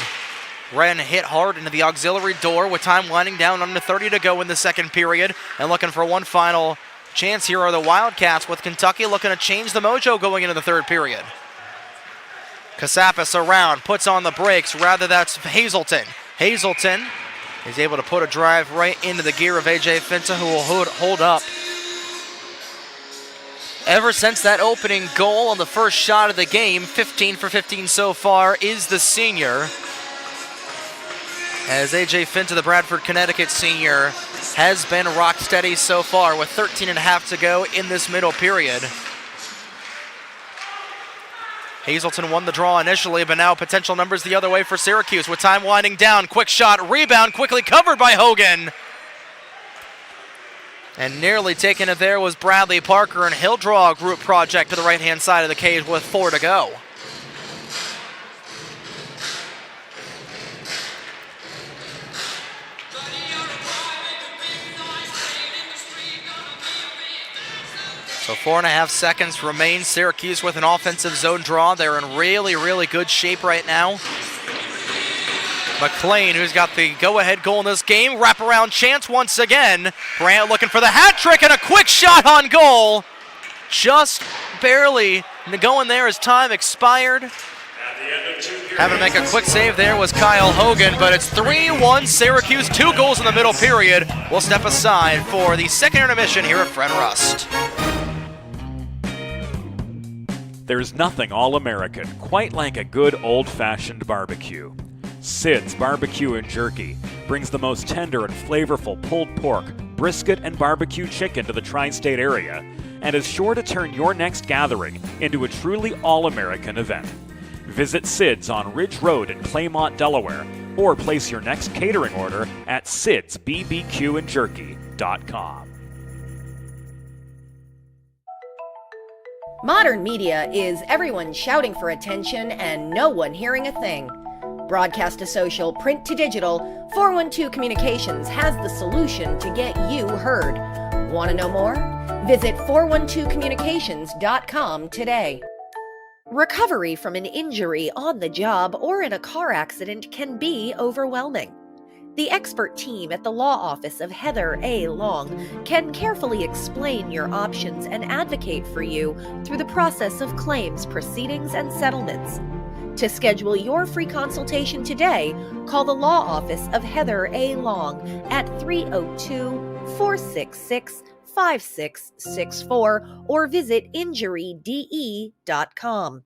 Wren hit hard into the auxiliary door with time winding down, under 30 to go in the second period, and looking for one final chance here are the Wildcats, with Kentucky looking to change the mojo going into the third period. Kasapis around, puts on the brakes, rather that's Hazelton. Hazelton is able to put a drive right into the gear of AJ Finta, who will hold up. Ever since that opening goal on the first shot of the game, 15 for 15 so far, is the senior. As AJ Finta, the Bradford, Connecticut senior, has been rock steady so far with 13 and a half to go in this middle period. Hazelton won the draw initially, but now potential numbers the other way for Syracuse with time winding down. Quick shot, rebound, quickly covered by Hogan. And nearly taking it there was Bradley Parker, and he'll draw a group project to the right-hand side of the cage with 4 to go. So 4.5 seconds remain. Syracuse with an offensive zone draw. They're in really, really good shape right now. McLean, who's got the go-ahead goal in this game. Wraparound chance once again. Bryant looking for the hat trick and a quick shot on goal. Just barely going there as time expired. Having to make a quick save there was Kyle Hogan, but it's 3-1 Syracuse, 2 goals in the middle period. We'll step aside for the second intermission here at Fred Rust. There's nothing all-American quite like a good old-fashioned barbecue. Sid's Barbecue and Jerky brings the most tender and flavorful pulled pork, brisket, and barbecue chicken to the tri-state area and is sure to turn your next gathering into a truly all-American event. Visit Sid's on Ridge Road in Claymont, Delaware, or place your next catering order at sidsbbqandjerky.com. Modern media is everyone shouting for attention and no one hearing a thing. Broadcast to social, print to digital, 412 Communications has the solution to get you heard. Want to know more? Visit 412communications.com today. Recovery from an injury on the job or in a car accident can be overwhelming. The expert team at the law office of Heather A. Long can carefully explain your options and advocate for you through the process of claims, proceedings, and settlements. To schedule your free consultation today, call the law office of Heather A. Long at 302-466-5664 or visit injuryde.com.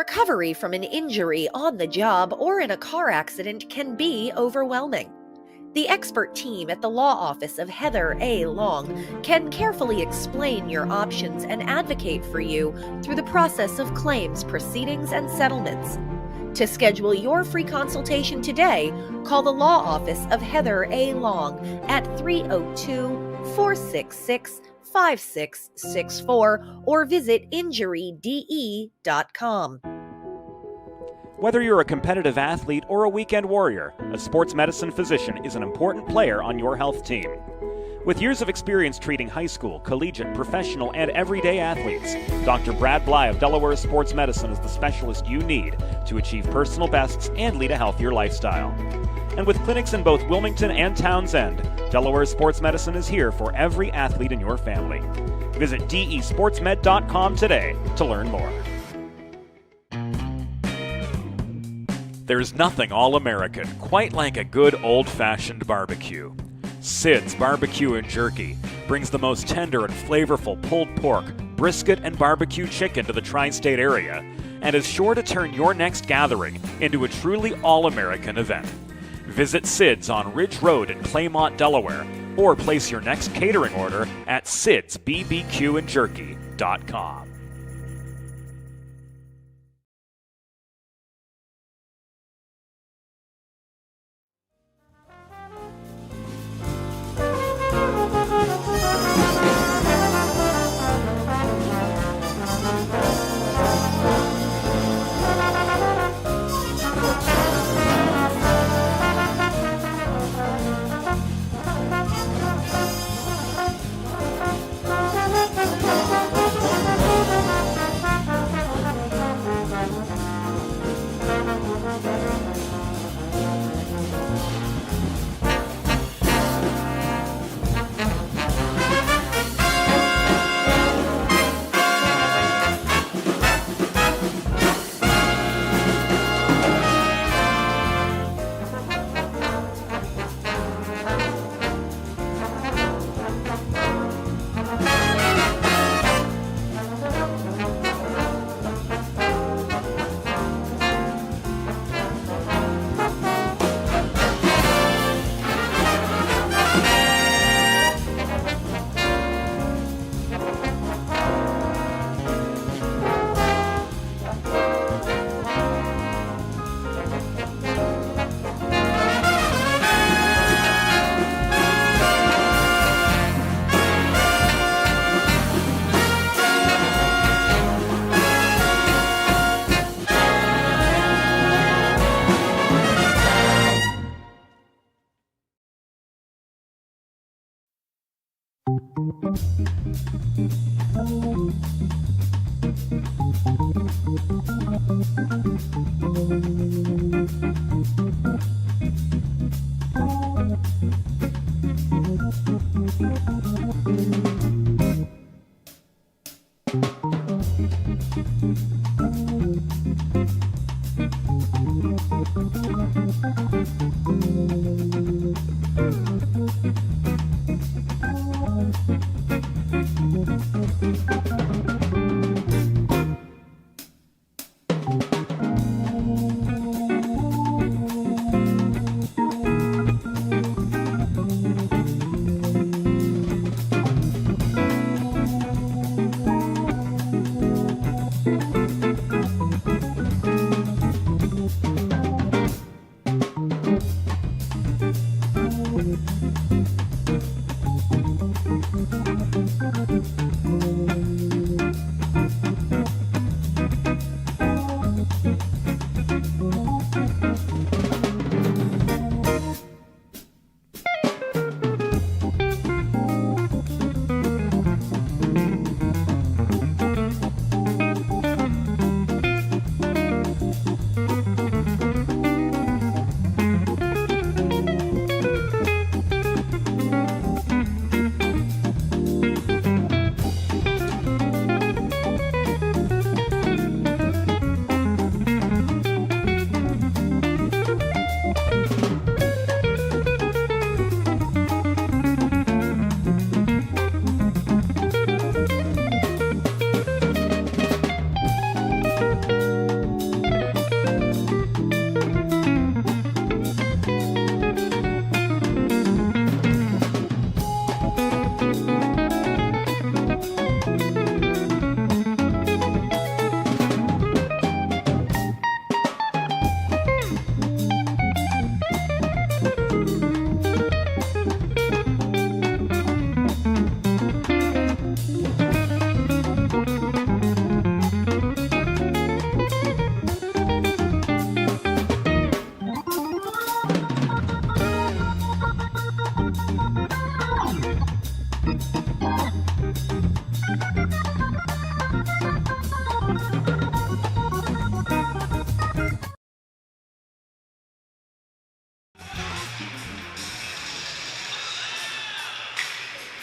Recovery from an injury on the job or in a car accident can be overwhelming. The expert team at the law office of Heather A. Long can carefully explain your options and advocate for you through the process of claims, proceedings, and settlements. To schedule your free consultation today, call the law office of Heather A. Long at 302-466-5664 or visit injuryde.com. Whether you're a competitive athlete or a weekend warrior, a sports medicine physician is an important player on your health team. With years of experience treating high school, collegiate, professional, and everyday athletes, Dr. Brad Bly of Delaware Sports Medicine is the specialist you need to achieve personal bests and lead a healthier lifestyle. And with clinics in both Wilmington and Townsend, Delaware Sports Medicine is here for every athlete in your family. Visit desportsmed.com today to learn more. There's nothing all-American quite like a good old-fashioned barbecue. Sid's Barbecue and Jerky brings the most tender and flavorful pulled pork, brisket, and barbecue chicken to the tri-state area and is sure to turn your next gathering into a truly all-American event. Visit Sid's on Ridge Road in Claymont, Delaware, or place your next catering order at sidsbbqandjerky.com.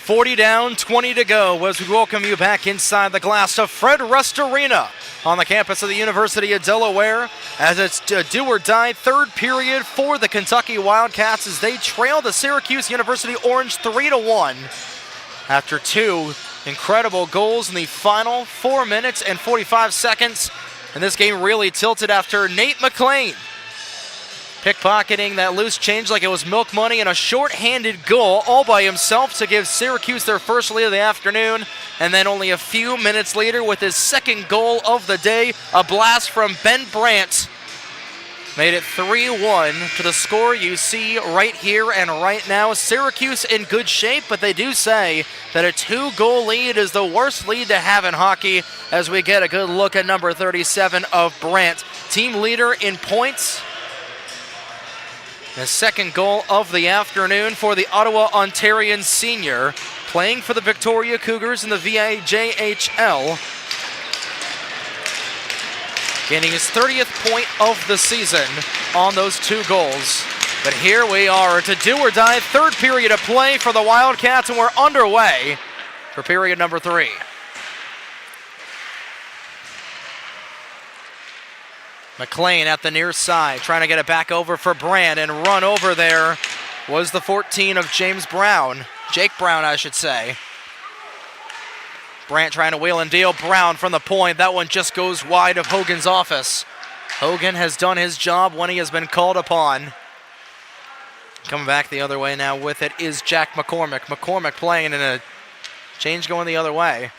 40 down, 20 to go as we welcome you back inside the glass of Fred Rust Arena on the campus of the University of Delaware as it's a do-or-die third period for the Kentucky Wildcats as they trail the Syracuse University Orange 3-1 after two incredible goals in the final 4 minutes and 45 seconds. And this game really tilted after Nate McLean pickpocketing that loose change like it was milk money and a short-handed goal all by himself to give Syracuse their first lead of the afternoon. And then only a few minutes later with his second goal of the day, a blast from Ben Brandt made it 3-1 to the score you see right here and right now. Syracuse in good shape, but they do say that a 2-goal lead is the worst lead to have in hockey as we get a good look at number 37 of Brandt. Team leader in points. The second goal of the afternoon for the Ottawa Ontarian senior, playing for the Victoria Cougars in the ACCHL. Gaining his 30th point of the season on those 2 goals. But here we are, to do or die, third period of play for the Wildcats, and we're underway for period number 3. McLean at the near side, trying to get it back over for Brand, and run over there was the 14 of James Brown. Jake Brown, I should say. Brandt trying to wheel and deal. Brown from the point. That one just goes wide of Hogan's office. Hogan has done his job when he has been called upon. Coming back the other way now with it is Jack McCormick. McCormick playing in a change going the other way.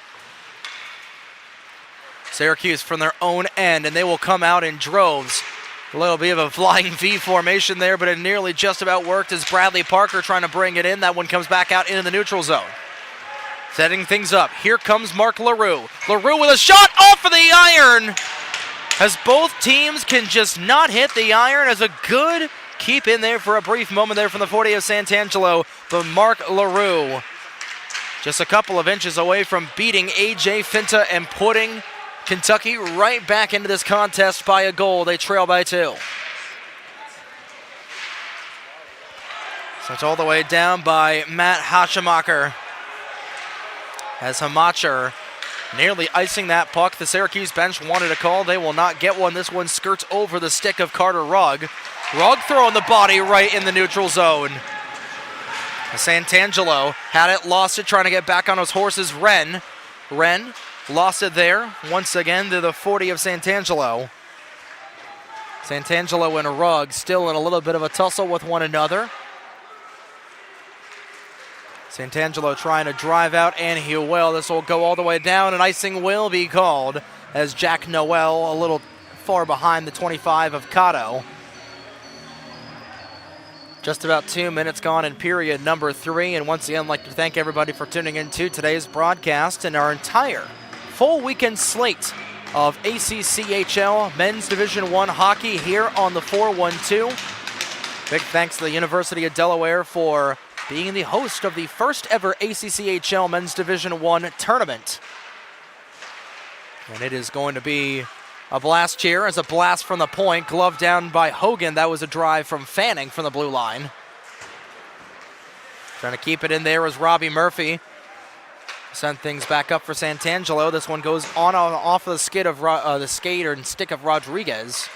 Syracuse from their own end, and they will come out in droves. A little bit of a flying V formation there, but it nearly just about worked as Bradley Parker trying to bring it in. That one comes back out into the neutral zone. Setting things up. Here comes Mark LaRue. LaRue with a shot off of the iron. As both teams can just not hit the iron, as a good keep in there for a brief moment there from the 40 of Santangelo. But Mark LaRue just a couple of inches away from beating AJ Finta and putting Kentucky right back into this contest by a goal. They trail by 2. So it's all the way down by Matt Hachemacher. As Hamacher nearly icing that puck. The Syracuse bench wanted a call. They will not get one. This one skirts over the stick of Carter Rugg. Rugg throwing the body right in the neutral zone. Santangelo had it, lost it, trying to get back on his horses. Wren lost it there. Once again to the 40 of Santangelo. Santangelo and Rugg still in a little bit of a tussle with one another. Santangelo trying to drive out, and he will. This will go all the way down, and icing will be called as Jack Noel a little far behind the 25 of Cotto. Just about 2 minutes gone in period number 3, and once again, I'd like to thank everybody for tuning in to today's broadcast and our entire full weekend slate of ACCHL Men's Division I hockey here on the 412. Big thanks to the University of Delaware for being the host of the first ever ACCHL Men's Division I tournament. And it is going to be a blast here as a blast from the point, glove down by Hogan. That was a drive from Fanning from the blue line. Trying to keep it in there as Robbie Murphy. Send things back up for Santangelo. This one goes on off of the skid of the skate and stick of Rodriguez.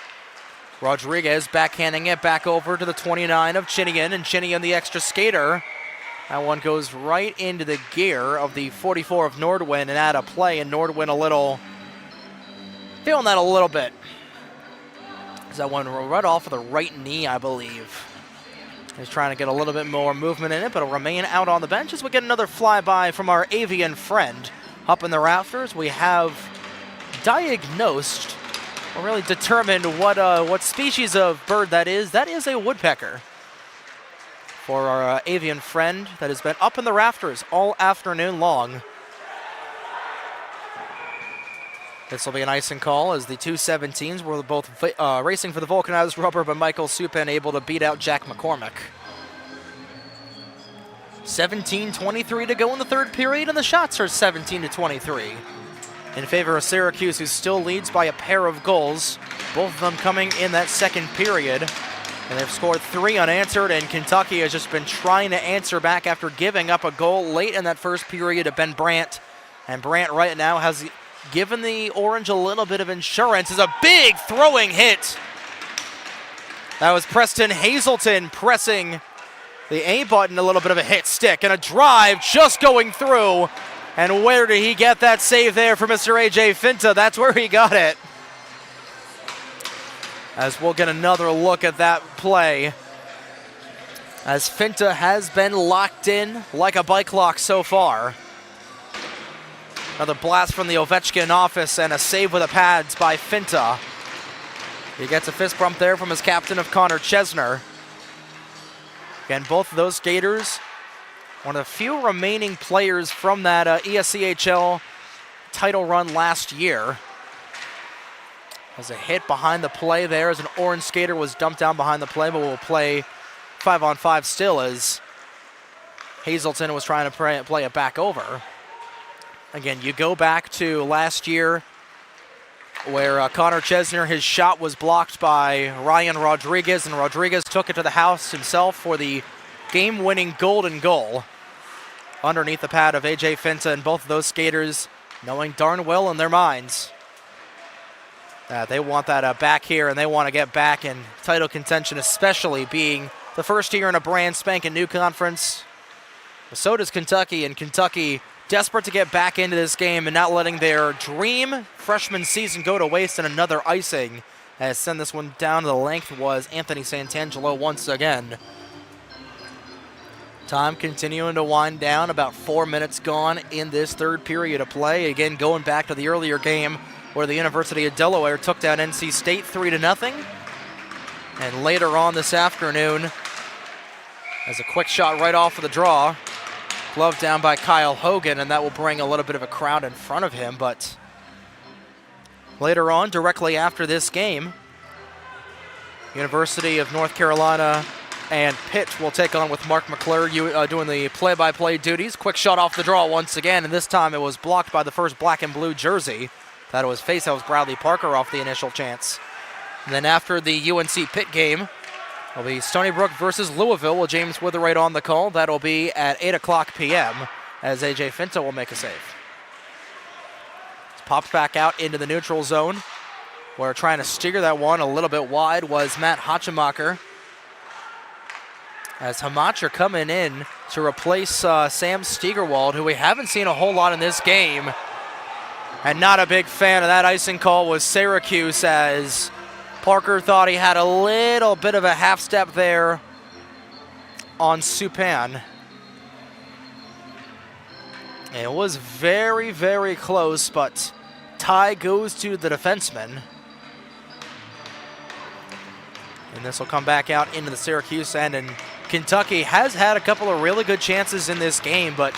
Rodriguez backhanding it back over to the 29 of Chinian, and Chinian the extra skater. That one goes right into the gear of the 44 of Nordwin and out of play, and Nordwin feeling that a little bit. That one right off of the right knee, I believe. He's trying to get a little bit more movement in it, but it'll remain out on the bench as we get another flyby from our avian friend. Up in the rafters, we have diagnosed, or really determined what species of bird that is. That is a woodpecker. For our avian friend that has been up in the rafters all afternoon long. This will be an icing call as the 217s were both racing for the vulcanized rubber, but Michael Supin able to beat out Jack McCormick. 17:23 to go in the third period, and the shots are 17-23 in favor of Syracuse, who still leads by a pair of goals, both of them coming in that second period. And they've scored 3 unanswered, and Kentucky has just been trying to answer back after giving up a goal late in that first period to Ben Brandt. And Brandt right now has given the Orange a little bit of insurance. It's a big throwing hit. That was Preston Hazelton pressing the A button, a little bit of a hit stick, and a drive just going through. And where did he get that save there for Mr. A.J. Finta? That's where he got it. As we'll get another look at that play, as Finta has been locked in like a bike lock so far. Another blast from the Ovechkin office and a save with the pads by Finta. He gets a fist bump there from his captain of Connor Chesner. Again, both of those skaters, one of the few remaining players from that ACCHL title run last year. There's a hit behind the play there as an Orange skater was dumped down behind the play, but we'll play 5-on-5 still as Hazelton was trying to play it back over. Again, you go back to last year where Connor Chesner, his shot was blocked by Ryan Rodriguez, and Rodriguez took it to the house himself for the game-winning golden goal underneath the pad of A.J. Finta, and both of those skaters knowing darn well in their minds they want that back here, and they want to get back in title contention, especially being the first year in a brand spanking new conference. So does Kentucky, and Kentucky desperate to get back into this game and not letting their dream freshman season go to waste in another icing. As send this one down to the length was Anthony Santangelo once again. Time continuing to wind down, about 4 minutes gone in this third period of play. Again, going back to the earlier game where the University of Delaware took down NC State 3-0. And later on this afternoon, as a quick shot right off of the draw, glove down by Kyle Hogan, and that will bring a little bit of a crowd in front of him. But later on, directly after this game, University of North Carolina and Pitt will take on with Mark McClure doing the play-by-play duties. Quick shot off the draw once again, and this time it was blocked by the first black and blue jersey. That was faceoffs Bradley Parker off the initial chance. And then after the UNC Pitt game, it'll be Stony Brook versus Louisville with James Witherite on the call. That'll be at 8 o'clock p.m. as A.J. Finta will make a save. It's popped back out into the neutral zone, where trying to steer that one a little bit wide was Matt Hatchemacher. As Hamacher coming in to replace Sam Steigerwald, who we haven't seen a whole lot in this game. And not a big fan of that icing call was Syracuse, as Parker thought he had a little bit of a half step there on Supan. It was very, very close, but tie goes to the defenseman. And this will come back out into the Syracuse end, and Kentucky has had a couple of really good chances in this game, but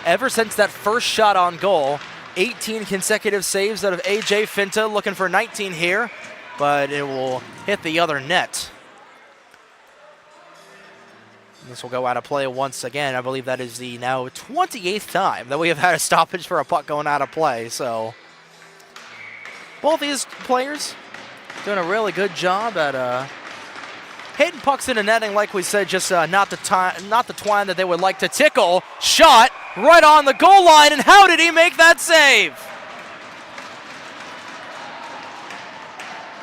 ever since that first shot on goal, 18 consecutive saves out of A.J. Finta, looking for 19 here, but it will hit the other net. This will go out of play once again. I believe that is the now 28th time that we have had a stoppage for a puck going out of play. So both these players doing a really good job at hitting pucks into netting, like we said, just not the twine that they would like to tickle. Shot right on the goal line, and how did he make that save?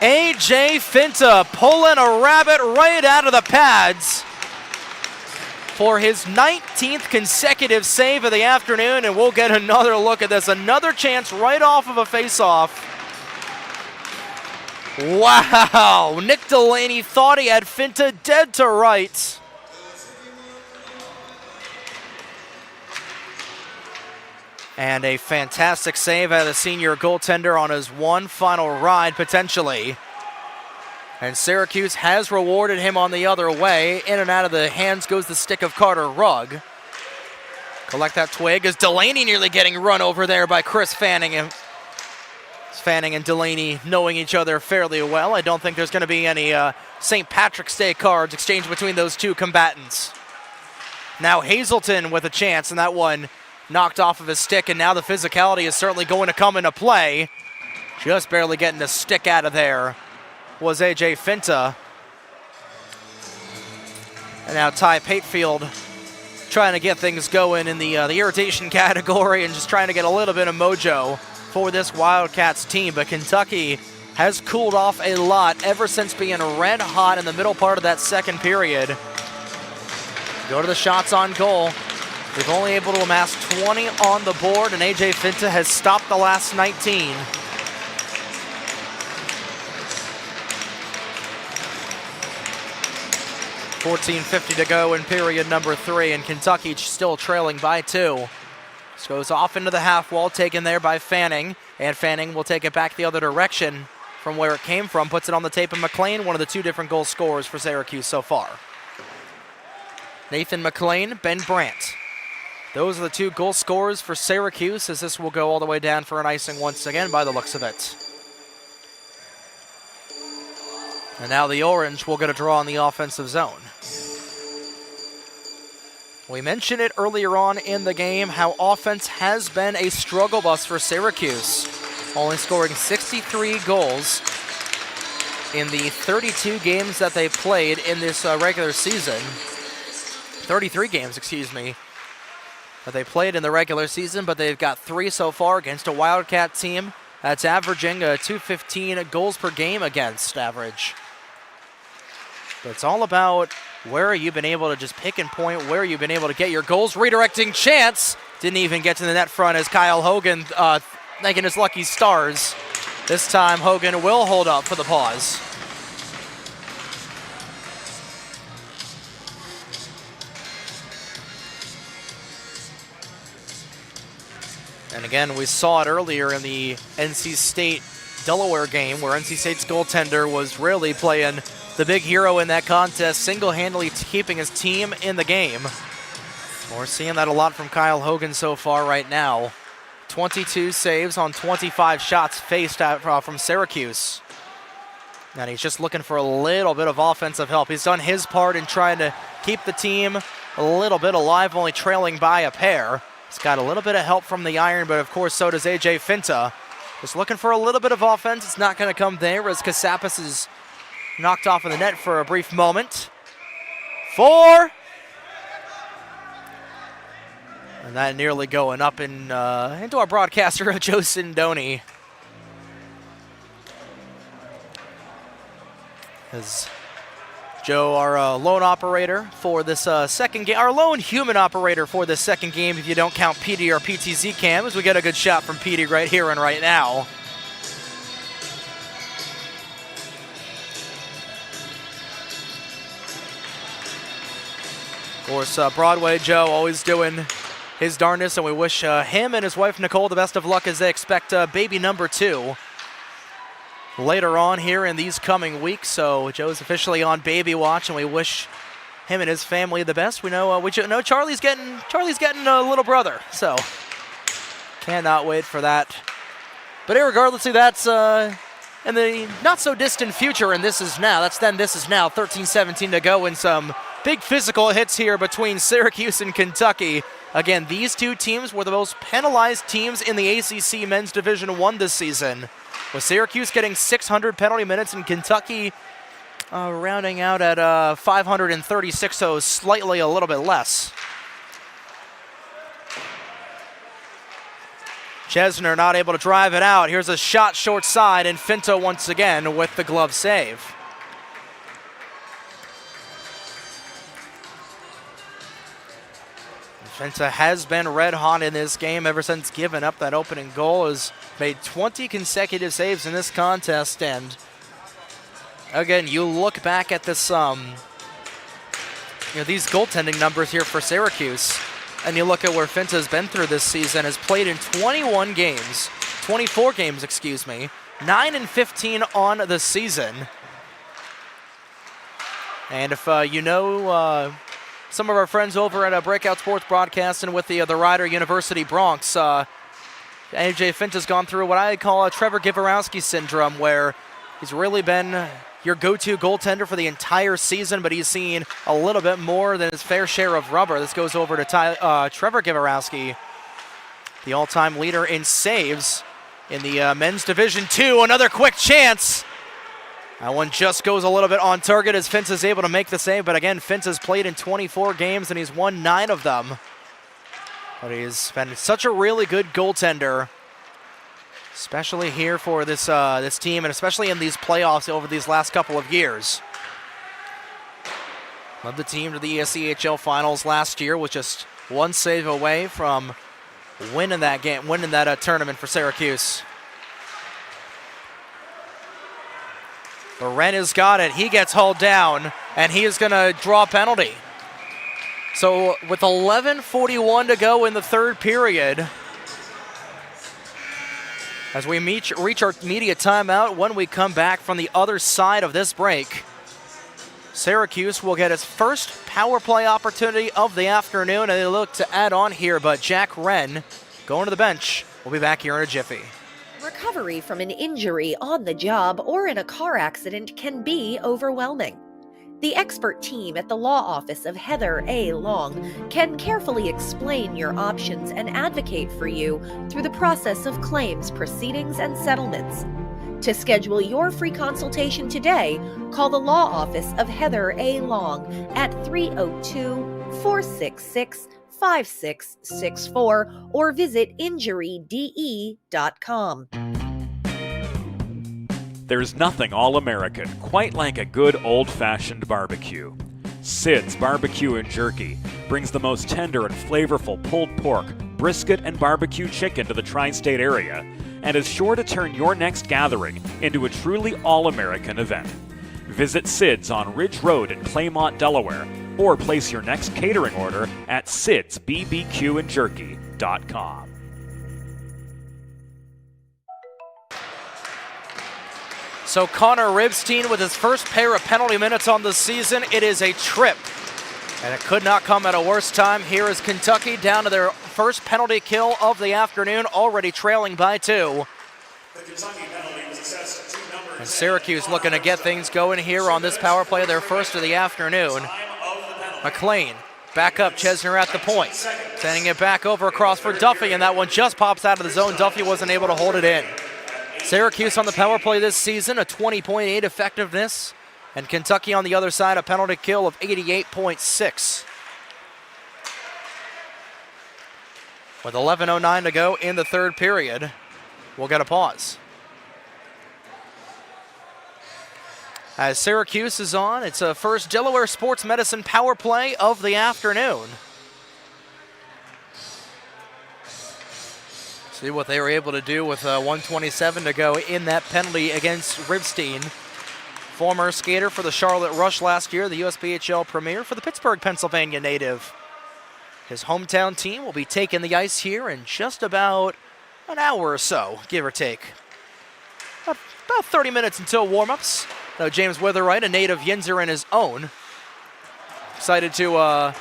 A.J. Finta pulling a rabbit right out of the pads for his 19th consecutive save of the afternoon, and we'll get another look at this. Another chance right off of a face-off. Wow, Nick Delaney thought he had Finta dead to rights. And a fantastic save out of the senior goaltender on his one final ride, potentially. And Syracuse has rewarded him on the other way. In and out of the hands goes the stick of Carter Rugg. Collect that twig as Delaney nearly getting run over there by Chris Fanning. Fanning and Delaney knowing each other fairly well. I don't think there's going to be any St. Patrick's Day cards exchanged between those two combatants. Now Hazelton with a chance, and that one knocked off of his stick, and now the physicality is certainly going to come into play. Just barely getting the stick out of there was A.J. Finta. And now Ty Patefield trying to get things going in the irritation category and just trying to get a little bit of mojo for this Wildcats team. But Kentucky has cooled off a lot ever since being red hot in the middle part of that second period. Go to the shots on goal. They've only able to amass 20 on the board, and AJ Finta has stopped the last 19. .14:50 to go in period number 3, and Kentucky still trailing by 2. This goes off into the half wall, taken there by Fanning, and Fanning will take it back the other direction from where it came from, puts it on the tape of McLean, one of the 2 different goal scorers for Syracuse so far. Nathan McLean, Ben Brandt. Those are the 2 goal scorers for Syracuse, as this will go all the way down for an icing once again by the looks of it. And now the Orange will get a draw in the offensive zone. We mentioned it earlier on in the game, how offense has been a struggle bus for Syracuse, only scoring 63 goals in the 32 games that they played in this regular season. 33 games, excuse me, that they played in the regular season, but they've got 3 so far against a Wildcat team that's averaging a .215 goals per game against average. But it's all about where you've been able to just pick and point, where you've been able to get your goals. Redirecting chance. Didn't even get to the net front as Kyle Hogan thanking his lucky stars. This time Hogan will hold up for the pause. And again, we saw it earlier in the NC State-Delaware game where NC State's goaltender was really playing the big hero in that contest, single-handedly keeping his team in the game. We're seeing that a lot from Kyle Hogan so far right now. 22 saves on 25 shots faced from Syracuse. And he's just looking for a little bit of offensive help. He's done his part in trying to keep the team a little bit alive, only trailing by a pair. He's got a little bit of help from the iron, but of course so does AJ Finta. Just looking for a little bit of offense. It's not going to come there as Kasapis is knocked off of the net for a brief moment. 4. And that nearly going up into our broadcaster, Joe Sindoni. As Joe, our lone operator for this second game, our lone human operator for this second game, if you don't count PD or PTZ cam, as we get a good shot from PD right here and right now. Of course, Broadway Joe always doing his darndest, and we wish him and his wife Nicole the best of luck as they expect baby number 2 later on here in these coming weeks. So Joe's officially on baby watch, and we wish him and his family the best. We know Charlie's getting a little brother, so cannot wait for that. But irregardlessly, that's in the not so distant future, and this is now. That's then. This is now. 13:17 to go, and some big physical hits here between Syracuse and Kentucky. Again, these 2 teams were the most penalized teams in the ACC Men's Division I this season, with Syracuse getting 600 penalty minutes and Kentucky rounding out at 536, so slightly a little bit less. Chesner not able to drive it out. Here's a shot short side, and Finta once again with the glove save. Finta has been red hot in this game ever since giving up that opening goal. Has made 20 consecutive saves in this contest, and again, you look back at this, these goaltending numbers here for Syracuse, and you look at where Finta's been through this season. Has played in 24 games, excuse me, 9-15 on the season. And if some of our friends over at Breakout Sports Broadcasting with the Rider University Bronx, AJ Finta's gone through what I call a Trevor Giverowski syndrome, where he's really been your go-to goaltender for the entire season, but he's seen a little bit more than his fair share of rubber. This goes over to Trevor Giverowski, the all-time leader in saves in the Men's Division II. Another quick chance. That one just goes a little bit on target as Fintz is able to make the save, but again, Fintz has played in 24 games and he's won 9 of them. But he's been such a really good goaltender, especially here for this this team, and especially in these playoffs over these last couple of years. Led the team to the ACCHL finals last year, with just one save away from winning that game, winning that tournament for Syracuse. But Wren has got it. He gets hauled down, and he is going to draw a penalty. So with 11:41 to go in the third period, as we reach our media timeout, when we come back from the other side of this break, Syracuse will get its first power play opportunity of the afternoon, and they look to add on here, but Jack Wren going to the bench. We'll be back here in a jiffy. Recovery from an injury on the job or in a car accident can be overwhelming. The expert team at the law office of Heather A. Long can carefully explain your options and advocate for you through the process of claims, proceedings, and settlements. To schedule your free consultation today, call the law office of Heather A. Long at 302-466-5664 or visit injuryde.com. There's nothing all-American quite like a good old-fashioned barbecue. Sid's Barbecue and Jerky brings the most tender and flavorful pulled pork, brisket, and barbecue chicken to the tri-state area, and is sure to turn your next gathering into a truly all-American event. Visit Sid's on Ridge Road in Claymont, Delaware, or place your next catering order at sidsbbqandjerky.com. So Connor Ribstein with his first pair of penalty minutes on the season. It is a trip, and it could not come at a worse time. Here is Kentucky down to their first penalty kill of the afternoon, already trailing by 2. And Syracuse looking to get things going here on this power play, their first of the afternoon. McLean back up, Chesner at the point, sending it back over across for Duffy, and that one just pops out of the zone. Duffy wasn't able to hold it in. Syracuse on the power play this season, a 20.8 effectiveness, and Kentucky on the other side, a penalty kill of 88.6. With 11:09 to go in the third period, we'll get a pause. As Syracuse is on, it's a first Delaware Sports Medicine power play of the afternoon. See what they were able to do with 1:27 to go in that penalty against Ribstein. Former skater for the Charlotte Rush last year, the USPHL premier for the Pittsburgh, Pennsylvania native. His hometown team will be taking the ice here in just about an hour or so, give or take. About 30 minutes until warm-ups. Now James Witherwright, a native Yinzer in his own, excited to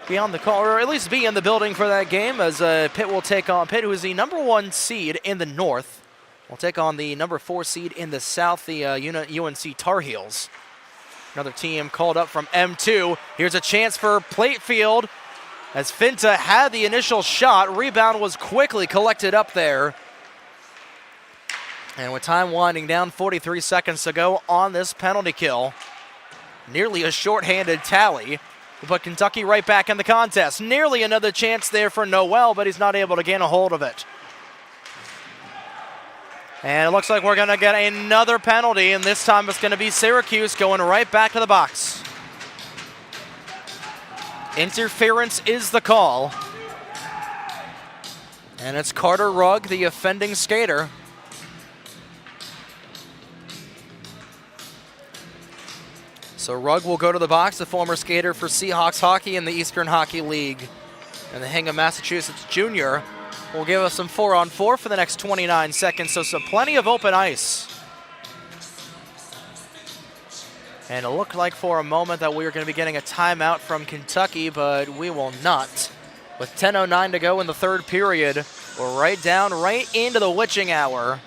be on the call, or at least be in the building for that game, as Pitt will take on Pitt, who is the number 1 seed in the North. Will take on the number 4 seed in the South, the UNC Tar Heels. Another team called up from M2. Here's a chance for Platefield, as Finta had the initial shot. Rebound was quickly collected up there. And with time winding down, 43 seconds to go on this penalty kill. Nearly a shorthanded tally. But Kentucky right back in the contest. Nearly another chance there for Noel, but he's not able to gain a hold of it. And it looks like we're going to get another penalty, and this time it's going to be Syracuse going right back to the box. Interference is the call. And it's Carter Rugg, the offending skater. So Rugg will go to the box, the former skater for Seahawks hockey in the Eastern Hockey League. And the Hingham, Massachusetts junior will give us some 4-on-4 for the next 29 seconds, so plenty of open ice. And it looked like for a moment that we were going to be getting a timeout from Kentucky, but we will not. With 10:09 to go in the third period, we're right into the witching hour,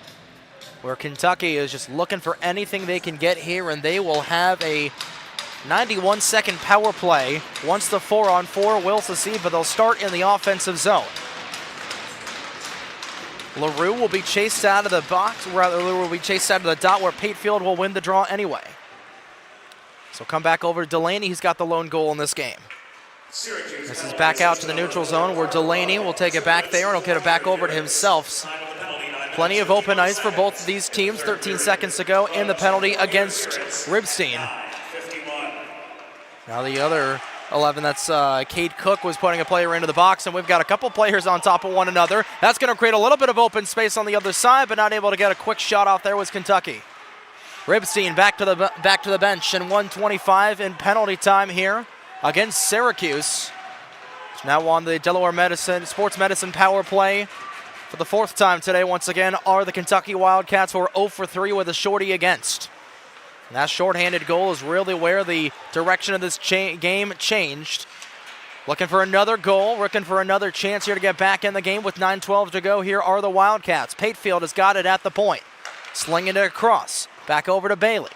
where Kentucky is just looking for anything they can get here, and they will have a 91-second power play once the 4-on-4 will succeed, but they'll start in the offensive zone. LaRue will be chased out of the box, rather LaRue will be chased out of the dot where Patefield will win the draw anyway. So come back over to Delaney. He's got the lone goal in this game. This is back out to the neutral zone where Delaney will take it back there and he'll get it back over to himself. Plenty of open ice for both of these teams. 13 seconds to go in the penalty against Ribstein. Now the other 11, that's Cade Cook, was putting a player into the box, and we've got a couple players on top of one another. That's going to create a little bit of open space on the other side, but not able to get a quick shot off there was Kentucky. Ribstein back to the bench, and 1:25 in penalty time here against Syracuse. It's now on the Delaware Sports Medicine power play for the fourth time today. Once again are the Kentucky Wildcats, who are 0 for 3 with a shorty against. And that shorthanded goal is really where the direction of this game changed. Looking for another goal, looking for another chance here to get back in the game with 9:12 to go. Here are the Wildcats. Patefield has got it at the point. Slinging it across. Back over to Bailey.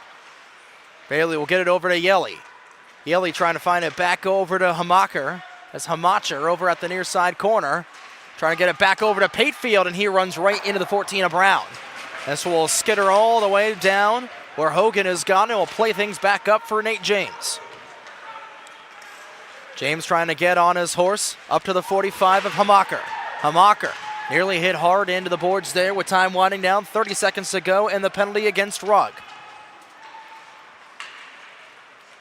Bailey will get it over to Yelly. Yelly trying to find it back over to Hamacher. As Hamacher over at the near side corner. Trying to get it back over to Patefield, and he runs right into the 14 of Brown. This will skitter all the way down where Hogan has gone, and will play things back up for Nate James. James trying to get on his horse up to the 45 of Hamacher. Hamacher nearly hit hard into the boards there with time winding down. 30 seconds to go and the penalty against Rugg.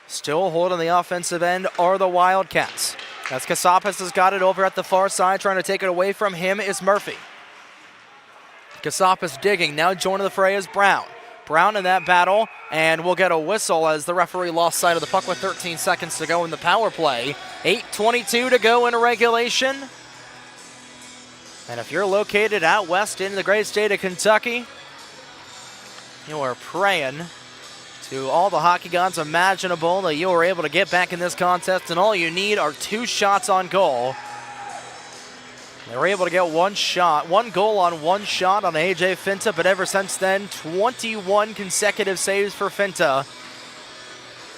Still holding the offensive end are the Wildcats. As Casapis has got it over at the far side, trying to take it away from him is Murphy. Casapis digging, now joining the fray is Brown. Brown in that battle, and we'll get a whistle as the referee lost sight of the puck with 13 seconds to go in the power play. 8:22 to go in regulation. And if you're located out west in the great state of Kentucky, you are praying to all the hockey gods imaginable that you are able to get back in this contest, and all you need are 2 shots on goal. They were able to get 1 goal on 1 shot on AJ Finta, but ever since then, 21 consecutive saves for Finta.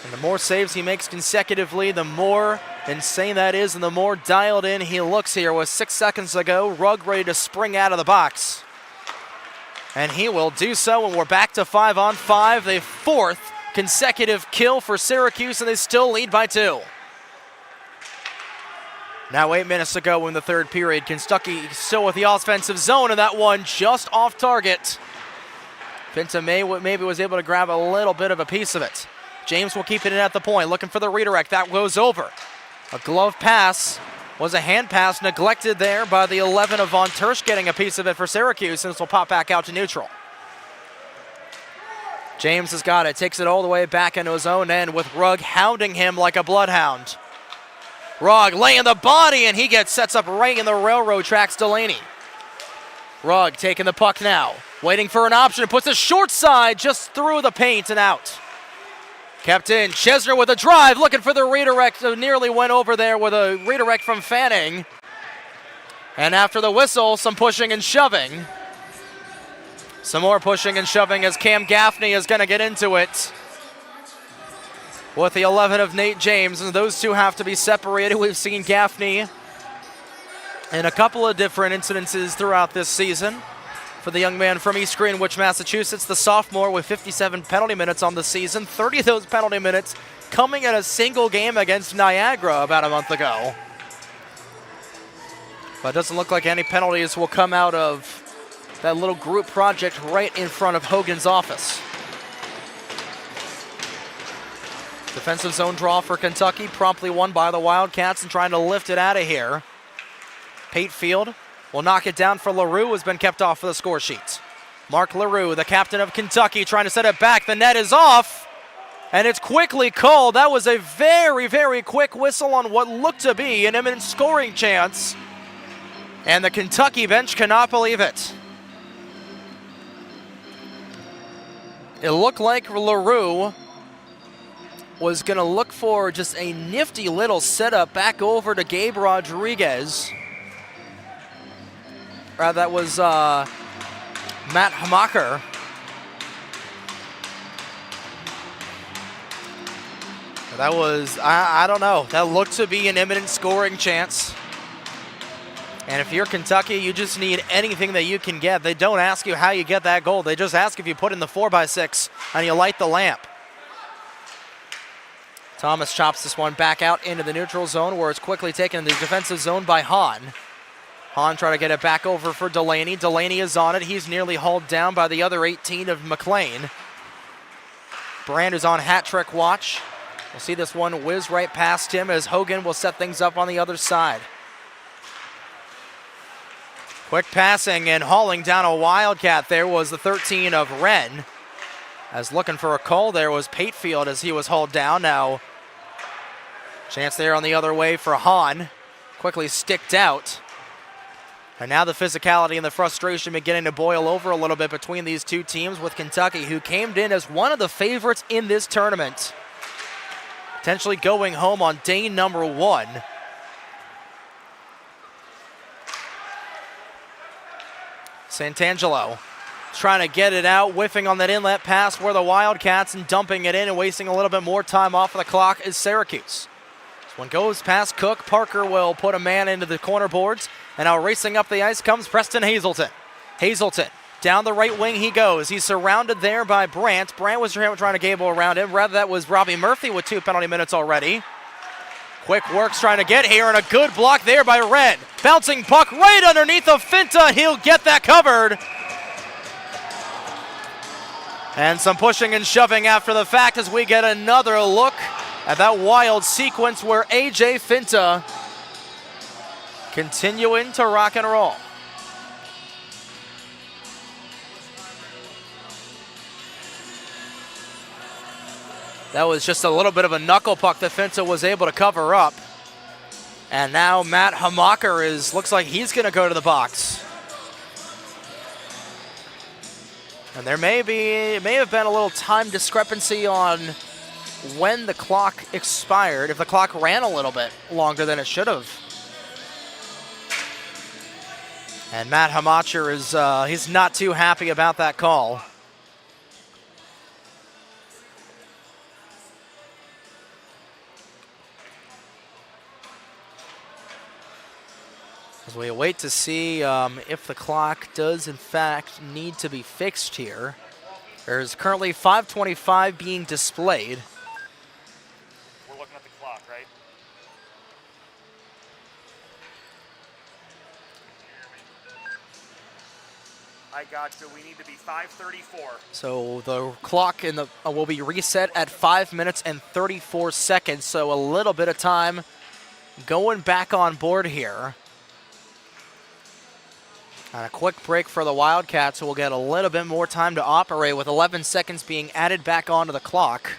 And the more saves he makes consecutively, the more insane that is, and the more dialed in he looks here. With 6 seconds to go, Rugg ready to spring out of the box. And he will do so, and we're back to 5-on-5. The 4th consecutive kill for Syracuse, and they still lead by 2. Now 8 minutes to go in the third period. Kentucky still with the offensive zone, and that one just off target. Finta maybe was able to grab a little bit of a piece of it. James will keep it in at the point, looking for the redirect. That goes over. A glove pass was a hand pass neglected there by the 11 of Von Tersch, getting a piece of it for Syracuse, and this will pop back out to neutral. James has got it, takes it all the way back into his own end with Rugg hounding him like a bloodhound. Rugg laying the body, and he sets up right in the railroad tracks Delaney. Rugg taking the puck now, waiting for an option, puts a short side just through the paint and out. Kept in, Chesner with a drive, looking for the redirect, nearly went over there with a redirect from Fanning. And after the whistle, some pushing and shoving. Some more pushing and shoving as Cam Gaffney is going to get into it with the 11 of Nate James, and those two have to be separated. We've seen Gaffney in a couple of different incidences throughout this season. For the young man from East Greenwich, Massachusetts, the sophomore with 57 penalty minutes on the season, 30 of those penalty minutes coming in a single game against Niagara about a month ago. But it doesn't look like any penalties will come out of that little group project right in front of Hogan's office. Defensive zone draw for Kentucky, promptly won by the Wildcats, and trying to lift it out of here. Patefield will knock it down for LaRue, who has been kept off of the score sheet. Mark LaRue, the captain of Kentucky, trying to set it back. The net is off, and it's quickly called. That was a very, very quick whistle on what looked to be an imminent scoring chance, and the Kentucky bench cannot believe it. It looked like LaRue was going to look for just a nifty little setup back over to Gabe Rodriguez. That was Matt Hamacher. That was, I don't know. That looked to be an imminent scoring chance. And if you're Kentucky, you just need anything that you can get. They don't ask you how you get that goal. They just ask if you put in the 4x6 and you light the lamp. Thomas chops this one back out into the neutral zone where it's quickly taken in the defensive zone by Hahn. Hahn trying to get it back over for Delaney. Delaney is on it. He's nearly hauled down by the other 18 of McLean. Brand is on hat trick watch. We'll see this one whiz right past him as Hogan will set things up on the other side. Quick passing and hauling down a Wildcat there was the 13 of Wren. As looking for a call there was Patefield as he was hauled down. Now, chance there on the other way for Hahn. Quickly sticked out. And now the physicality and the frustration beginning to boil over a little bit between these two teams with Kentucky, who came in as one of the favorites in this tournament. Potentially going home on day number 1. Santangelo trying to get it out, whiffing on that inlet pass where the Wildcats and dumping it in and wasting a little bit more time off of the clock is Syracuse. This one goes past Cook. Parker will put a man into the corner boards. And now racing up the ice comes Preston Hazelton. Hazelton, down the right wing he goes. He's surrounded there by Brandt. Brandt was trying to gable around him. Rather, that was Robbie Murphy with 2 penalty minutes already. Quick works trying to get here, and a good block there by Wren. Bouncing puck right underneath the Finta. He'll get that covered. And some pushing and shoving after the fact as we get another look at that wild sequence where A.J. Finta continuing to rock and roll. That was just a little bit of a knuckle puck that Finta was able to cover up. And now Matt Hamacher looks like he's going to go to the box. And there may have been a little time discrepancy on when the clock expired, if the clock ran a little bit longer than it should have. And Matt Hamacher he's not too happy about that call. As we wait to see if the clock does in fact need to be fixed here. There's currently 5:25 being displayed. We're looking at the clock, right? I got you. We need to be 5:34. So the clock will be reset at 5 minutes and 34 seconds. So a little bit of time going back on board here. And a quick break for the Wildcats, who will get a little bit more time to operate with 11 seconds being added back onto the clock.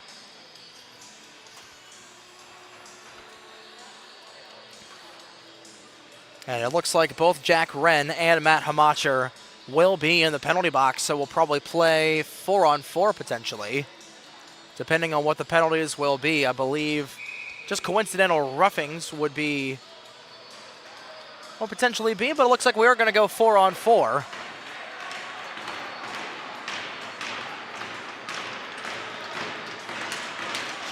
And it looks like both Jack Wren and Matt Hamacher will be in the penalty box, so we'll probably play 4-on-4 potentially, depending on what the penalties will be. I believe just coincidental roughings would be, or potentially be, but it looks like we are going to go 4-on-4.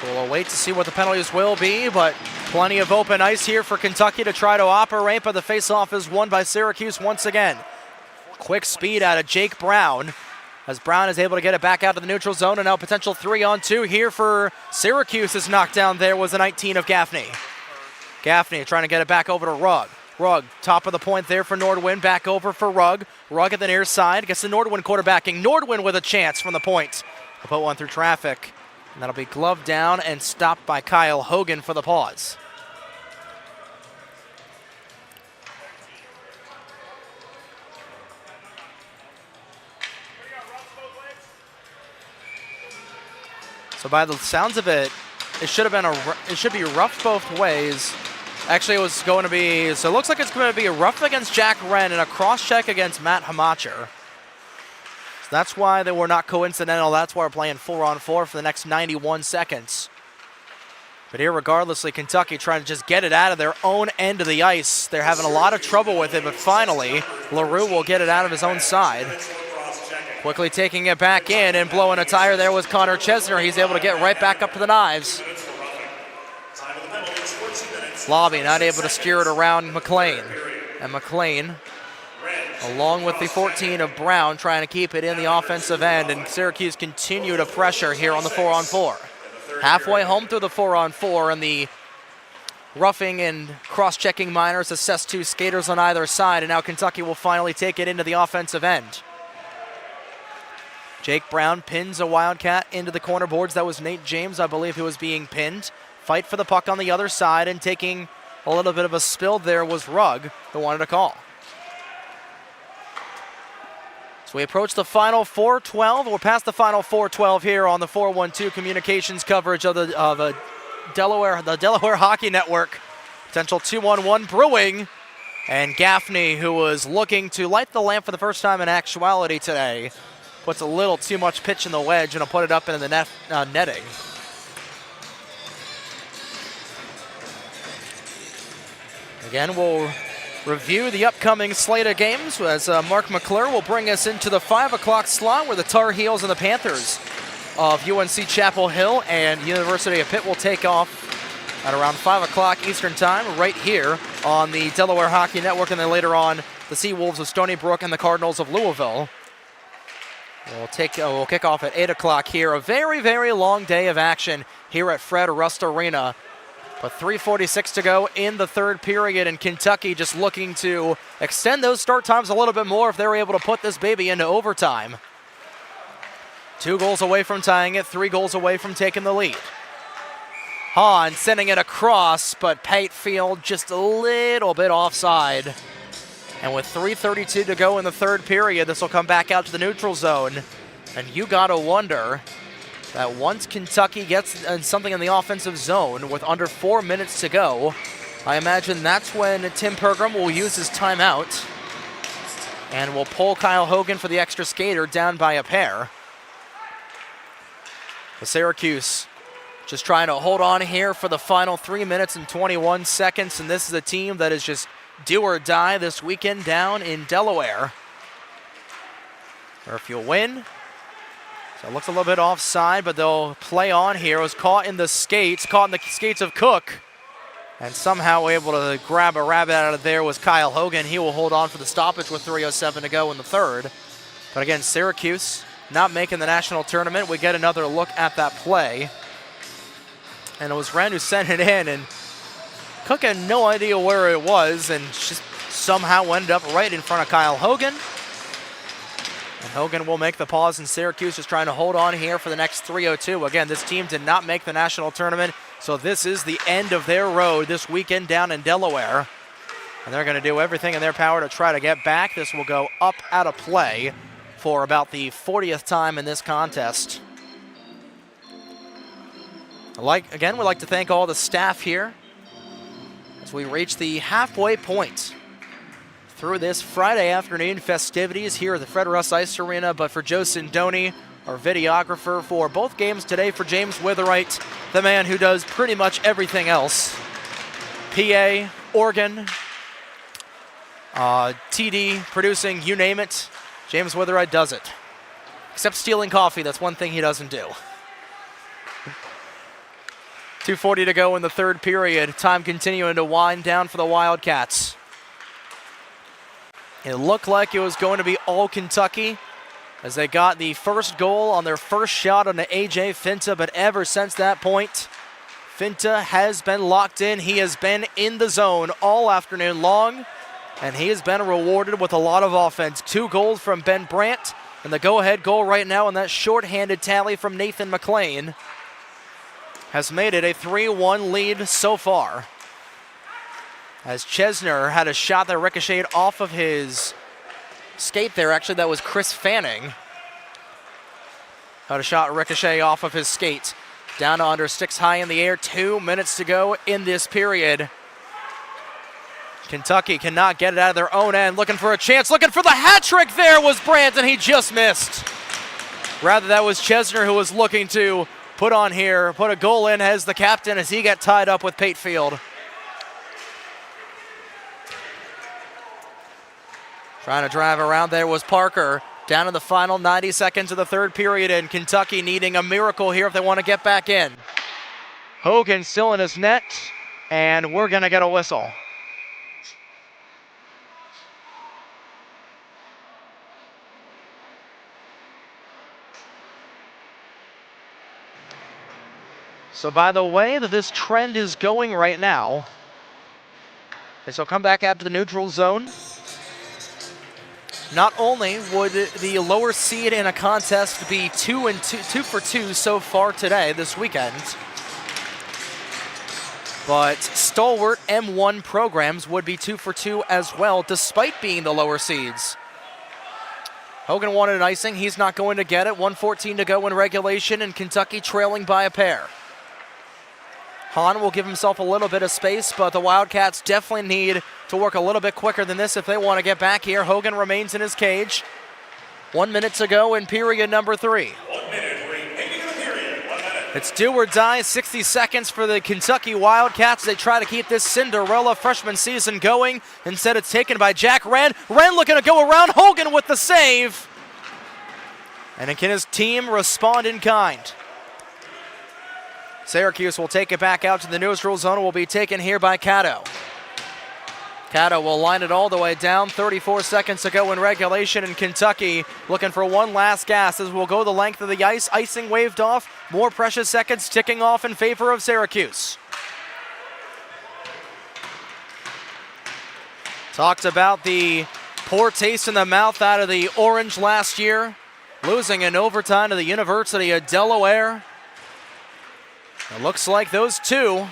So we'll wait to see what the penalties will be, but plenty of open ice here for Kentucky to try to operate, but the faceoff is won by Syracuse once again. Quick speed out of Jake Brown, as Brown is able to get it back out to the neutral zone, and now potential 3-on-2 here for Syracuse. This knockdown there was a 19 of Gaffney. Gaffney trying to get it back over to Rugg. Rugg, top of the point there for Nordwin, back over for Rugg. Rugg at the near side, gets the Nordwin quarterbacking. Nordwin with a chance from the point. He'll put one through traffic, and that'll be gloved down and stopped by Kyle Hogan for the pause. So by the sounds of it, it should be rough both ways. Actually, it was going to be, so it looks like it's going to be a rough against Jack Wren and a cross-check against Matt Hamacher. So that's why they were not coincidental. That's why we're playing 4-on-4 for the next 91 seconds. But irregardlessly, Kentucky trying to just get it out of their own end of the ice. They're having a lot of trouble with it, but finally, LaRue will get it out of his own side. Quickly taking it back in and blowing a tire there was Connor Chesner. He's able to get right back up to the knives. Lobby not able to steer it around McLean. And McLean, along with the 14 of Brown, trying to keep it in the offensive end, and Syracuse continue to pressure here on the 4-on-4. Halfway home through the 4-on-4, and the roughing and cross-checking Miners assess 2 skaters on either side, and now Kentucky will finally take it into the offensive end. Jake Brown pins a Wildcat into the corner boards. That was Nate James, I believe, who was being pinned. Fight for the puck on the other side, and taking a little bit of a spill there was Rugg, who wanted a call. So we approach the final 4:12. We're past the final 4:12 here on the 412 communications coverage of the Delaware Hockey Network. Potential 2-on-1 brewing, and Gaffney, who was looking to light the lamp for the first time in actuality today, puts a little too much pitch in the wedge and will put it up into the netting. Again, we'll review the upcoming slate of games as Mark McClure will bring us into the 5 o'clock slot, where the Tar Heels and the Panthers of UNC Chapel Hill and University of Pitt will take off at around 5 o'clock Eastern Time, right here on the Delaware Hockey Network, and then later on the Seawolves of Stony Brook and the Cardinals of Louisville. We'll kick off at 8 o'clock here. A very, very long day of action here at Fred Rust Arena. But 3:46 to go in the third period, and Kentucky just looking to extend those start times a little bit more if they're able to put this baby into overtime. 2 goals away from tying it, 3 goals away from taking the lead. Hahn sending it across, but Patefield just a little bit offside. And with 3:32 to go in the third period, this will come back out to the neutral zone. And you gotta wonder that once Kentucky gets something in the offensive zone with under 4 minutes to go, I imagine that's when Tim Pergram will use his timeout and will pull Kyle Hogan for the extra skater down by a pair. The Syracuse just trying to hold on here for the final 3 minutes and 21 seconds, and this is a team that is just do or die this weekend down in Delaware. Or if you'll win. So it looks a little bit offside, but they'll play on here. It was caught in the skates of Cook, and somehow able to grab a rabbit out of there was Kyle Hogan. He will hold on for the stoppage with 3:07 to go in the third. But again, Syracuse not making the national tournament. We get another look at that play. And it was Wren who sent it in, and Cook had no idea where it was, and just somehow ended up right in front of Kyle Hogan. And Hogan will make the pause, and Syracuse is trying to hold on here for the next 3:02. Again, this team did not make the national tournament, so this is the end of their road this weekend down in Delaware. And they're going to do everything in their power to try to get back. This will go up out of play for about the 40th time in this contest. Again, we'd like to thank all the staff here as we reach the halfway point through this Friday afternoon festivities here at the Fred Russ Ice Arena. But for Joe Sindoni, our videographer for both games today, for James Witherite, the man who does pretty much everything else, PA, organ, TD, producing, you name it, James Witherite does it. Except stealing coffee, that's one thing he doesn't do. 2:40 to go in the third period. Time continuing to wind down for the Wildcats. It looked like it was going to be all Kentucky as they got the first goal on their first shot on the AJ Finta, but ever since that point, Finta has been locked in. He has been in the zone all afternoon long, and he has been rewarded with a lot of offense. 2 goals from Ben Brandt, and the go-ahead goal right now, and that shorthanded tally from Nathan McLean has made it a 3-1 lead so far. As Chesner had a shot that ricocheted off of his skate there. Actually, that was Chris Fanning. Had a shot ricochet off of his skate. Down to under, sticks high in the air. 2 minutes to go in this period. Kentucky cannot get it out of their own end. Looking for a chance. Looking for the hat trick there was Brandt, and he just missed. Rather, that was Chesner who was looking to put a goal in as the captain as he got tied up with Patefield. Trying to drive around there was Parker. Down in the final 90 seconds of the third period, and Kentucky needing a miracle here if they want to get back in. Hogan still in his net, and we're going to get a whistle. So by the way that this trend is going right now, as they'll come back out to the neutral zone, not only would the lower seed in a contest be 2 for 2 so far today, this weekend, but stalwart M1 programs would be 2 for 2 as well, despite being the lower seeds. Hogan wanted an icing. He's not going to get it. 1:14 to go in regulation, and Kentucky trailing by a pair. Hahn will give himself a little bit of space, but the Wildcats definitely need to work a little bit quicker than this if they want to get back here. Hogan remains in his cage. 1 minute to go in period number 3. 1 minute, remaining in the period. 1 minute. It's do or die, 60 seconds for the Kentucky Wildcats. They try to keep this Cinderella freshman season going. Instead, it's taken by Jack Wren. Wren looking to go around Hogan with the save. And can his team respond in kind? Syracuse will take it back out to the neutral zone. Will be taken here by Cato. Cato will line it all the way down. 34 seconds to go in regulation, and Kentucky looking for one last gas as we'll go the length of the ice. Icing waved off. More precious seconds ticking off in favor of Syracuse. Talked about the poor taste in the mouth out of the Orange last year, losing in overtime to the University of Delaware. It looks like those two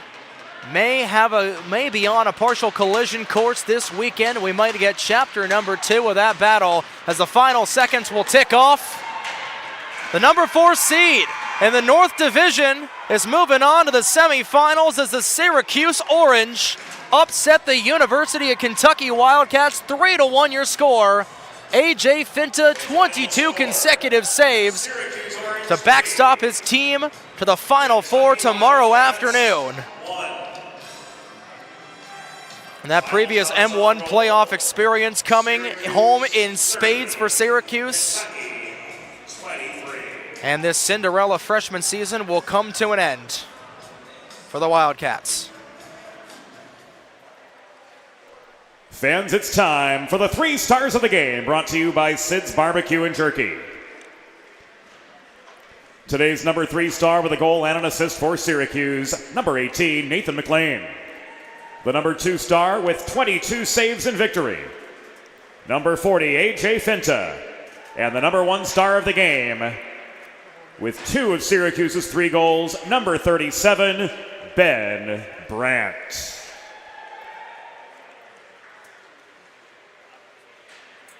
may be on a partial collision course this weekend. We might get chapter number 2 of that battle as the final seconds will tick off. The number 4 seed in the North Division is moving on to the semifinals as the Syracuse Orange upset the University of Kentucky Wildcats 3-1 your score. A.J. Finta, 22 consecutive saves to backstop his team to the Final Four tomorrow afternoon. And that previous M1 playoff experience coming home in spades for Syracuse. And this Cinderella freshman season will come to an end for the Wildcats. Fans, it's time for the 3 stars of the game, brought to you by Sid's Barbecue and Jerky. Today's number 3 star with a goal and an assist for Syracuse, number 18, Nathan McLean. The number 2 star with 22 saves in victory, number 40, A.J. Finta. And the number 1 star of the game, with 2 of Syracuse's 3 goals, number 37, Ben Brandt.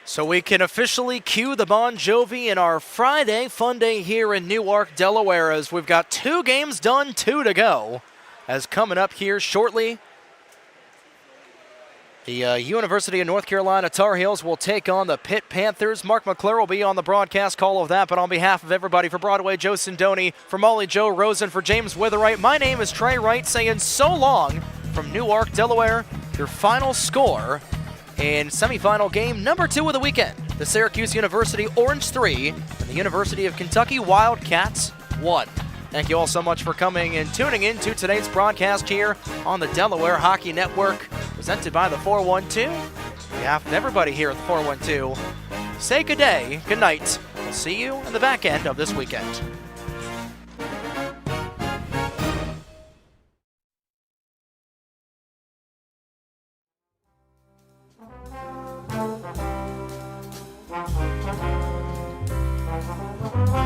So we can officially cue the Bon Jovi in our Friday fun day here in Newark, Delaware, as we've got 2 games done, 2 to go. As coming up here shortly, the University of North Carolina Tar Heels will take on the Pitt Panthers. Mark McClure will be on the broadcast call of that, but on behalf of everybody, for Broadway Joe Sindoni, for Molly Joe Rosen, for James Witherite, my name is Trey Wright, saying so long from Newark, Delaware. Your final score in semifinal game number 2 of the weekend: the Syracuse University Orange 3 and the University of Kentucky Wildcats 1. Thank you all so much for coming and tuning in to today's broadcast here on the Delaware Hockey Network, presented by the 412. On behalf of everybody here at the 412, say good day, good night. We'll see you in the back end of this weekend. Thank you.